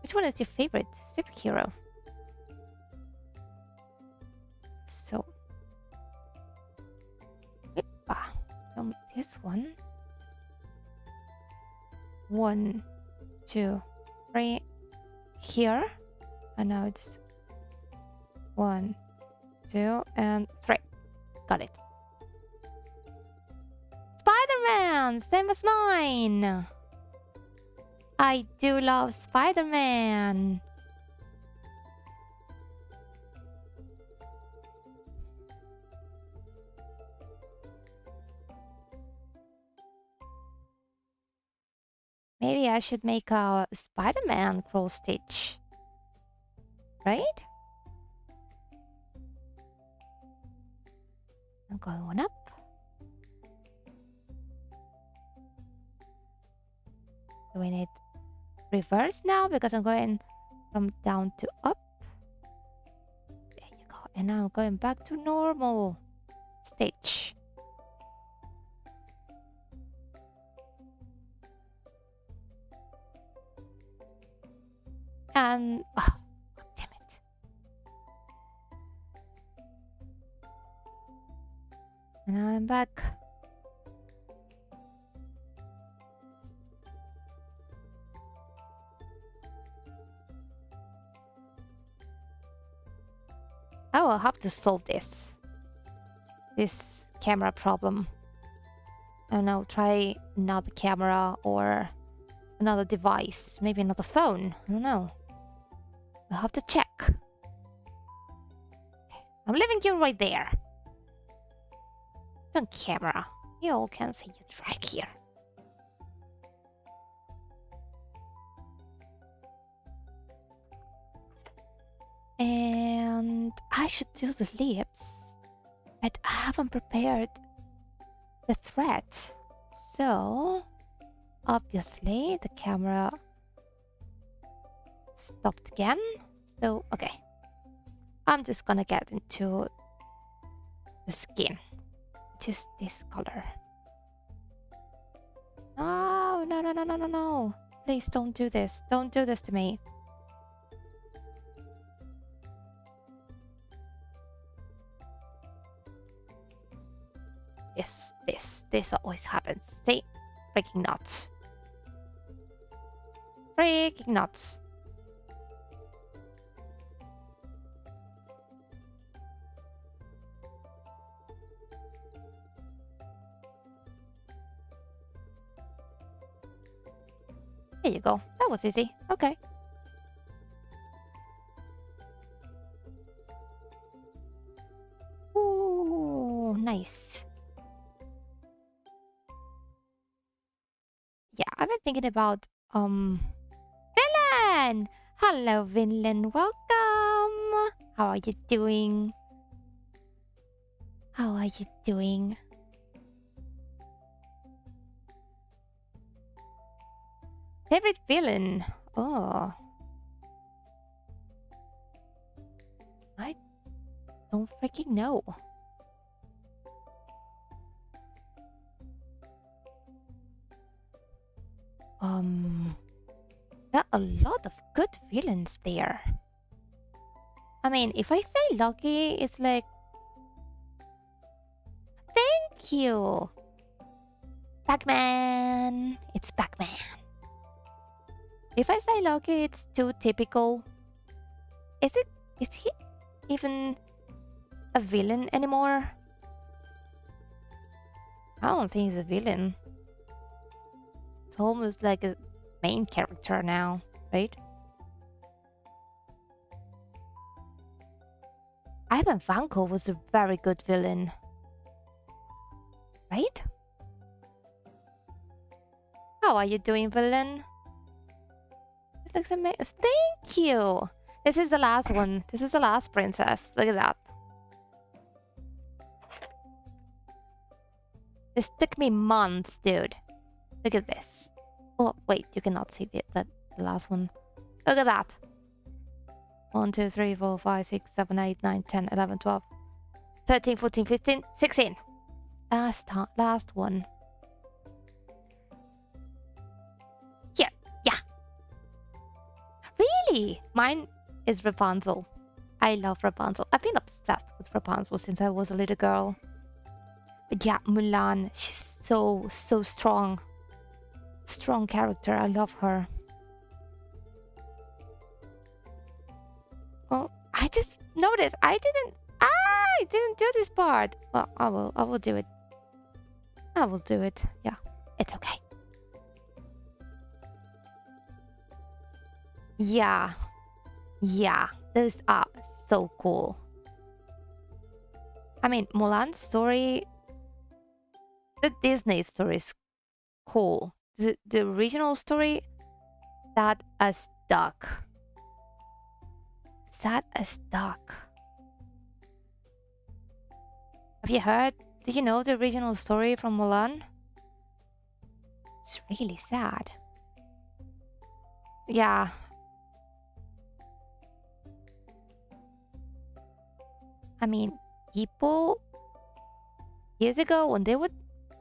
Which one is your favorite superhero? So, from this one. 1, 2, 3 here, and now it's 1, 2, and 3. Got it. Spider-Man, same as mine. I do love Spider-Man. Maybe I should make a Spider-Man cross stitch, right? I'm going one up. Doing it reverse now because I'm going from down to up. There you go. And now I'm going back to normal stitch. And oh, God damn it. And I'm back. I will have to solve this camera problem. I don't know, try another camera or another device, maybe another phone. I don't know. I'll have to check. Okay. I'm leaving you right there. It's on camera. You all can see you drag here. And I should do the lips, but I haven't prepared the thread. So obviously the camera stopped again. So okay, I'm just gonna get into the skin, which is this color. No, no, no, no, no, no, no. Please don't do this. Don't do this to me. This always happens. See? Freaking nuts. Freaking nuts. There you go. That was easy. Okay. nice. Yeah, I've been thinking about Vinland! Hello Vinland, welcome! How are you doing? How are you doing? Favorite villain? Oh. I don't freaking know. There are a lot of good villains there. I mean, if I say Lucky, it's like... Thank you! Pac-Man! It's Pac-Man. If I say Lucky, it's too typical. Is he even a villain anymore? I don't think he's a villain. It's almost like a main character now, right? Ivan Vanko was a very good villain. Right? How are you doing, villain? It looks amazing. Thank you! This is the last one. This is the last princess. Look at that. This took me months, dude. Look at this. Oh, wait, you cannot see the last one. Look at that. 1, 2, 3, 4, 5, 6, 7, 8, 9, 10, 11, 12, 13, 14, 15, 16. Last one. Here, yeah. Really? Mine is Rapunzel. I love Rapunzel. I've been obsessed with Rapunzel since I was a little girl. But yeah, Mulan, she's so strong. Strong character. I love her. Well, I just noticed I didn't do this part. Well, I will do it. I will do it. Yeah, it's okay. Yeah. Yeah, those are so cool. I mean, Mulan's story, the Disney story is cool. The original story, sad as duck. Sad as duck. Have you heard? Do you know the original story from Mulan? It's really sad. Yeah. I mean, people years ago when they would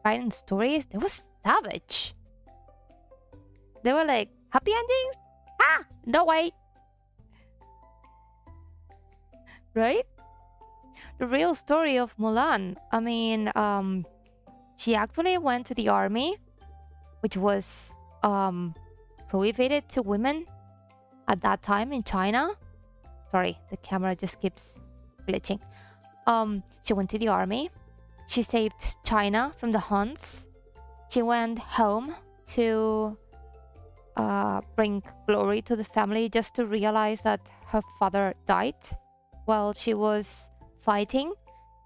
write in stories, they were savage. They were like, happy endings? Ah, no way. Right? The real story of Mulan. I mean, she actually went to the army, which was prohibited to women at that time in China. Sorry, the camera just keeps glitching. She went to the army. She saved China from the Huns. She went home to bring glory to the family, just to realize that her father died while she was fighting.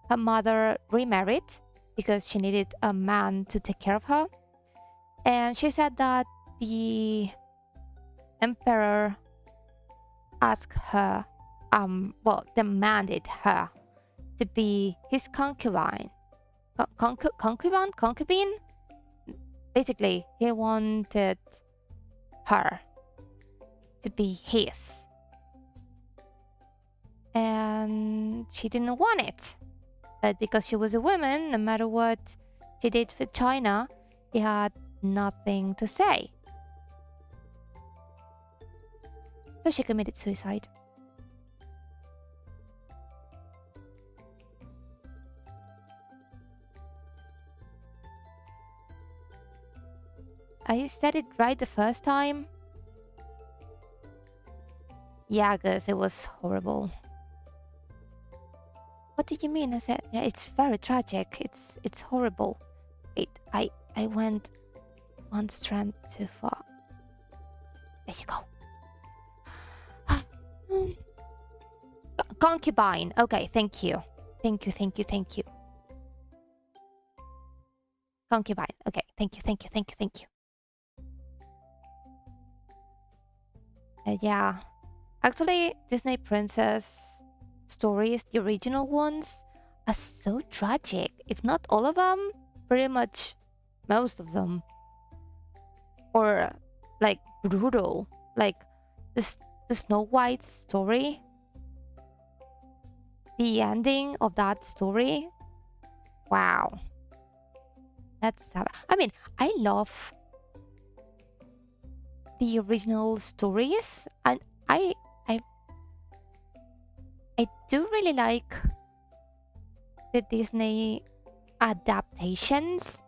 Her mother remarried because she needed a man to take care of her. And she said that the emperor asked her, demanded her to be his concubine. Concubine? Basically, he wanted her to be his. And she didn't want it. But because she was a woman, no matter what she did for China, he had nothing to say. So she committed suicide. I said it right the first time. Yeah, guys, it was horrible. What do you mean? I said, yeah, it's very tragic. It's horrible. Wait, I went one strand too far. There you go. Concubine. Okay, thank you. Thank you. Concubine. Okay, thank you, thank you, thank you, thank you. Yeah, actually, Disney princess stories, the original ones, are so tragic. If not all of them, pretty much most of them. Or like brutal. Like the Snow White story. The ending of that story. Wow. That's sad. I mean, I love the original stories, and I I I do really like the Disney adaptations,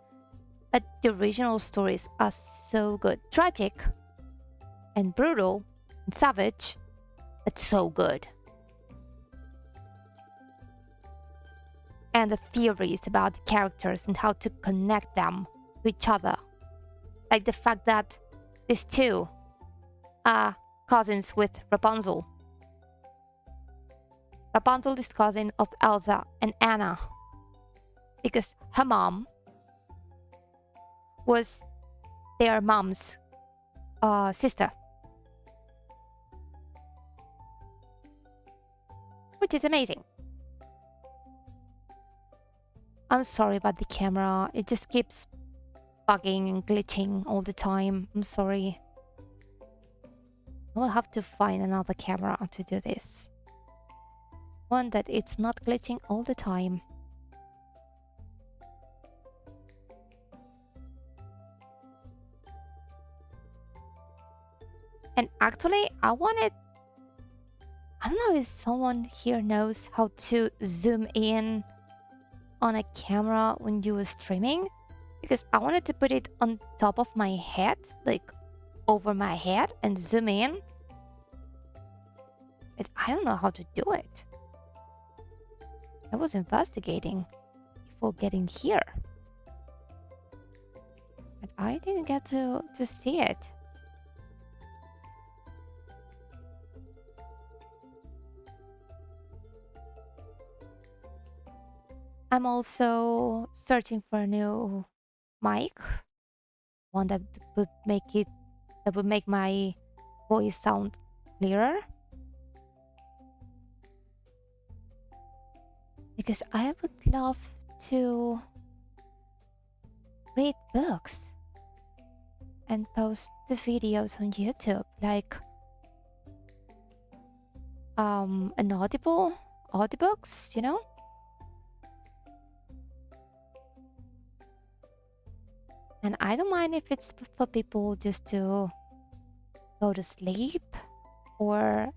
but the original stories are so good. Tragic and brutal and savage, but so good. And the theories about the characters and how to connect them to each other. Like the fact that these two are cousins with Rapunzel. Rapunzel is cousin of Elsa and Anna. Because her mom was their mom's sister. Which is amazing. I'm sorry about the camera. It just keeps bugging and glitching all the time. I'm sorry. I will have to find another camera to do this. One that it's not glitching all the time. And actually, I don't know if someone here knows how to zoom in on a camera when you were streaming, because I wanted to put it on top of my head, like over my head, and zoom in. But I don't know how to do it. I was investigating before getting here, but I didn't get to see it. I'm also searching for a new mic, one that would make my voice sound clearer. Because I would love to read books and post the videos on YouTube, like an audiobooks, you know? And I don't mind if it's for people just to go to sleep, or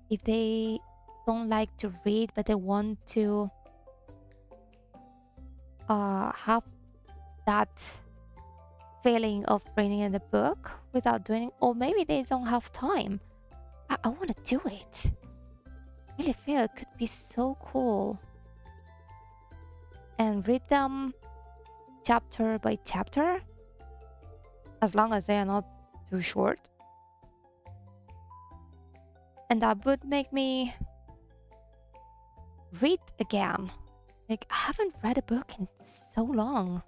if they don't like to read but they want to have that feeling of reading in the book without doing, or maybe they don't have time. I want to do it. I really feel it could be so cool. And read them chapter by chapter, as long as they are not too short. And that would make me read again. Like, I haven't read a book in so long.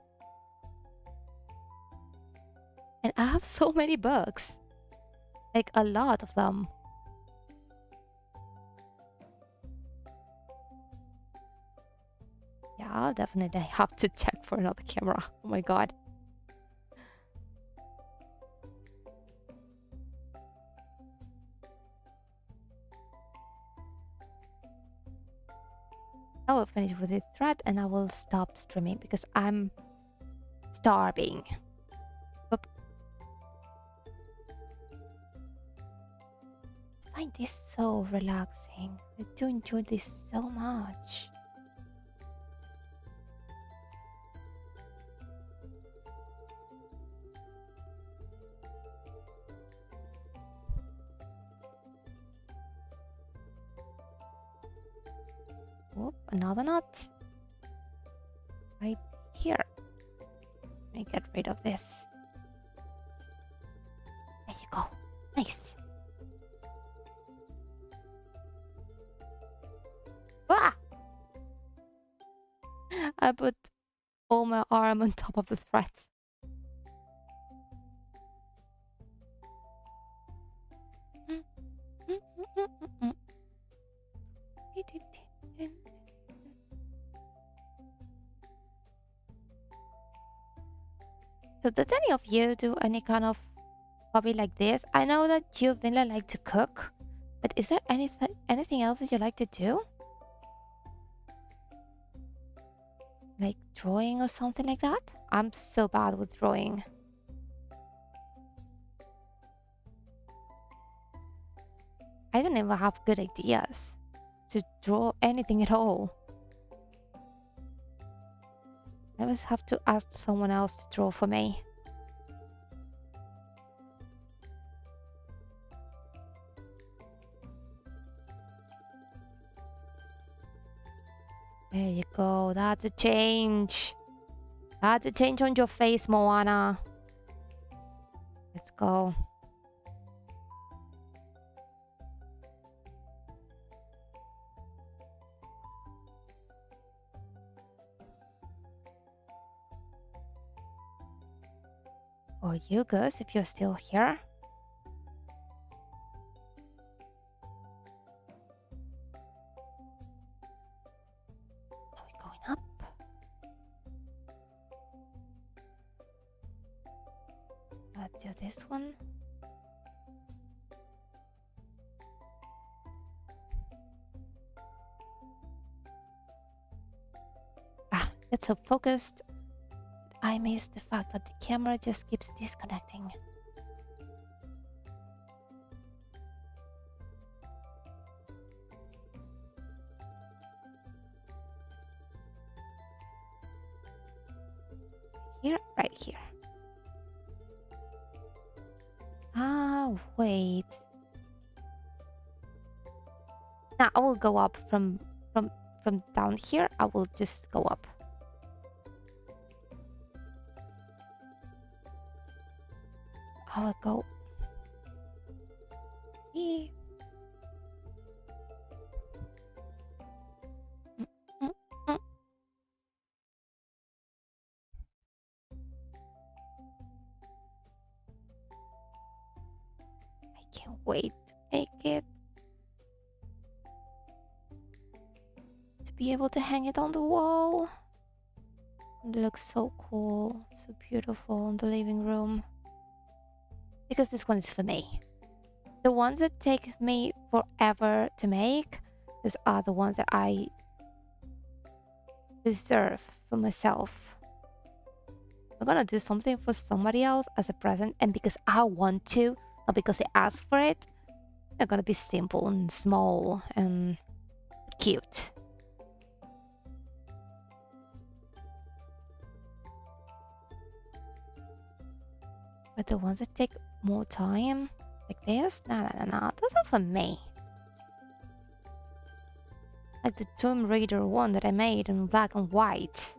And I have so many books. Like, a lot of them. Yeah, I'll definitely have to check for another camera. Oh my god. I will finish with this thread and I will stop streaming because I'm starving. Oop. I find this so relaxing. I do enjoy this so much. Oop, another knot. Right here. Let me get rid of this. There you go. Nice. Ah! I put all my arm on top of the thread. So did any of you do any kind of hobby like this? I know that you really like to cook, but is there anything else that you like to do? Like drawing or something like that? I'm so bad with drawing. I don't even have good ideas to draw anything at all. I always have to ask someone else to draw for me. There you go. That's a change. That's a change on your face, Moana. Let's go. Or you, Gus, if you're still here. Are we going up? Let's do this one. It's so focused. I miss the fact that the camera just keeps disconnecting. Here, right here. Ah, wait. Now I will go up from down here. I will just go up. I will go. Here. I can't wait to make it. To be able to hang it on the wall. It looks so cool, so beautiful in the living room. Because this one is for me. The ones that take me forever to make, those are the ones that I reserve for myself. I'm gonna do something for somebody else as a present, and because I want to, not because they ask for it, they're gonna be simple and small and cute. But the ones that take more time, like this, no, those are for me. Like the Tomb Raider one that I made in black and white.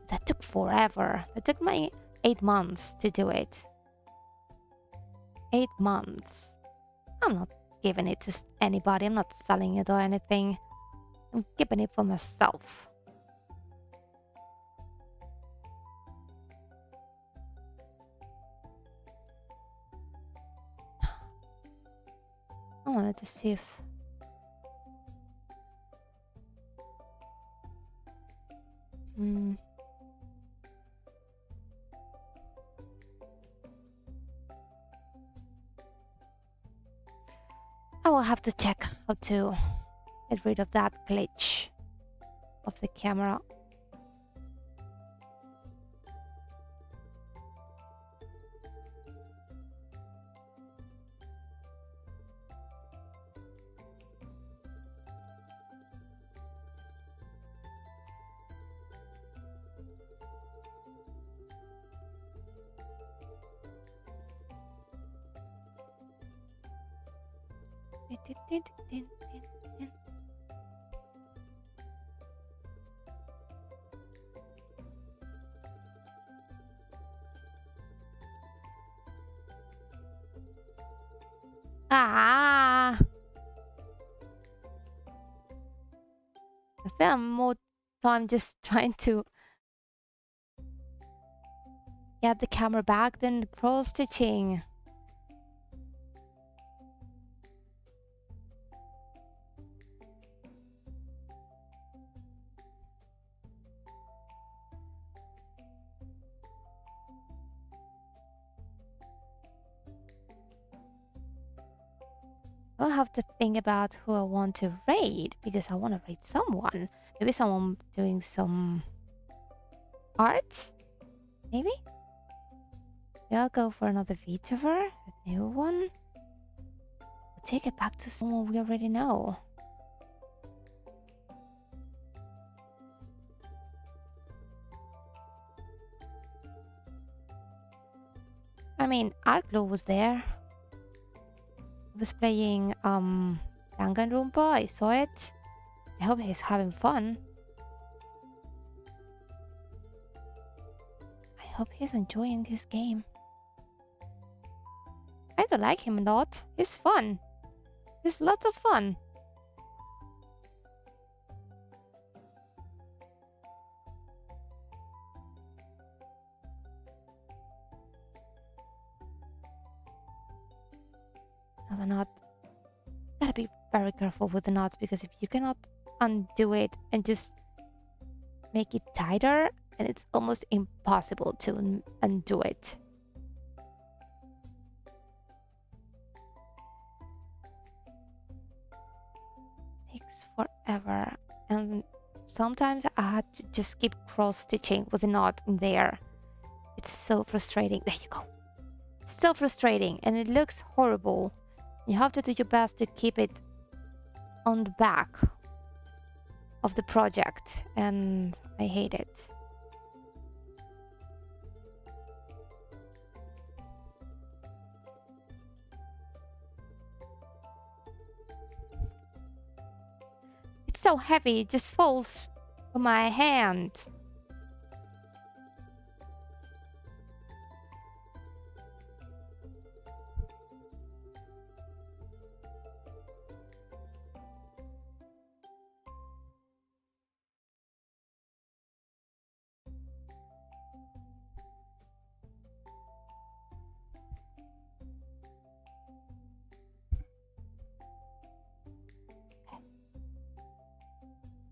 That took forever. That took me 8 months to do it. 8 months. I'm not giving it to anybody. I'm not selling it or anything. I'm keeping it for myself. I wanted to see if I will have to check how to get rid of that glitch of the camera. Ah! I spent more time just trying to get the camera back, then cross-stitching. I'll have to think about who I want to raid, because I want to raid someone. Maybe someone doing some art? Maybe? Yeah, I'll go for another VTuber, a new one. We'll take it back to someone we already know. I mean, Artglow was there. He was playing Danganronpa, I saw it. I hope he's having fun. I hope he's enjoying his game. I don't like him a lot. He's fun. He's lots of fun. Now the knot. Gotta be very careful with the knots, because if you cannot undo it and just make it tighter, and it's almost impossible to undo it. Takes forever, and sometimes I had to just keep cross-stitching with the knot in there. It's so frustrating. There you go. It's so frustrating, and it looks horrible. You have to do your best to keep it on the back of the project, and I hate it. It's so heavy, it just falls from my hand.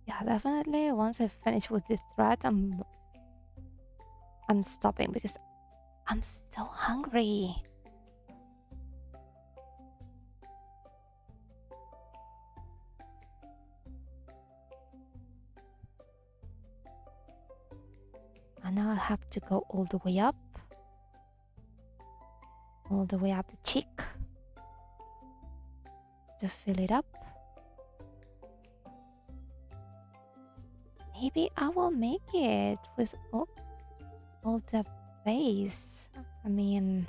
Yeah, definitely. Once I finish with this thread, I'm stopping, because I'm so hungry. And now I have to go all the way up the cheek to fill it up. Maybe I will make it with all the face. I mean,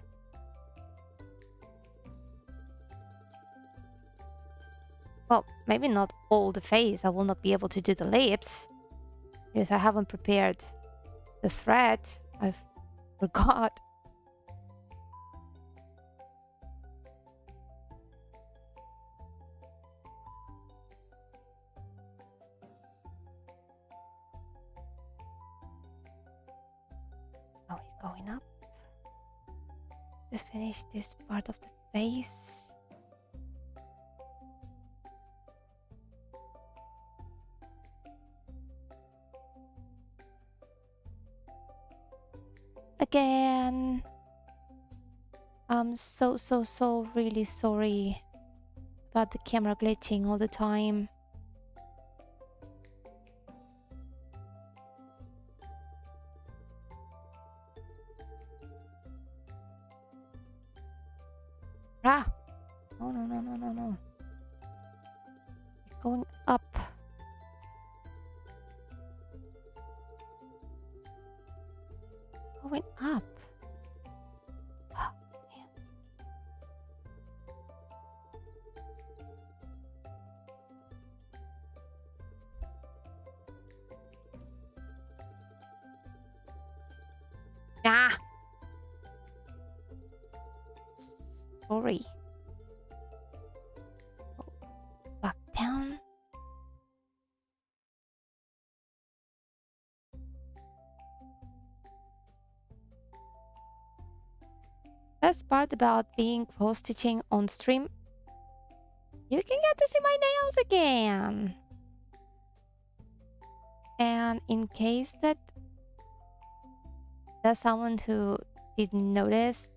well, maybe not all the face. I will not be able to do the lips, because I haven't prepared the thread. I forgot. Now we're going up to finish this part of the face. Again, I'm so really sorry about the camera glitching all the time. Ah! No, no, no, no, no, no. It's going up. Going up. Oh, man. Ah! Sorry. Go back down. best part about being cross-stitching on stream, you can get to see my nails again. And in case that there's someone who didn't notice,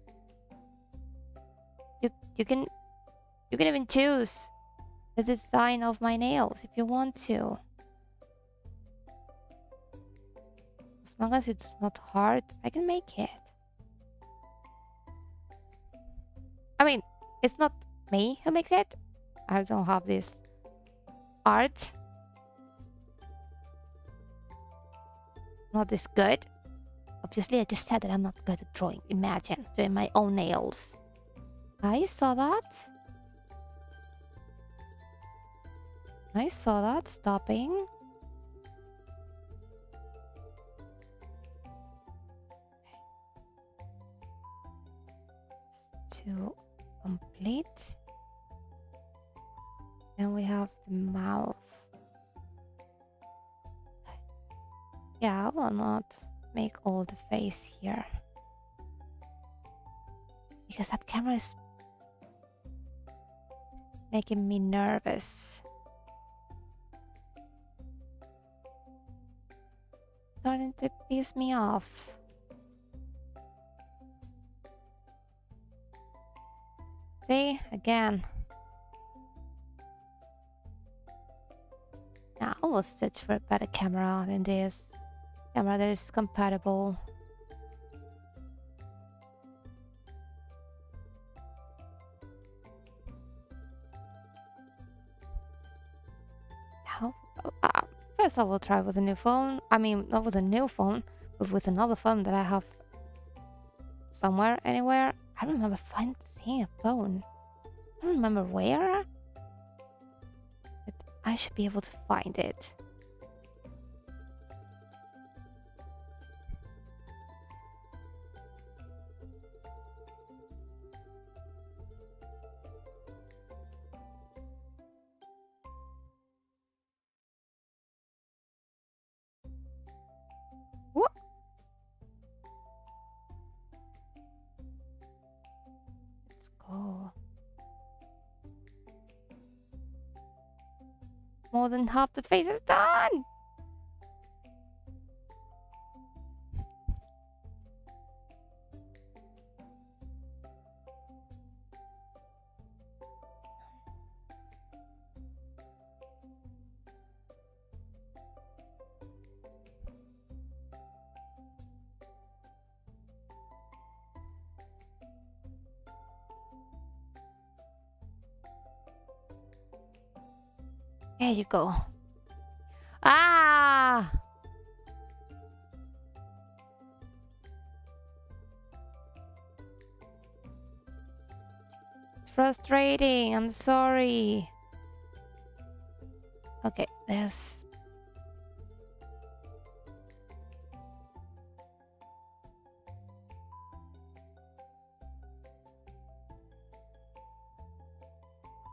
you can even choose the design of my nails if you want to. As long as it's not hard, I can make it. I mean, it's not me who makes it. I don't have this art. Not this good. Obviously, I just said that I'm not good at drawing. Imagine doing my own nails. I saw that. I saw that stopping. To complete. Then we have the mouth. Yeah, I will not make all the face here. Because that camera is making me nervous. Starting to piss me off. See, again. Now I will search for a better camera than this. Camera that is compatible. How? First I will try with a new phone. I mean, not with a new phone, but with another phone that I have somewhere, anywhere. I don't remember seeing a phone. I don't remember where. But I should be able to find it. What? Let's go. More than half the face is done! There you go. Ah! It's frustrating. I'm sorry. Okay, there's...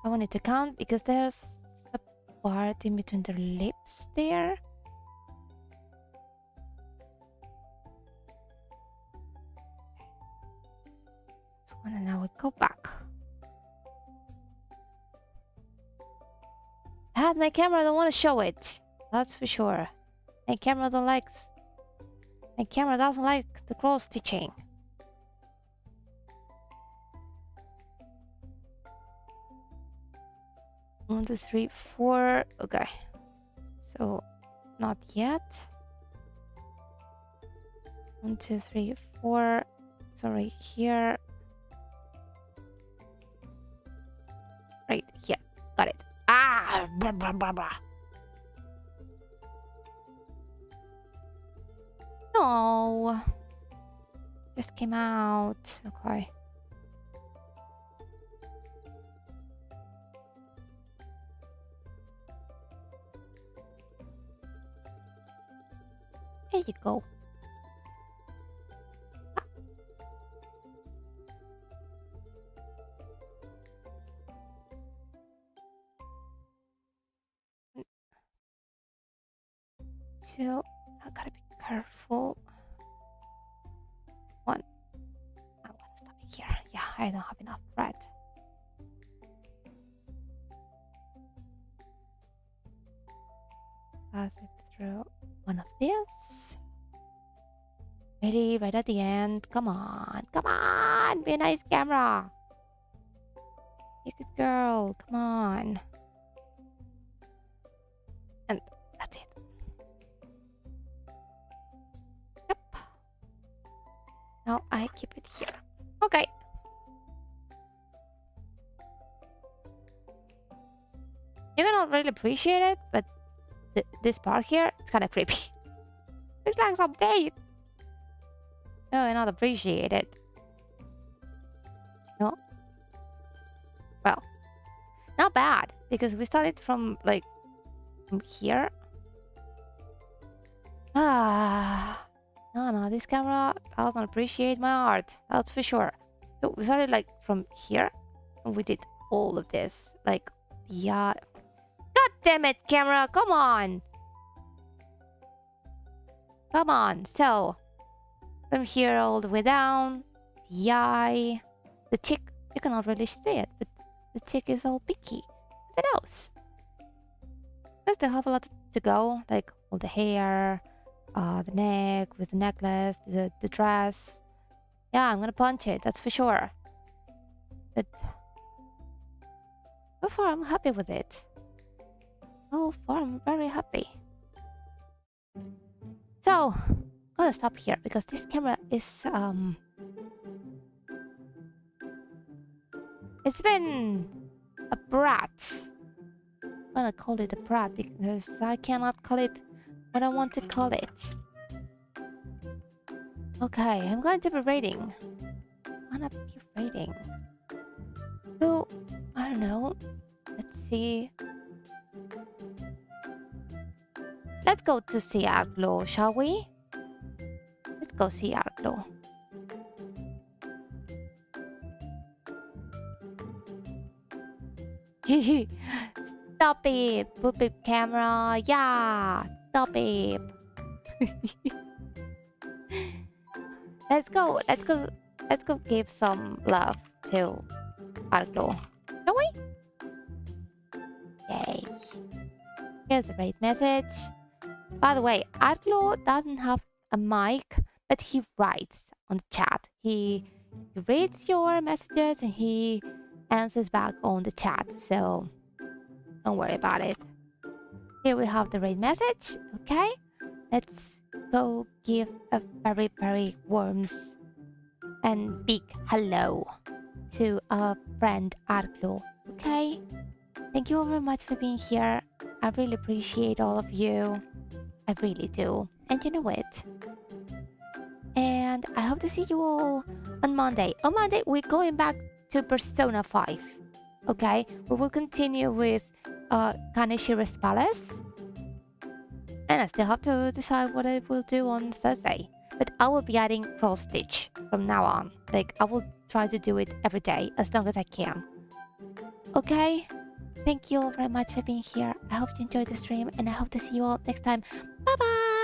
I wanted to count because there's a part in between their lips there. So and now we go back. My camera don't want to show it. That's for sure. My camera doesn't like the cross stitching. 1, 2, 3, 4. Okay. So not yet. 1, 2, 3, 4. Sorry, here. Right here. Got it. Ah! Blah, blah, blah, blah. No. Just came out. Okay. There you go. Ah. Two. I gotta be careful. 1. I want to stop it here. Yeah. I don't have enough bread. Pass me through one of these. Ready, right at the end. Come on, come on, be a nice camera. You good girl, come on. And that's it. Yep. Now I keep it here. Okay. You cannot really appreciate it, but this part here, it's kind of creepy. It's like some date. No, I not appreciate it. No. Well, not bad because we started from like from here. No, this camera doesn't appreciate my art. That's for sure. So we started like from here, and we did all of this. Like, yeah. God damn it, camera! Come on. Come on. So from here all the way down, the eye, the chick. You cannot really see it, but the chick is all picky. The nose. Because they have a lot to go, like all the hair, the neck with the necklace, the dress. Yeah, I'm gonna punch it, that's for sure. But so far I'm happy with it. So far I'm very happy. So, gonna stop here because this camera is it's been a brat. I'm gonna call it a brat because I cannot call it what I want to call it. Okay, I'm going to be rating. So, I don't know. Let's see. Let's go to see Arglo, shall we? Let's go see Arglo. Stop it, boop beep camera. Yeah, stop it. Let's go give some love to Arglo, shall we? Yay. Here's a great message. By the way, Arglo doesn't have a mic, but he writes on the chat. He reads your messages and he answers back on the chat, so don't worry about it. Here we have the raid message. Okay, let's go give a very, very warm and big hello to our friend Arglo. Okay, thank you all very much for being here. I really appreciate all of you. I really do, and you know it. And I hope to see you all on Monday. On Monday, we're going back to Persona 5. Okay, we will continue with Kaneshira's Palace. And I still have to decide what I will do on Thursday. But I will be adding cross stitch from now on. Like, I will try to do it every day as long as I can. Okay? Thank you all very much for being here. I hope you enjoyed the stream and I hope to see you all next time. Bye bye!